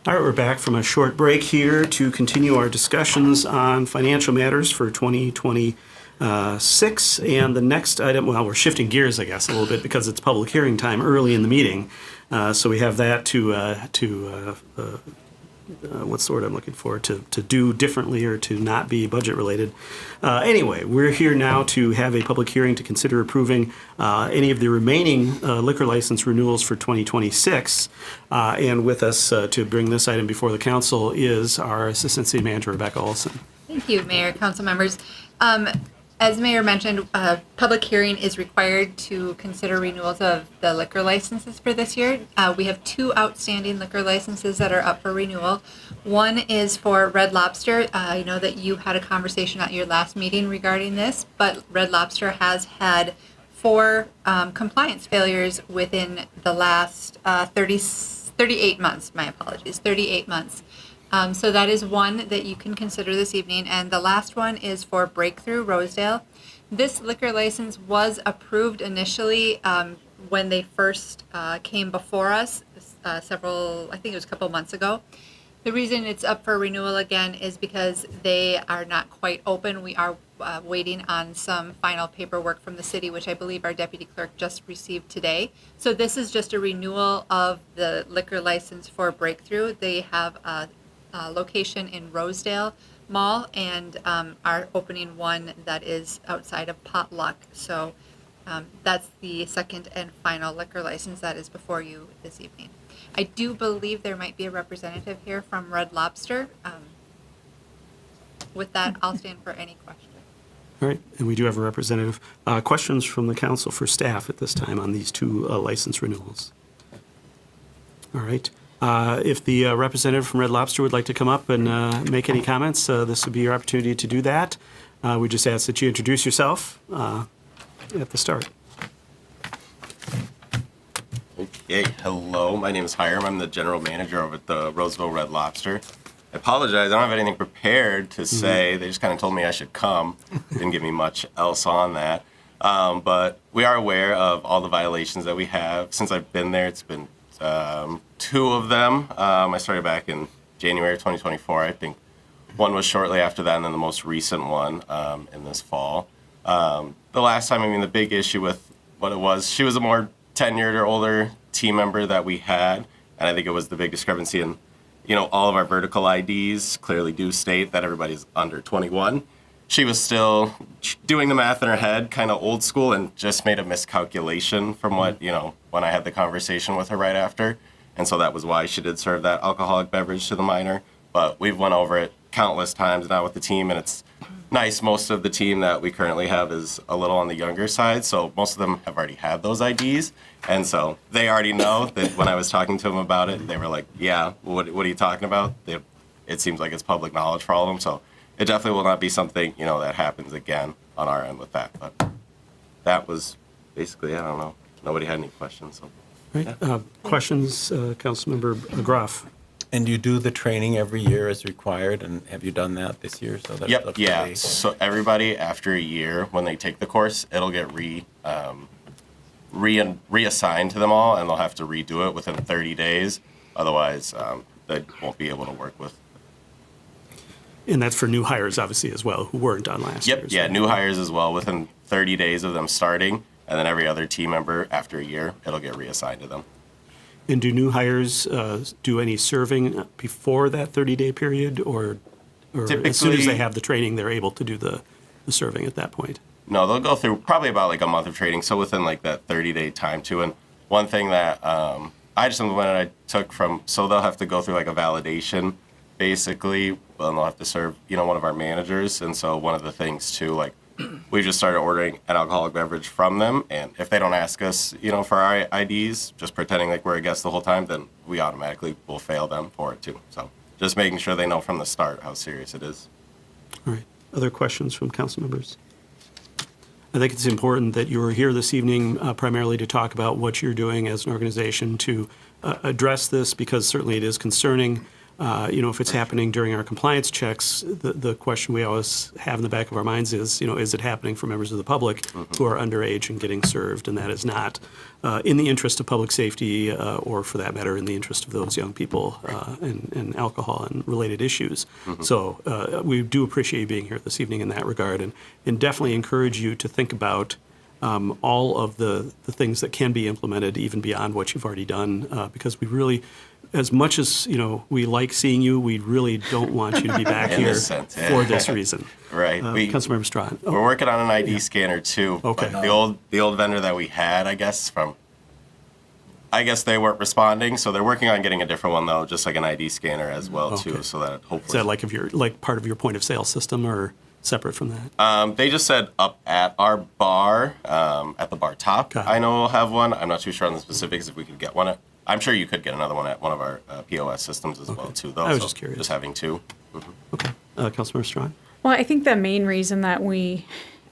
All right, we're back from a short break here to continue our discussions on financial matters for 2026. And the next item, well, we're shifting gears, I guess, a little bit because it's public hearing time early in the meeting. So we have that what's the word I'm looking for, to do differently or to not be budget related. Anyway, we're here now to have a public hearing to consider approving any of the remaining liquor license renewals for 2026. And with us to bring this item before the council is our Assistant City Manager, Rebecca Olson. Thank you, Mayor, council members. As Mayor mentioned, a public hearing is required to consider renewals of the liquor licenses for this year. We have 2 outstanding liquor licenses that are up for renewal. One is for Red Lobster. I know that you had a conversation at your last meeting regarding this, but Red Lobster has had 4 compliance failures within the last 38 months. My apologies, 38 months. So that is one that you can consider this evening. And the last one is for Breakthrough Rosedale. This liquor license was approved initially when they first came before us I think it was a couple months ago. The reason it's up for renewal again is because they are not quite open. We are waiting on some final paperwork from the city, which I believe our deputy clerk just received today. So this is just a renewal of the liquor license for Breakthrough. They have a location in Rosedale Mall and are opening one that is outside of Potluck. So that's the second and final liquor license that is before you this evening. I do believe there might be a representative here from Red Lobster. With that, I'll stand for any questions. All right, and we do have a representative. Questions from the council for staff at this time on these 2 license renewals? All right. If the representative from Red Lobster would like to come up and make any comments, this would be your opportunity to do that. We just ask that you introduce yourself at the start. Okay, hello, my name is Hiram. I'm the general manager over at the Roseville Red Lobster. I apologize, I don't have anything prepared to say. They just kind of told me I should come. Didn't give me much else on that. But we are aware of all the violations that we have. Since I've been there, it's been 2 of them. I started back in January 2024. I think one was shortly after that, and then the most recent one in this fall. The last time, I mean, the big issue with what it was, she was a more tenured or older team member that we had, and I think it was the big discrepancy in, all of our vertical IDs clearly do state that everybody's under 21. She was still doing the math in her head, kind of old school, and just made a miscalculation from what, when I had the conversation with her right after. And so that was why she did serve that alcoholic beverage to the minor. But we've went over it countless times now with the team, and it's nice. Most of the team that we currently have is a little on the younger side, so most of them have already had those IDs. And so they already know that when I was talking to them about it, they were like, yeah, what are you talking about? It seems like it's public knowledge for all of them. So it definitely will not be something, that happens again on our end with that. But that was basically, I don't know. Nobody had any questions. So. Right. Questions, Councilmember Groff? And you do the training every year as required, and have you done that this year? So that it Yep, looks yeah. really- So everybody after a year, when they take the course, it'll get reassigned to them all, and they'll have to redo it within 30 days. Otherwise, they won't be able to work with. And that's for new hires, obviously, as well, who weren't on last year. Yep, yeah, new hires as well within 30 days of them starting, and then every other team member after a year, it'll get reassigned to them. And do new hires do any serving before that 30-day period, or as soon as Typically- they have the training, they're able to do the serving at that point? No, they'll go through probably about like a month of training, so within like that 30-day time too. And one thing that I just implemented, I took from, so they'll have to go through like a validation, basically, and they'll have to serve, one of our managers. And so one of the things too, like we just started ordering an alcoholic beverage from them, and if they don't ask us, for our IDs, just pretending like we're a guest the whole time, then we automatically will fail them for it too. So just making sure they know from the start how serious it is. All right. Other questions from council members? I think it's important that you are here this evening primarily to talk about what you're doing as an organization to address this, because certainly it is concerning. if it's happening during our compliance checks, the question we always have in the back of our minds is, is it happening for members of the public who are underage and getting served? And that is not in the interest of public safety or, for that matter, in the interest of those young people and alcohol and related issues. So we do appreciate you being here this evening in that regard, and definitely encourage you to think about all of the things that can be implemented even beyond what you've already done, because we really, as much as we like seeing you, we really don't want you to be back In here this sense, yeah. for this reason. Right. Councilmember Strawn. We're working on an ID scanner too. Okay. But the old vendor that we had, I guess they weren't responding, so they're working on getting a different one though, just like an ID scanner as well too, so that hopefully. Is that like if you're like part of your point of sale system or separate from that? They just said up at our bar, at the bar top. I know we'll have one. I'm not too sure on the specifics if we could get one. I'm sure you could get another one at one of our POS systems as well too, though. I was just curious. Just having two. Okay. Councilmember Strawn. Well, I think the main reason that we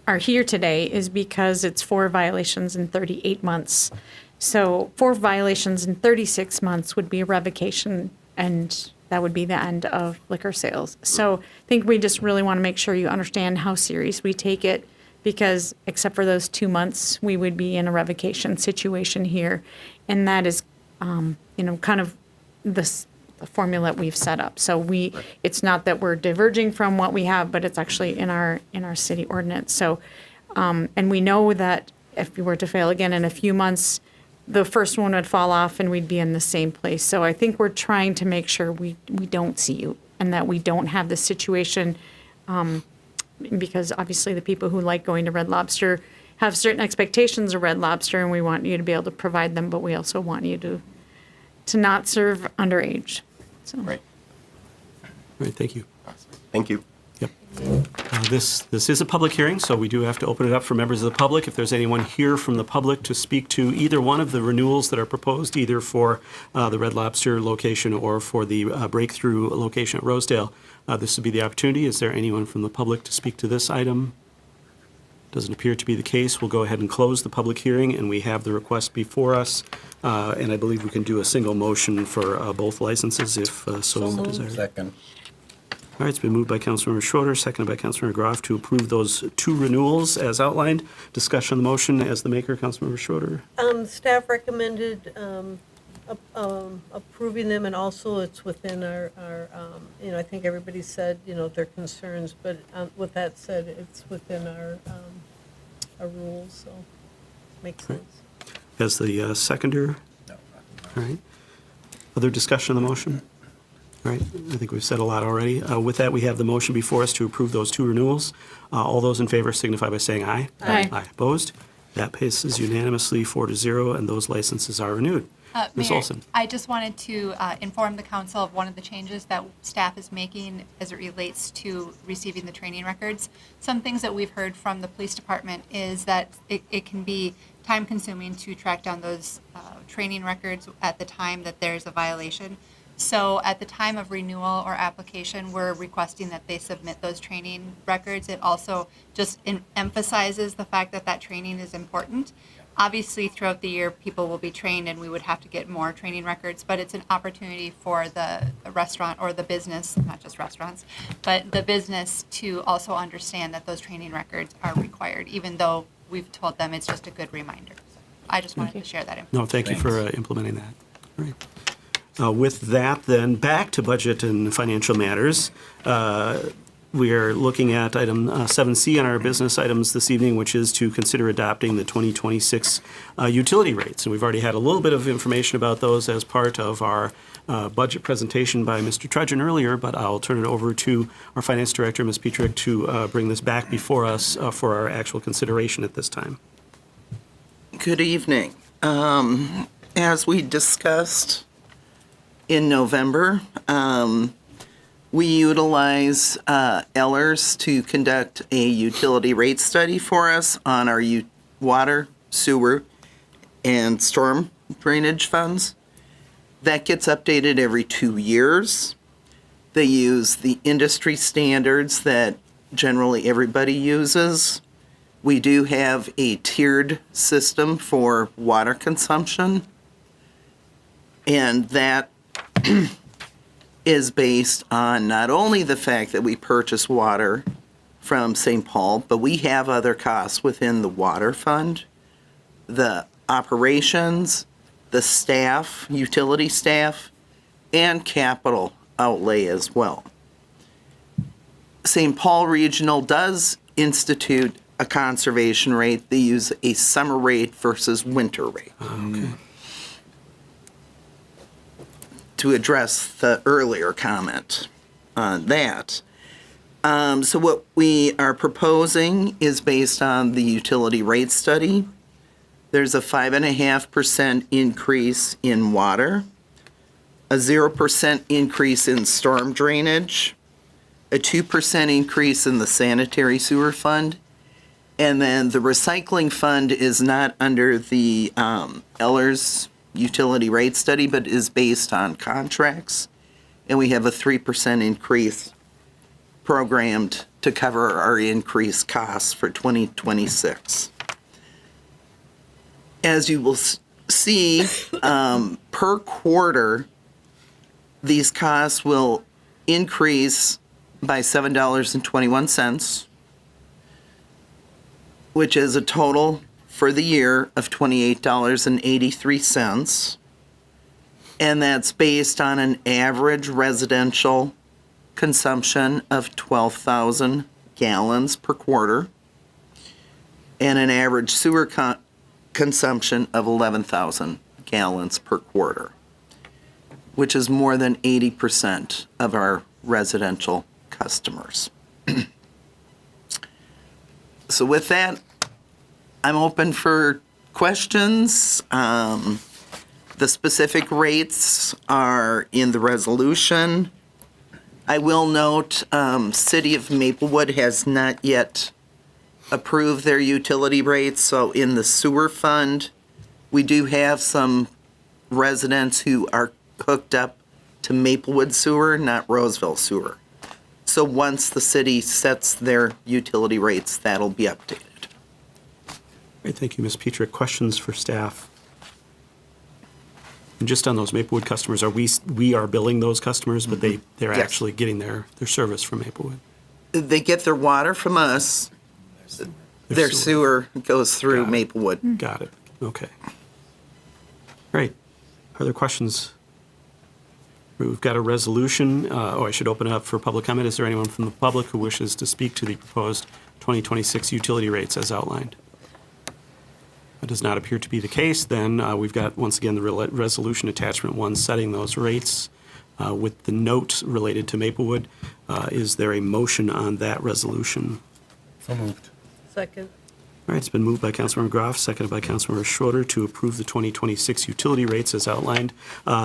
are here today is because it's 4 violations in 38 months. So 4 violations in 36 months would be a revocation, and that would be the end of liquor sales. So I think we just really want to make sure you understand how serious we take it, because except for those 2 months, we would be in a revocation situation here. And that is, kind of the formula that we've set up. So it's not that we're diverging from what we have, but it's actually in our city ordinance. So, and we know that if we were to fail again in a few months, the first one would fall off and we'd be in the same place. So I think we're trying to make sure we don't see you and that we don't have this situation, because obviously the people who like going to Red Lobster have certain expectations of Red Lobster, and we want you to be able to provide them, but we also want you to not serve underage. So. Right. All right, thank you. Thank you. Yep. This is a public hearing, so we do have to open it up for members of the public. If there's anyone here from the public to speak to either one of the renewals that are proposed, either for the Red Lobster location or for the Breakthrough location at Rosedale, this would be the opportunity. Is there anyone from the public to speak to this item? Doesn't appear to be the case. We'll go ahead and close the public hearing, and we have the request before us. And I believe we can do a single motion for both licenses if so desired. Second. All right, it's been moved by Councilmember Schroeder, seconded by Councilmember Groff to approve those 2 renewals as outlined. Discussion on the motion as the maker, Councilmember Schroeder. Staff recommended approving them, and also it's within our I think everybody said, their concerns, but with that said, it's within our rules, so makes sense. As the seconder? No. All right. Other discussion on the motion? All right, I think we've said a lot already. With that, we have the motion before us to approve those 2 renewals. All those in favor signify by saying aye. Aye. Aye. Opposed? That passes unanimously 4-0, and those licenses are renewed. Ms. Mayor, Olson. I just wanted to inform the council of one of the changes that staff is making as it relates to receiving the training records. Some things that we've heard from the police department is that it can be time consuming to track down those training records at the time that there's a violation. So at the time of renewal or application, we're requesting that they submit those training records. It also just emphasizes the fact that that training is important. Obviously, throughout the year, people will be trained and we would have to get more training records, but it's an opportunity for the restaurant or the business, not just restaurants, but the business to also understand that those training records are required, even though we've told them it's just a good reminder. So I just wanted to share that information. No, thank you for implementing that. All right. With that, then, back to budget and financial matters. We are looking at item 7C on our business items this evening, which is to consider adopting the 2026 utility rates. And we've already had a little bit of information about those as part of our budget presentation by Mr. Trudgeon earlier, but I'll turn it over to our Finance Director, Ms. Petrick, to bring this back before us for our actual consideration at this time. Good evening. As we discussed in November, we utilize Ellers to conduct a utility rate study for us on our water, sewer, and storm drainage funds. That gets updated every 2 years. They use the industry standards that generally everybody uses. We do have a tiered system for water consumption, and that is based on not only the fact that we purchase water from St. Paul, but we have other costs within the water fund, the operations, the staff, utility staff, and capital outlay as well. St. Paul Regional does institute a conservation rate. They use a summer rate versus winter rate. Okay. To address the earlier comment on that. So what we are proposing is based on the utility rate study. There's a 5.5% increase in water, a 0% increase in storm drainage, a 2% increase in the sanitary sewer fund, and then the recycling fund is not under the Ellers utility rate study, but is based on contracts, and we have a 3% increase programmed to cover our increased costs for 2026. As you will see, per quarter, these costs will increase by $7.21, which is a total for the year of $28.83. And that's based on an average residential consumption of 12,000 gallons per quarter and an average sewer consumption of 11,000 gallons per quarter, which is more than 80% of our residential customers. So with that, I'm open for questions. The specific rates are in the resolution. I will note, City of Maplewood has not yet approved their utility rates, so in the sewer fund, we do have some residents who are hooked up to Maplewood sewer, not Roseville sewer. So once the city sets their utility rates, that'll be updated. Great, thank you, Ms. Petrick. Questions for staff? And just on those Maplewood customers, we are billing those customers, but they're Yes. actually getting their service from Maplewood? They get their water from us. Their sewer goes through Maplewood. Got it. Okay. Great. Are there questions? We've got a resolution. I should open it up for public comment. Is there anyone from the public who wishes to speak to the proposed 2026 utility rates as outlined? That does not appear to be the case. Then we've got, once again, the resolution attachment 1 setting those rates with the note related to Maplewood. Is there a motion on that resolution? So moved. Second. All right, it's been moved by Councilmember Groff, seconded by Councilmember Schroeder to approve the 2026 utility rates as outlined.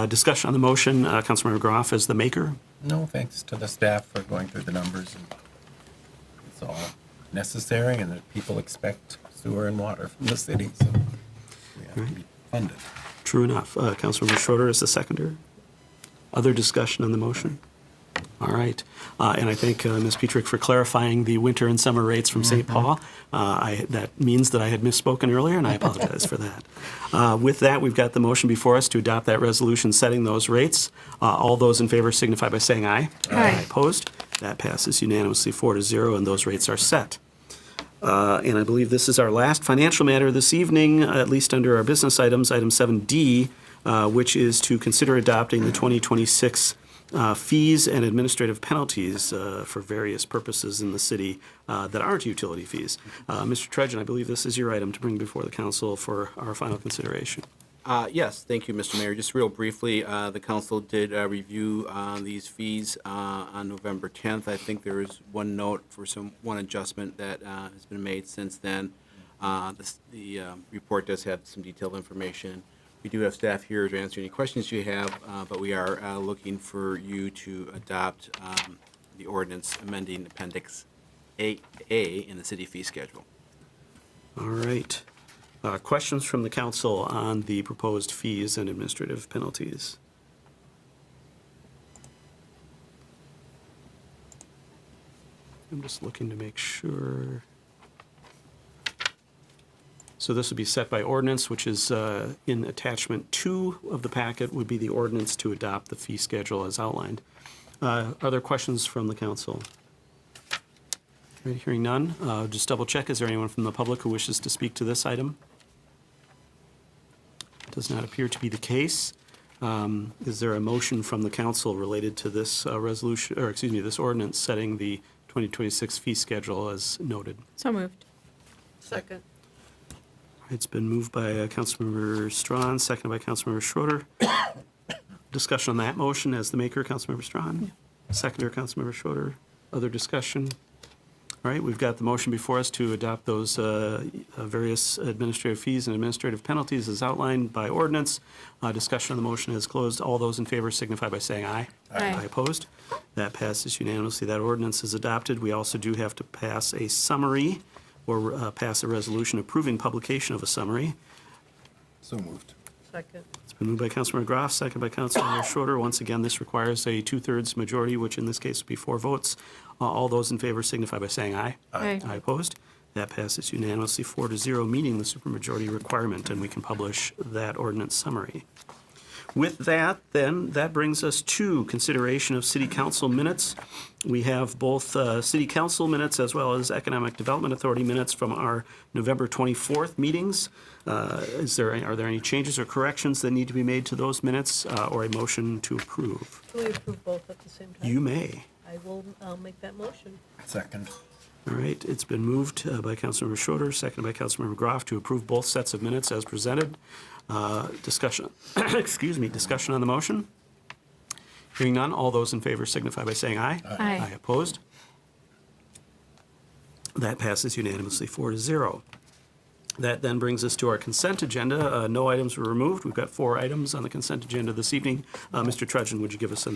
Discussion on the motion, Councilmember Groff as the maker. No, thanks to the staff for going through the numbers. And it's all necessary, and that people expect sewer and water from the city, so we have to be funded. True enough. Councilmember Schroeder is the seconder. Other discussion on the motion? All right. And I thank Ms. Petrick for clarifying the winter and summer rates from St. Paul. That means that I had misspoken earlier, and I apologize for that. With that, we've got the motion before us to adopt that resolution setting those rates. All those in favor signify by saying aye. Aye. Opposed? That passes unanimously 4-0, and those rates are set. And I believe this is our last financial matter this evening, at least under our business items, item 7D, which is to consider adopting the 2026 fees and administrative penalties for various purposes in the city that aren't utility fees. Mr. Trudgeon, I believe this is your item to bring before the council for our final consideration. Yes, thank you, Mr. Mayor. Just real briefly, the council did review these fees on November 10th. I think there is one note for one adjustment that has been made since then. The report does have some detailed information. We do have staff here to answer any questions you have, but we are looking for you to adopt the ordinance amending Appendix 8A in the city fee schedule. All right. Questions from the council on the proposed fees and administrative penalties? I'm just looking to make sure. So this would be set by ordinance, which is in attachment 2 of the packet would be the ordinance to adopt the fee schedule as outlined. Are there questions from the council? Right, hearing none, just double check, is there anyone from the public who wishes to speak to this item? Does not appear to be the case. Is there a motion from the council related to this resolution, or excuse me, this ordinance setting the 2026 fee schedule as noted? So moved. Second. It's been moved by Councilmember Strawn, seconded by Councilmember Schroeder. Discussion on that motion as the maker, Councilmember Strawn. Seconder, Councilmember Schroeder. Other discussion? All right, we've got the motion before us to adopt those various administrative fees and administrative penalties as outlined by ordinance. Discussion on the motion is closed. All those in favor signify by saying aye. Aye. Opposed? That passes unanimously. That ordinance is adopted. We also do have to pass a summary or pass a resolution approving publication of a summary. So moved. Second. It's been moved by Councilmember Groff, second by Councilmember Schroeder. Once again, this requires a 2/3 majority, which in this case would be 4 votes. All those in favor signify by saying aye. Aye. Aye opposed? That passes unanimously 4-0, meeting the supermajority requirement, and we can publish that ordinance summary. With that, then, that brings us to consideration of city council minutes. We have both city council minutes as well as Economic Development Authority minutes from our November 24th meetings. Are there any changes or corrections that need to be made to those minutes, or a motion to approve? Can we approve both at the same time? You may. I will make that motion. Second. All right, it's been moved by Councilmember Schroeder, seconded by Councilmember Groff to approve both sets of minutes as presented. Discussion, excuse me, discussion on the motion? Hearing none, all those in favor signify by saying aye. Aye. Aye opposed? That passes unanimously 4-0. That then brings us to our consent agenda. No items were removed. We've got 4 items on the consent agenda this evening. Mr. Trudgeon, would you give us a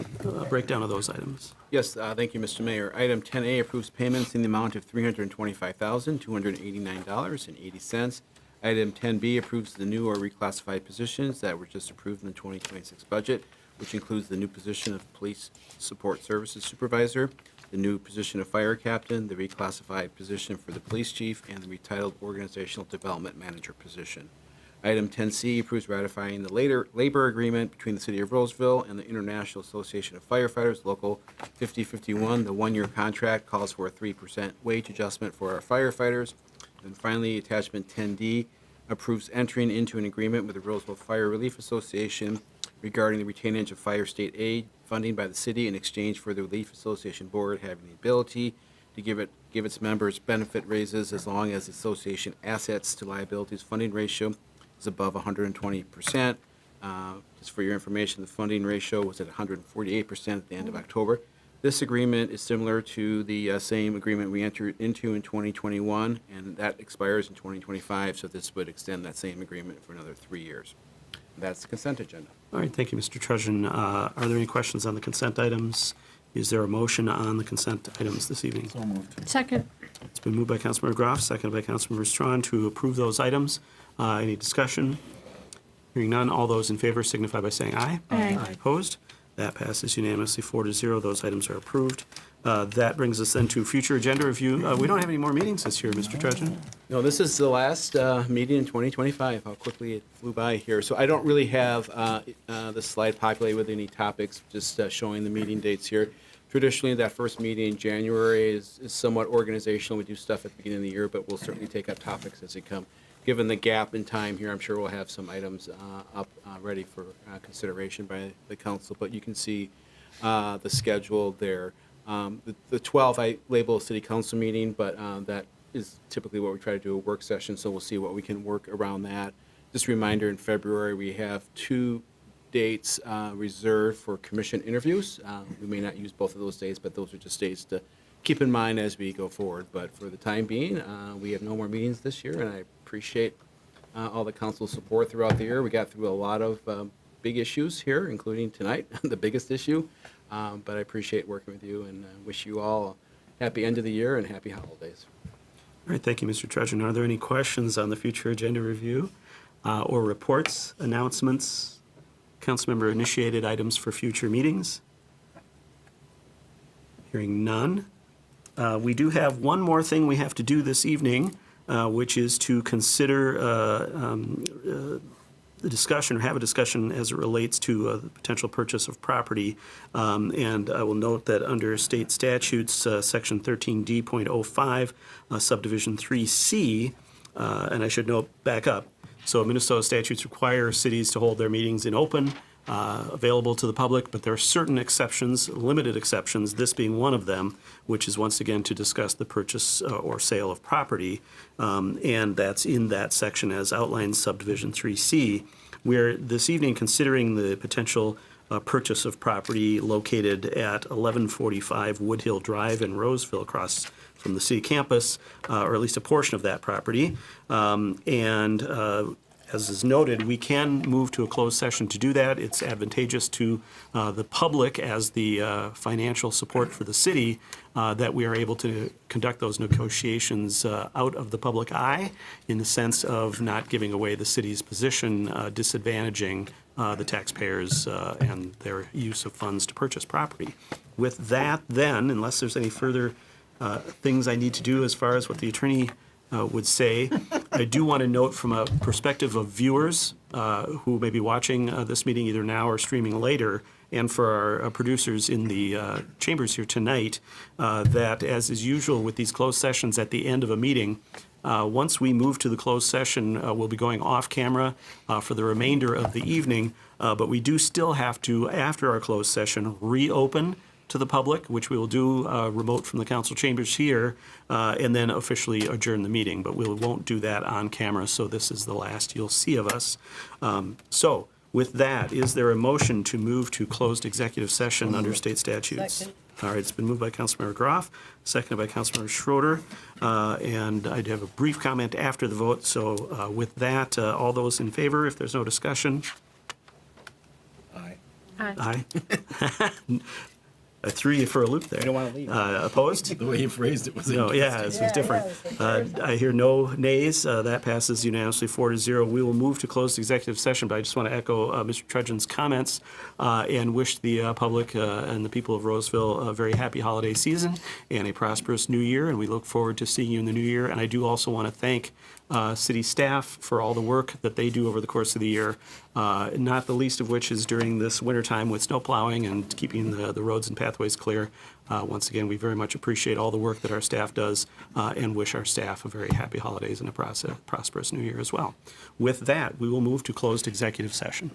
breakdown of those items? Yes, thank you, Mr. Mayor. Item 10A approves payments in the amount of $325,289.80. Item 10B approves the new or reclassified positions that were just approved in the 2026 budget, which includes the new position of Police Support Services Supervisor, the new position of Fire Captain, the reclassified position for the Police Chief, and the retitled Organizational Development Manager position. Item 10C approves ratifying the labor agreement between the City of Roseville and the International Association of Firefighters, Local 5051. The 1-year contract calls for a 3% wage adjustment for our firefighters. And finally, attachment 10D approves entering into an agreement with the Roseville Fire Relief Association regarding the retainage of fire state aid funding by the city in exchange for the Relief Association Board having the ability to give its members benefit raises as long as the association assets to liabilities funding ratio is above 120%. Just for your information, the funding ratio was at 148% at the end of October. This agreement is similar to the same agreement we entered into in 2021, and that expires in 2025, so this would extend that same agreement for another 3 years. That's the consent agenda. All right, thank you, Mr. Trudgeon. Are there any questions on the consent items? Is there a motion on the consent items this evening? So moved. Second. It's been moved by Councilmember Groff, seconded by Councilmember Strawn to approve those items. Any discussion? Hearing none, all those in favor signify by saying aye. Aye. Opposed? That passes unanimously 4-0. Those items are approved. That brings us then to future agenda review. We don't have any more meetings this year, Mr. Trudgeon. No, this is the last meeting in 2025. How quickly it flew by here. So I don't really have the slide populated with any topics, just showing the meeting dates here. Traditionally, that first meeting in January is somewhat organizational. We do stuff at the beginning of the year, but we'll certainly take up topics as they come. Given the gap in time here, I'm sure we'll have some items up ready for consideration by the council, but you can see the schedule there. The 12th I label a city council meeting, but that is typically what we try to do, a work session, so we'll see what we can work around that. Just a reminder, in February, we have 2 dates reserved for commission interviews. We may not use both of those dates, but those are just dates to keep in mind as we go forward. But for the time being, we have no more meetings this year, and I appreciate all the council's support throughout the year. We got through a lot of big issues here, including tonight, the biggest issue. But I appreciate working with you and wish you all a happy end of the year and happy holidays. All right, thank you, Mr. Trudgeon. Are there any questions on the future agenda review or reports, announcements, councilmember initiated items for future meetings? Hearing none. We do have one more thing we have to do this evening. which is to consider the discussion or have a discussion as it relates to the potential purchase of property. And I will note that under state statutes, section 13D.05, subdivision 3C, and I should note back up. So Minnesota statutes require cities to hold their meetings in open, available to the public, but there are certain exceptions, limited exceptions, this being one of them, which is once again to discuss the purchase or sale of property. And that's in that section as outlined subdivision 3C. We're this evening considering the potential purchase of property located at 1145 Woodhill Drive in Roseville across from the city campus, or at least a portion of that property. As is noted, we can move to a closed session to do that. It's advantageous to the public as the financial support for the city that we are able to conduct those negotiations out of the public eye in the sense of not giving away the city's position, disadvantaging the taxpayers and their use of funds to purchase property. With that, then, unless there's any further things I need to do as far as what the attorney would say, I do want to note from a perspective of viewers who may be watching this meeting either now or streaming later, and for our producers in the chambers here tonight, that as is usual with these closed sessions at the end of a meeting, once we move to the closed session, we'll be going off camera for the remainder of the evening, but we do still have to, after our closed session, reopen to the public, which we will do remote from the council chambers here, and then officially adjourn the meeting. But we won't do that on camera, so this is the last you'll see of us. So with that, is there a motion to move to closed executive session under state statutes? Second. All right, it's been moved by Councilmember Groff, seconded by Councilmember Schroeder, and I'd have a brief comment after the vote. So with that, all those in favor, if there's no discussion? Aye. Aye. I threw you for a loop there. You don't want to leave. Opposed? The way you phrased it was No, yeah, this was different. I hear no nays. That passes unanimously 4-0. We will move to closed executive session, but I just want to echo Mr. Trudgeon's comments and wish the public and the people of Roseville a very happy holiday season and a prosperous new year, and we look forward to seeing you in the new year. And I do also want to thank city staff for all the work that they do over the course of the year, not the least of which is during this wintertime with snow plowing and keeping the roads and pathways clear. Once again, we very much appreciate all the work that our staff does and wish our staff a very happy holidays and a prosperous new year as well. With that, we will move to closed executive session.